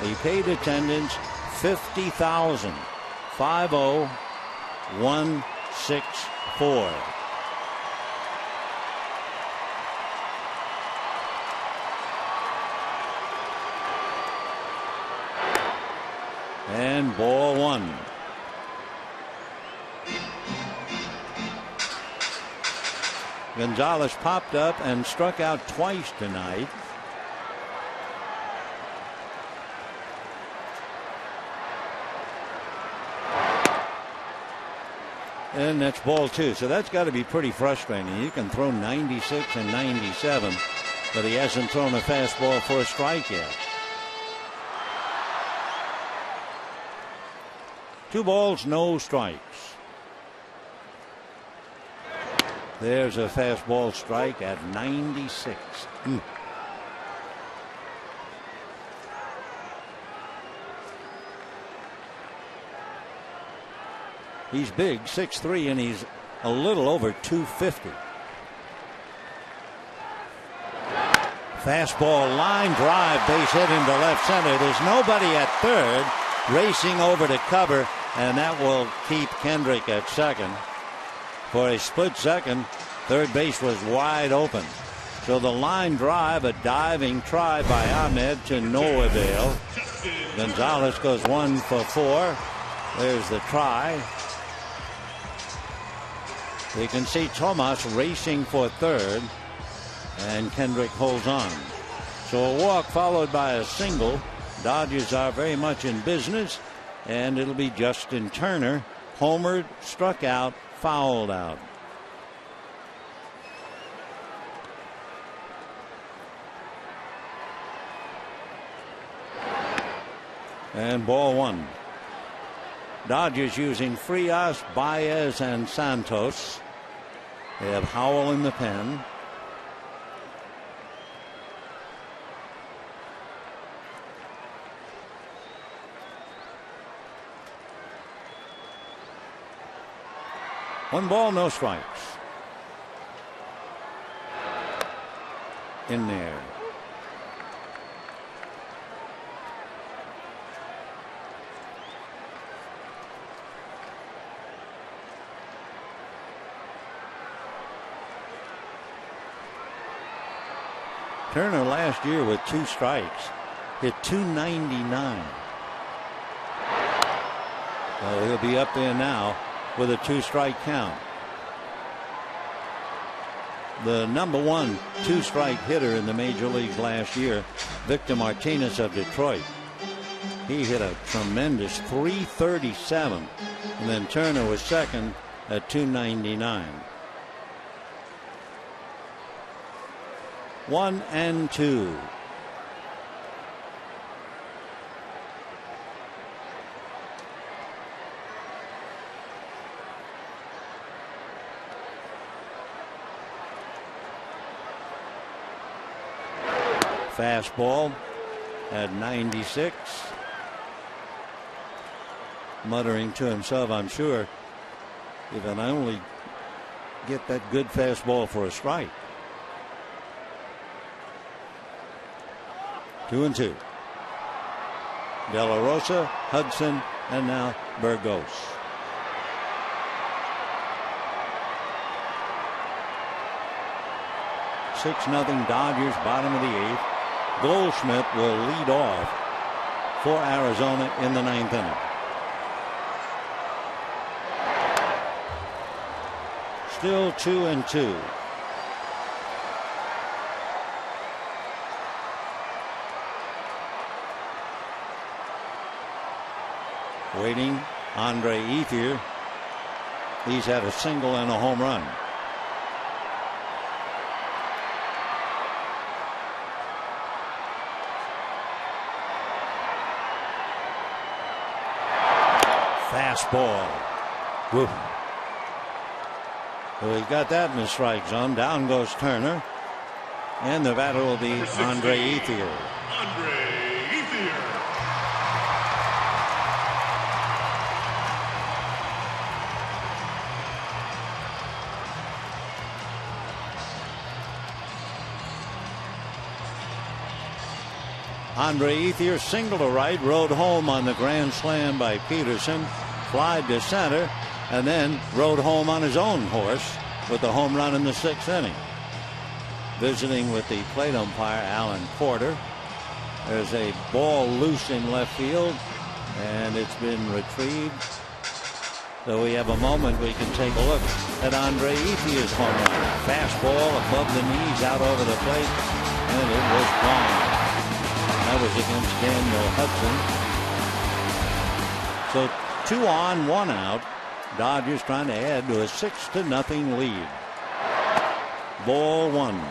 The paid attendance, 50,000. 50,164. And ball 1. Gonzalez popped up and struck out twice tonight. And that's ball 2. So that's got to be pretty frustrating. You can throw 96 and 97, but he hasn't thrown a fastball for a strike yet. 2 balls, no strikes. There's a fastball strike at 96. He's big, 6'3", and he's a little over 250. Fastball, line drive, base hit into left center. There's nobody at third, racing over to cover, and that will keep Kendrick at second. For a split second, third base was wide open. So the line drive, a diving try by Ahmed to no avail. Gonzalez goes 1 for 4. There's the try. You can see Tomas racing for third, and Kendrick holds on. So a walk followed by a single. Dodgers are very much in business, and it'll be Justin Turner, homered, struck out, fouled out. And ball 1. Dodgers using Frias, Baez, and Santos. They have Howell in the pen. One ball, no strikes. In there. Turner last year with 2 strikes hit .299. Well, he'll be up there now with a 2-strike count. The number 1 2-strike hitter in the major leagues last year, Victor Martinez of Detroit. He hit a tremendous .337, and then Turner was second at .299. 1-2. Fastball at 96. Muttering to himself, I'm sure, if I only get that good fastball for a strike. 2-2. De La Rosa, Hudson, and now Burgos. 6-0 Dodgers, bottom of the 8th. Goldschmidt will lead off for Arizona in the 9th inning. Still 2-2. Waiting, Andre Ethier. He's had a single and a home run. Fastball. Woof. So he got that in the strike zone. Down goes Turner. And the batter will be Andre Ethier. Andre Ethier. Andre Ethier singled to right, rode home on the grand slam by Peterson, flied to center, and then rode home on his own horse with the home run in the 6th inning. Visiting with the plate umpire, Alan Porter. There's a ball loose in left field, and it's been retrieved. So we have a moment we can take a look at Andre Ethier's home run. Fastball above the knees, out over the plate, and it was gone. That was against Daniel Hudson. So 2 on, 1 out. Dodgers trying to add to a 6-0 lead. Ball 1.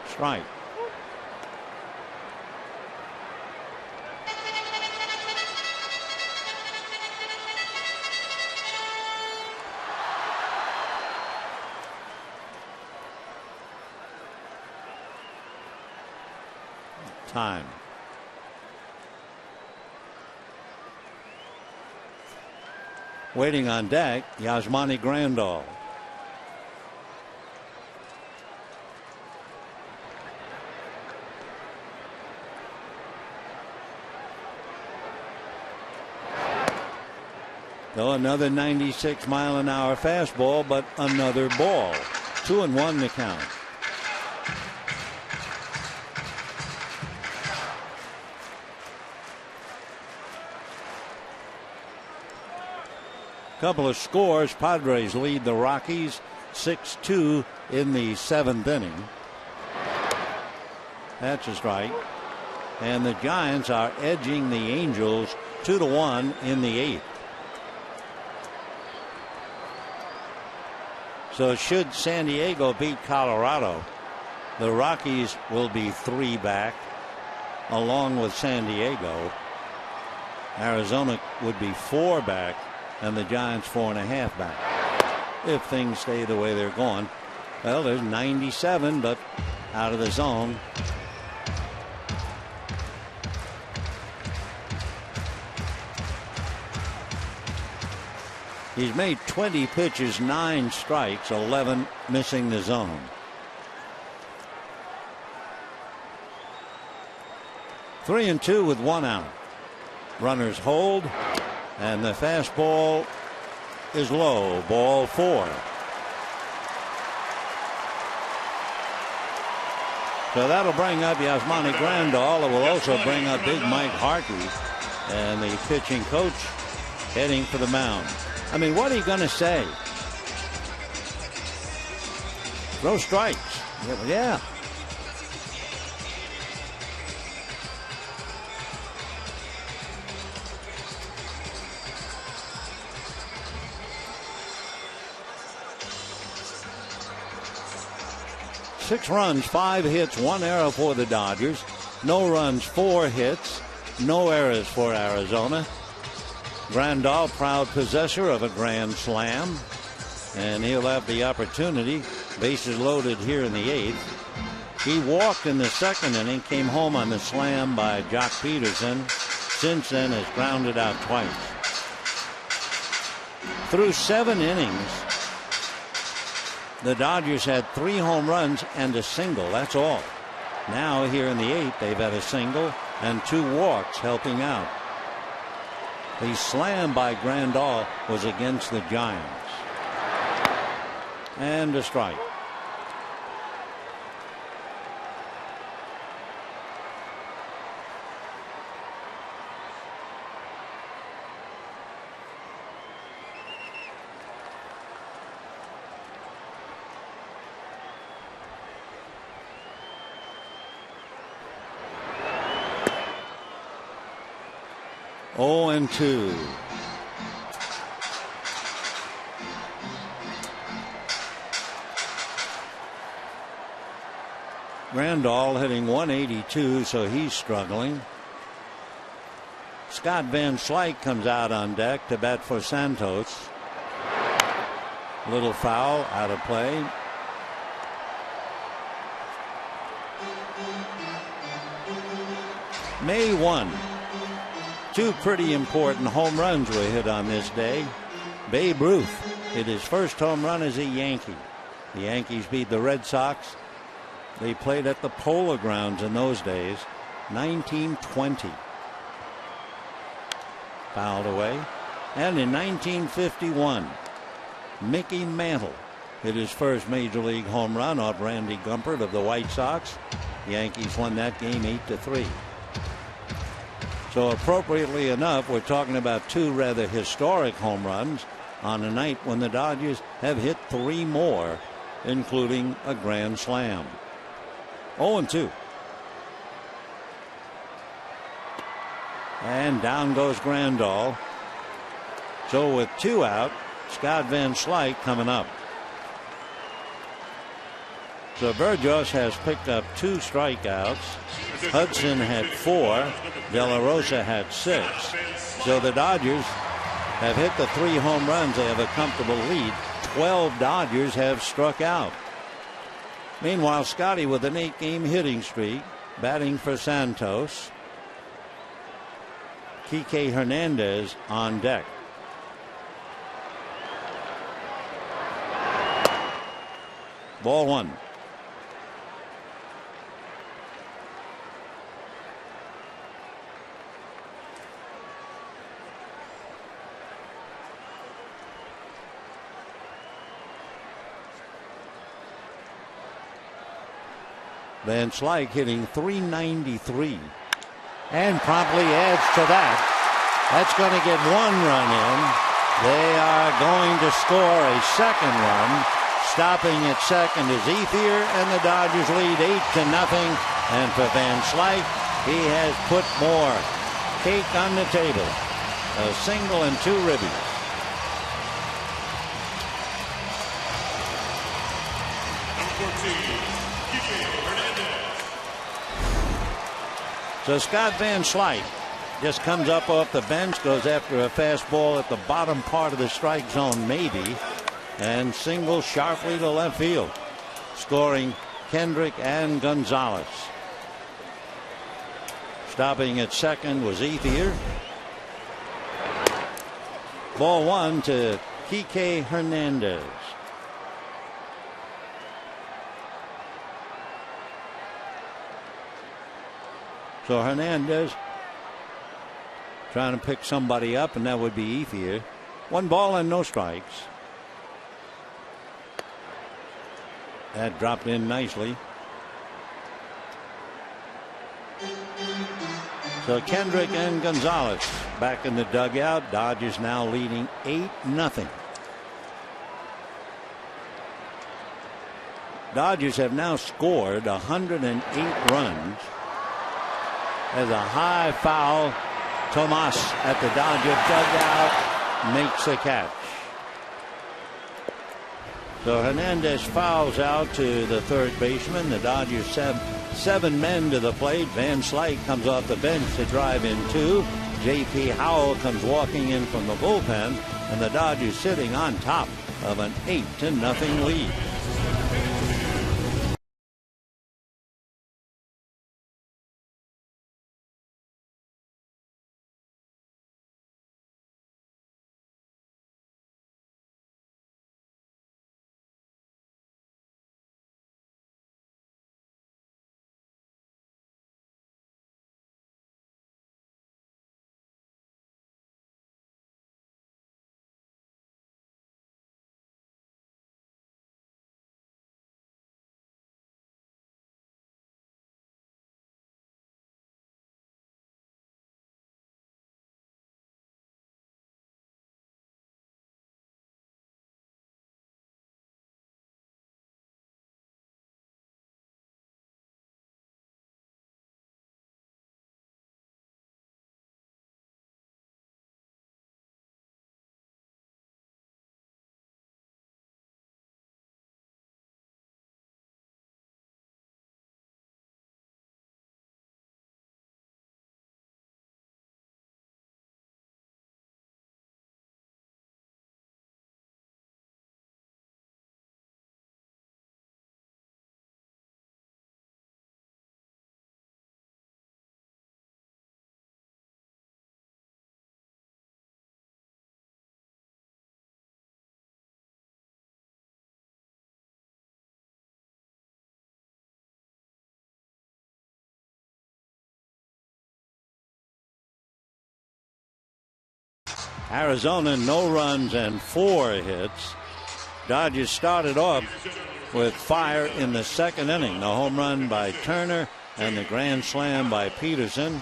Strike. Time. Waiting on deck, Yasmani Grandal. Though another 96-mile-an-hour fastball, but another ball. 2-1 the count. Couple of scores. Padres lead the Rockies 6-2 in the 7th inning. That's a strike. And the Giants are edging the Angels 2-1 in the 8th. So should San Diego beat Colorado, the Rockies will be 3 back along with San Diego. Arizona would be 4 back and the Giants 4.5 back if things stay the way they're going. Well, there's 97, but out of the zone. He's made 20 pitches, 9 strikes, 11 missing the zone. Three and 2 with 1 out. Runners hold, and the fastball is low. Ball 4. So that'll bring up Yasmani Grandal. It will also bring up big Mike Harkey, and the pitching coach heading for the mound. I mean, what are you going to say? Throw strikes. Yeah. 6 runs, 5 hits, 1 error for the Dodgers. No runs, 4 hits, no errors for Arizona. Grandal, proud possessor of a grand slam, and he'll have the opportunity. Bases loaded here in the 8th. He walked in the 2nd inning, came home on the slam by Jock Peterson. Since then has grounded out twice. Through 7 innings, the Dodgers had 3 home runs and a single. That's all. Now here in the 8th, they've had a single and 2 walks helping out. The slam by Grandal was against the Giants. And a strike. Oh, and 2. Grandal hitting 182, so he's struggling. Scott Van Slyke comes out on deck to bat for Santos. Little foul, out of play. May 1. 2 pretty important home runs were hit on this day. Babe Ruth hit his first home run as a Yankee. The Yankees beat the Red Sox. They played at the Polo Grounds in those days. 1920. Fouled away. And in 1951, Mickey Mantle hit his first major league home run off Randy Gumpert of the White Sox. The Yankees won that game 8-3. So appropriately enough, we're talking about 2 rather historic home runs on a night when the Dodgers have hit 3 more, including a grand slam. 0-2. And down goes Grandal. So with 2 out, Scott Van Slyke coming up. So Burgos has picked up 2 strikeouts. Hudson had 4. De La Rosa had 6. So the Dodgers have hit the 3 home runs. They have a comfortable lead. 12 Dodgers have struck out. Meanwhile, Scotty with an 8-game hitting streak, batting for Santos. Kike Hernandez on deck. Ball 1. Van Slyke hitting .393 and promptly adds to that. That's going to get 1 run in. They are going to score a 2nd run. Stopping at 2nd is Ethier, and the Dodgers lead 8-0. And for Van Slyke, he has put more cake on the table. A single and 2 ribbies. So Scott Van Slyke just comes up off the bench, goes after a fastball at the bottom part of the strike zone, maybe, and singles sharply to left field, scoring Kendrick and Gonzalez. Stopping at 2nd was Ethier. Ball 1 to Kike Hernandez. So Hernandez trying to pick somebody up, and that would be Ethier. 1 ball and no strikes. That dropped in nicely. So Kendrick and Gonzalez back in the dugout. Dodgers now leading 8-0. Dodgers have now scored 108 runs. As a high foul, Tomas at the Dodger dugout makes a catch. So Hernandez fouls out to the third baseman. The Dodgers have 7 men to the plate. Van Slyke comes off the bench to drive in 2. J.P. Howell comes walking in from the bullpen, and the Dodgers sitting on top of an 8-0 lead. Arizona, no runs and 4 hits. Dodgers started off with fire in the second inning. The home run by Turner and the grand slam by Peterson.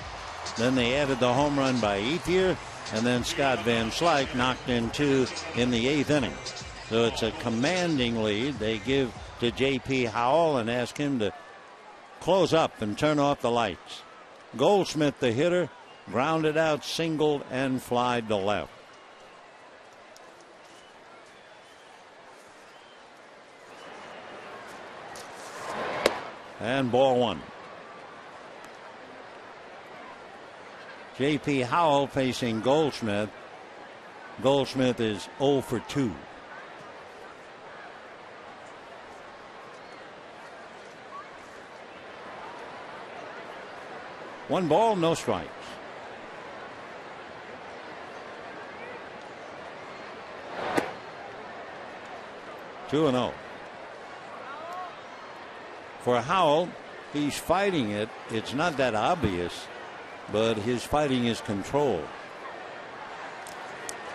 Then they added the home run by Ethier, and then Scott Van Slyke knocked in 2 in the 8th inning. So it's a commanding lead. They give to J.P. Howell and ask him to close up and turn off the lights. Goldschmidt, the hitter, grounded out, singled, and flied to left. And ball 1. J.P. Howell facing Goldschmidt. Goldschmidt is 0 for 2. One ball, no strikes. 2-0. For Howell, he's fighting it. It's not that obvious, but his fighting is controlled.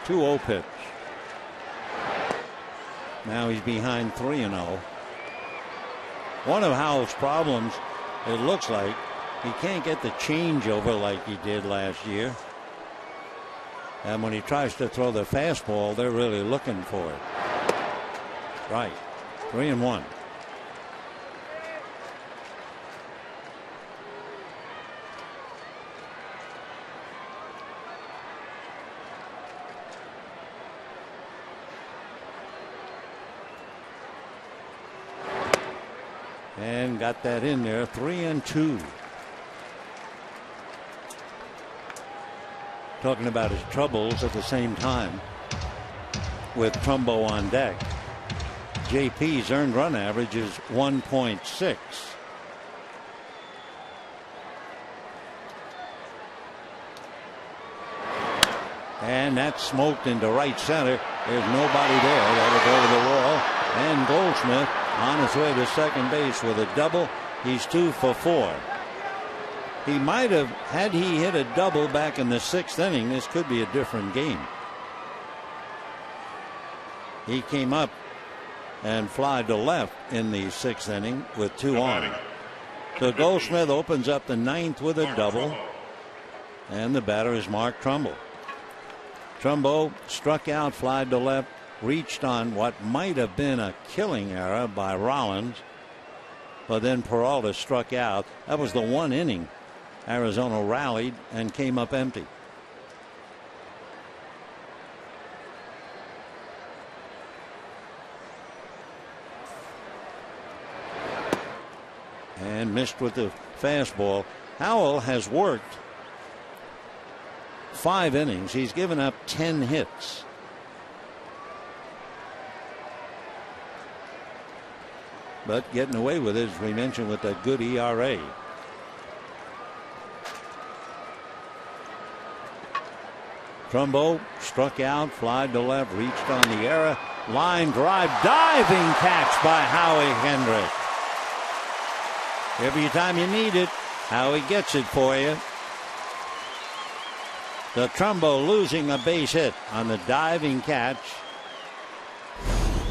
2-0 pitch. Now he's behind 3-0. One of Howell's problems, it looks like, he can't get the changeover like he did last year. And when he tries to throw the fastball, they're really looking for it. Right. 3-1. And got that in there. 3-2. Talking about his troubles at the same time with Trumbo on deck. JP's earned run average is 1.6. And that's smoked into right center. There's nobody there. That'll go to the wall. And Goldschmidt on his way to second base with a double. He's 2 for 4. He might have, had he hit a double back in the 6th inning, this could be a different game. He came up and flied to left in the 6th inning with 2 on. So Goldschmidt opens up the 9th with a double, and the batter is Mark Trumbo. Trumbo struck out, flied to left, reached on what might have been a killing error by Rollins, but then Peralta struck out. That was the 1 inning Arizona rallied and came up empty. and missed with the fastball. Howell has worked 5 innings. He's given up 10 hits. But getting away with it, as we mentioned, with a good ERA. Trumbo struck out, fly to left, reached on the error. Line drive, diving catch by Howie Kendrick. Every time you need it, Howie gets it for you. The Trumbo losing a base hit on the diving catch.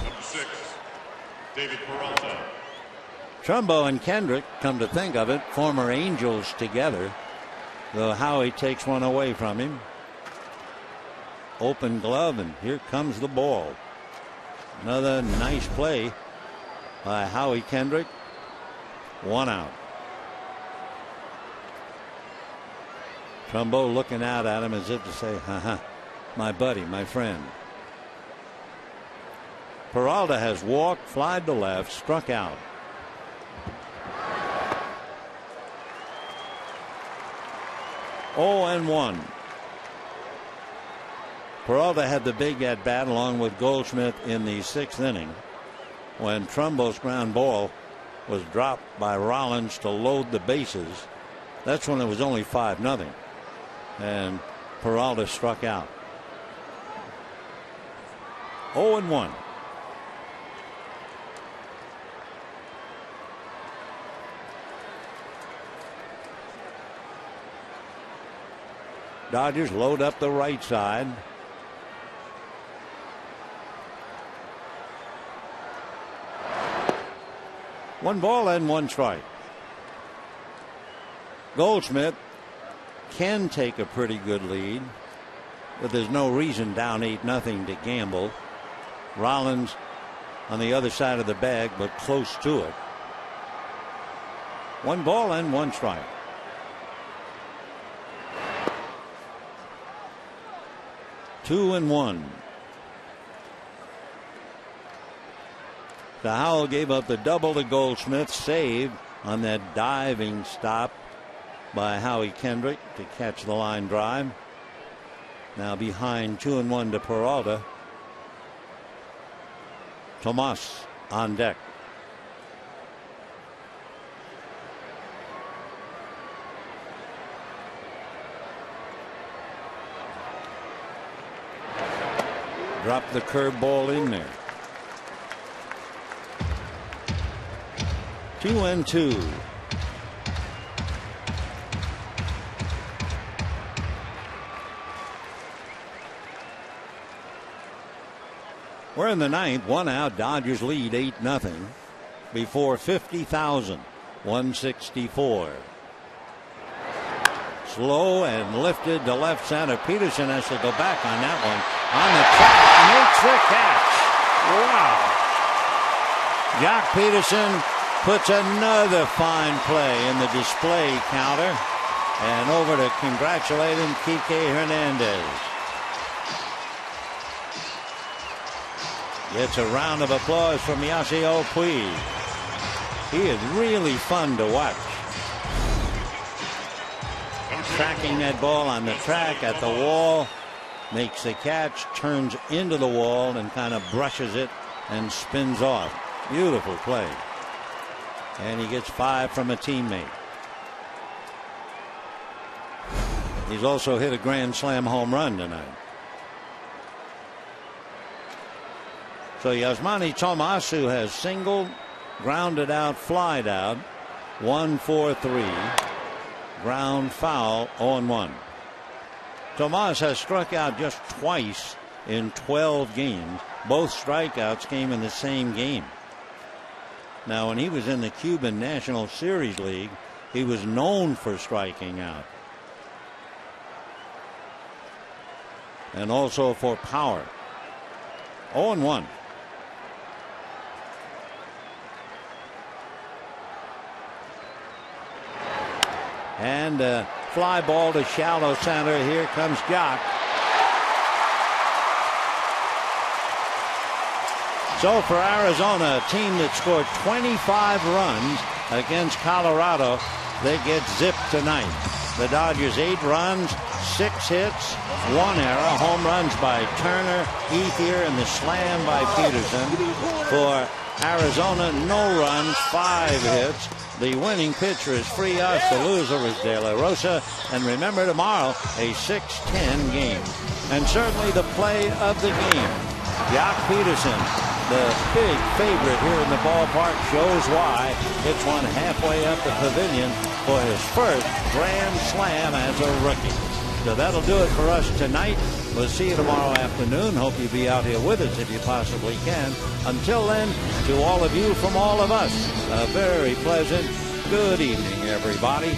Number 6, David Peralta. Trumbo and Kendrick, come to think of it, former Angels together, though Howie takes one away from him. Open glove, and here comes the ball. Another nice play by Howie Kendrick. 1 out. Trumbo looking out at him as if to say, haha, my buddy, my friend. Peralta has walked, flied to left, struck out. Oh, and 1. Peralta had the big at bat along with Goldschmidt in the 6th inning when Trumbo's ground ball was dropped by Rollins to load the bases. That's when it was only 5-0, and Peralta struck out. 0-1. Dodgers load up the right side. One ball and 1 strike. Goldschmidt can take a pretty good lead, but there's no reason down 8-0 to gamble. Rollins on the other side of the bag, but close to it. 1 ball and 1 strike. Two and 1. The Howell gave up the double to Goldschmidt, saved on that diving stop by Howie Kendrick to catch the line drive. Now behind 2-1 to Peralta. Tomas on deck. Dropped the curveball in there. 2-2. We're in the 9th. 1 out. Dodgers lead 8-0 before 50,000. 164. Slow and lifted to left center. Peterson has to go back on that one. On the track, makes the catch. Wow. Jock Peterson puts another fine play in the display counter. And over to congratulate him, Kike Hernandez. Gets a round of applause from Yasiel Puig. He is really fun to watch. Tracking that ball on the track at the wall. Makes the catch, turns into the wall, and kind of brushes it and spins off. Beautiful play. And he gets 5 from a teammate. He's also hit a grand slam home run tonight. So Yasmani Tomas, who has singled, grounded out, flied out, 1-4-3, ground foul, 0-1. Tomas has struck out just twice in 12 games. Both strikeouts came in the same game. Now, when he was in the Cuban National Series League, he was known for striking out. And also for power. 0-1. And fly ball to shallow center. Here comes Jock. So for Arizona, a team that scored 25 runs against Colorado. They get zipped tonight. The Dodgers 8 runs, 6 hits, 1 error, home runs by Turner, Ethier, and the slam by Peterson. For Arizona, no runs, 5 hits. The winning pitcher is Frias. The loser was De La Rosa. And remember, tomorrow, a 6-10 game. And certainly the play of the game. Jock Peterson, the big favorite here in the ballpark, shows why. Hits one halfway up the pavilion for his first grand slam as a rookie. So that'll do it for us tonight. We'll see you tomorrow afternoon. Hope you'll be out here with us if you possibly can. Until then, to all of you from all of us, a very pleasant good evening, everybody.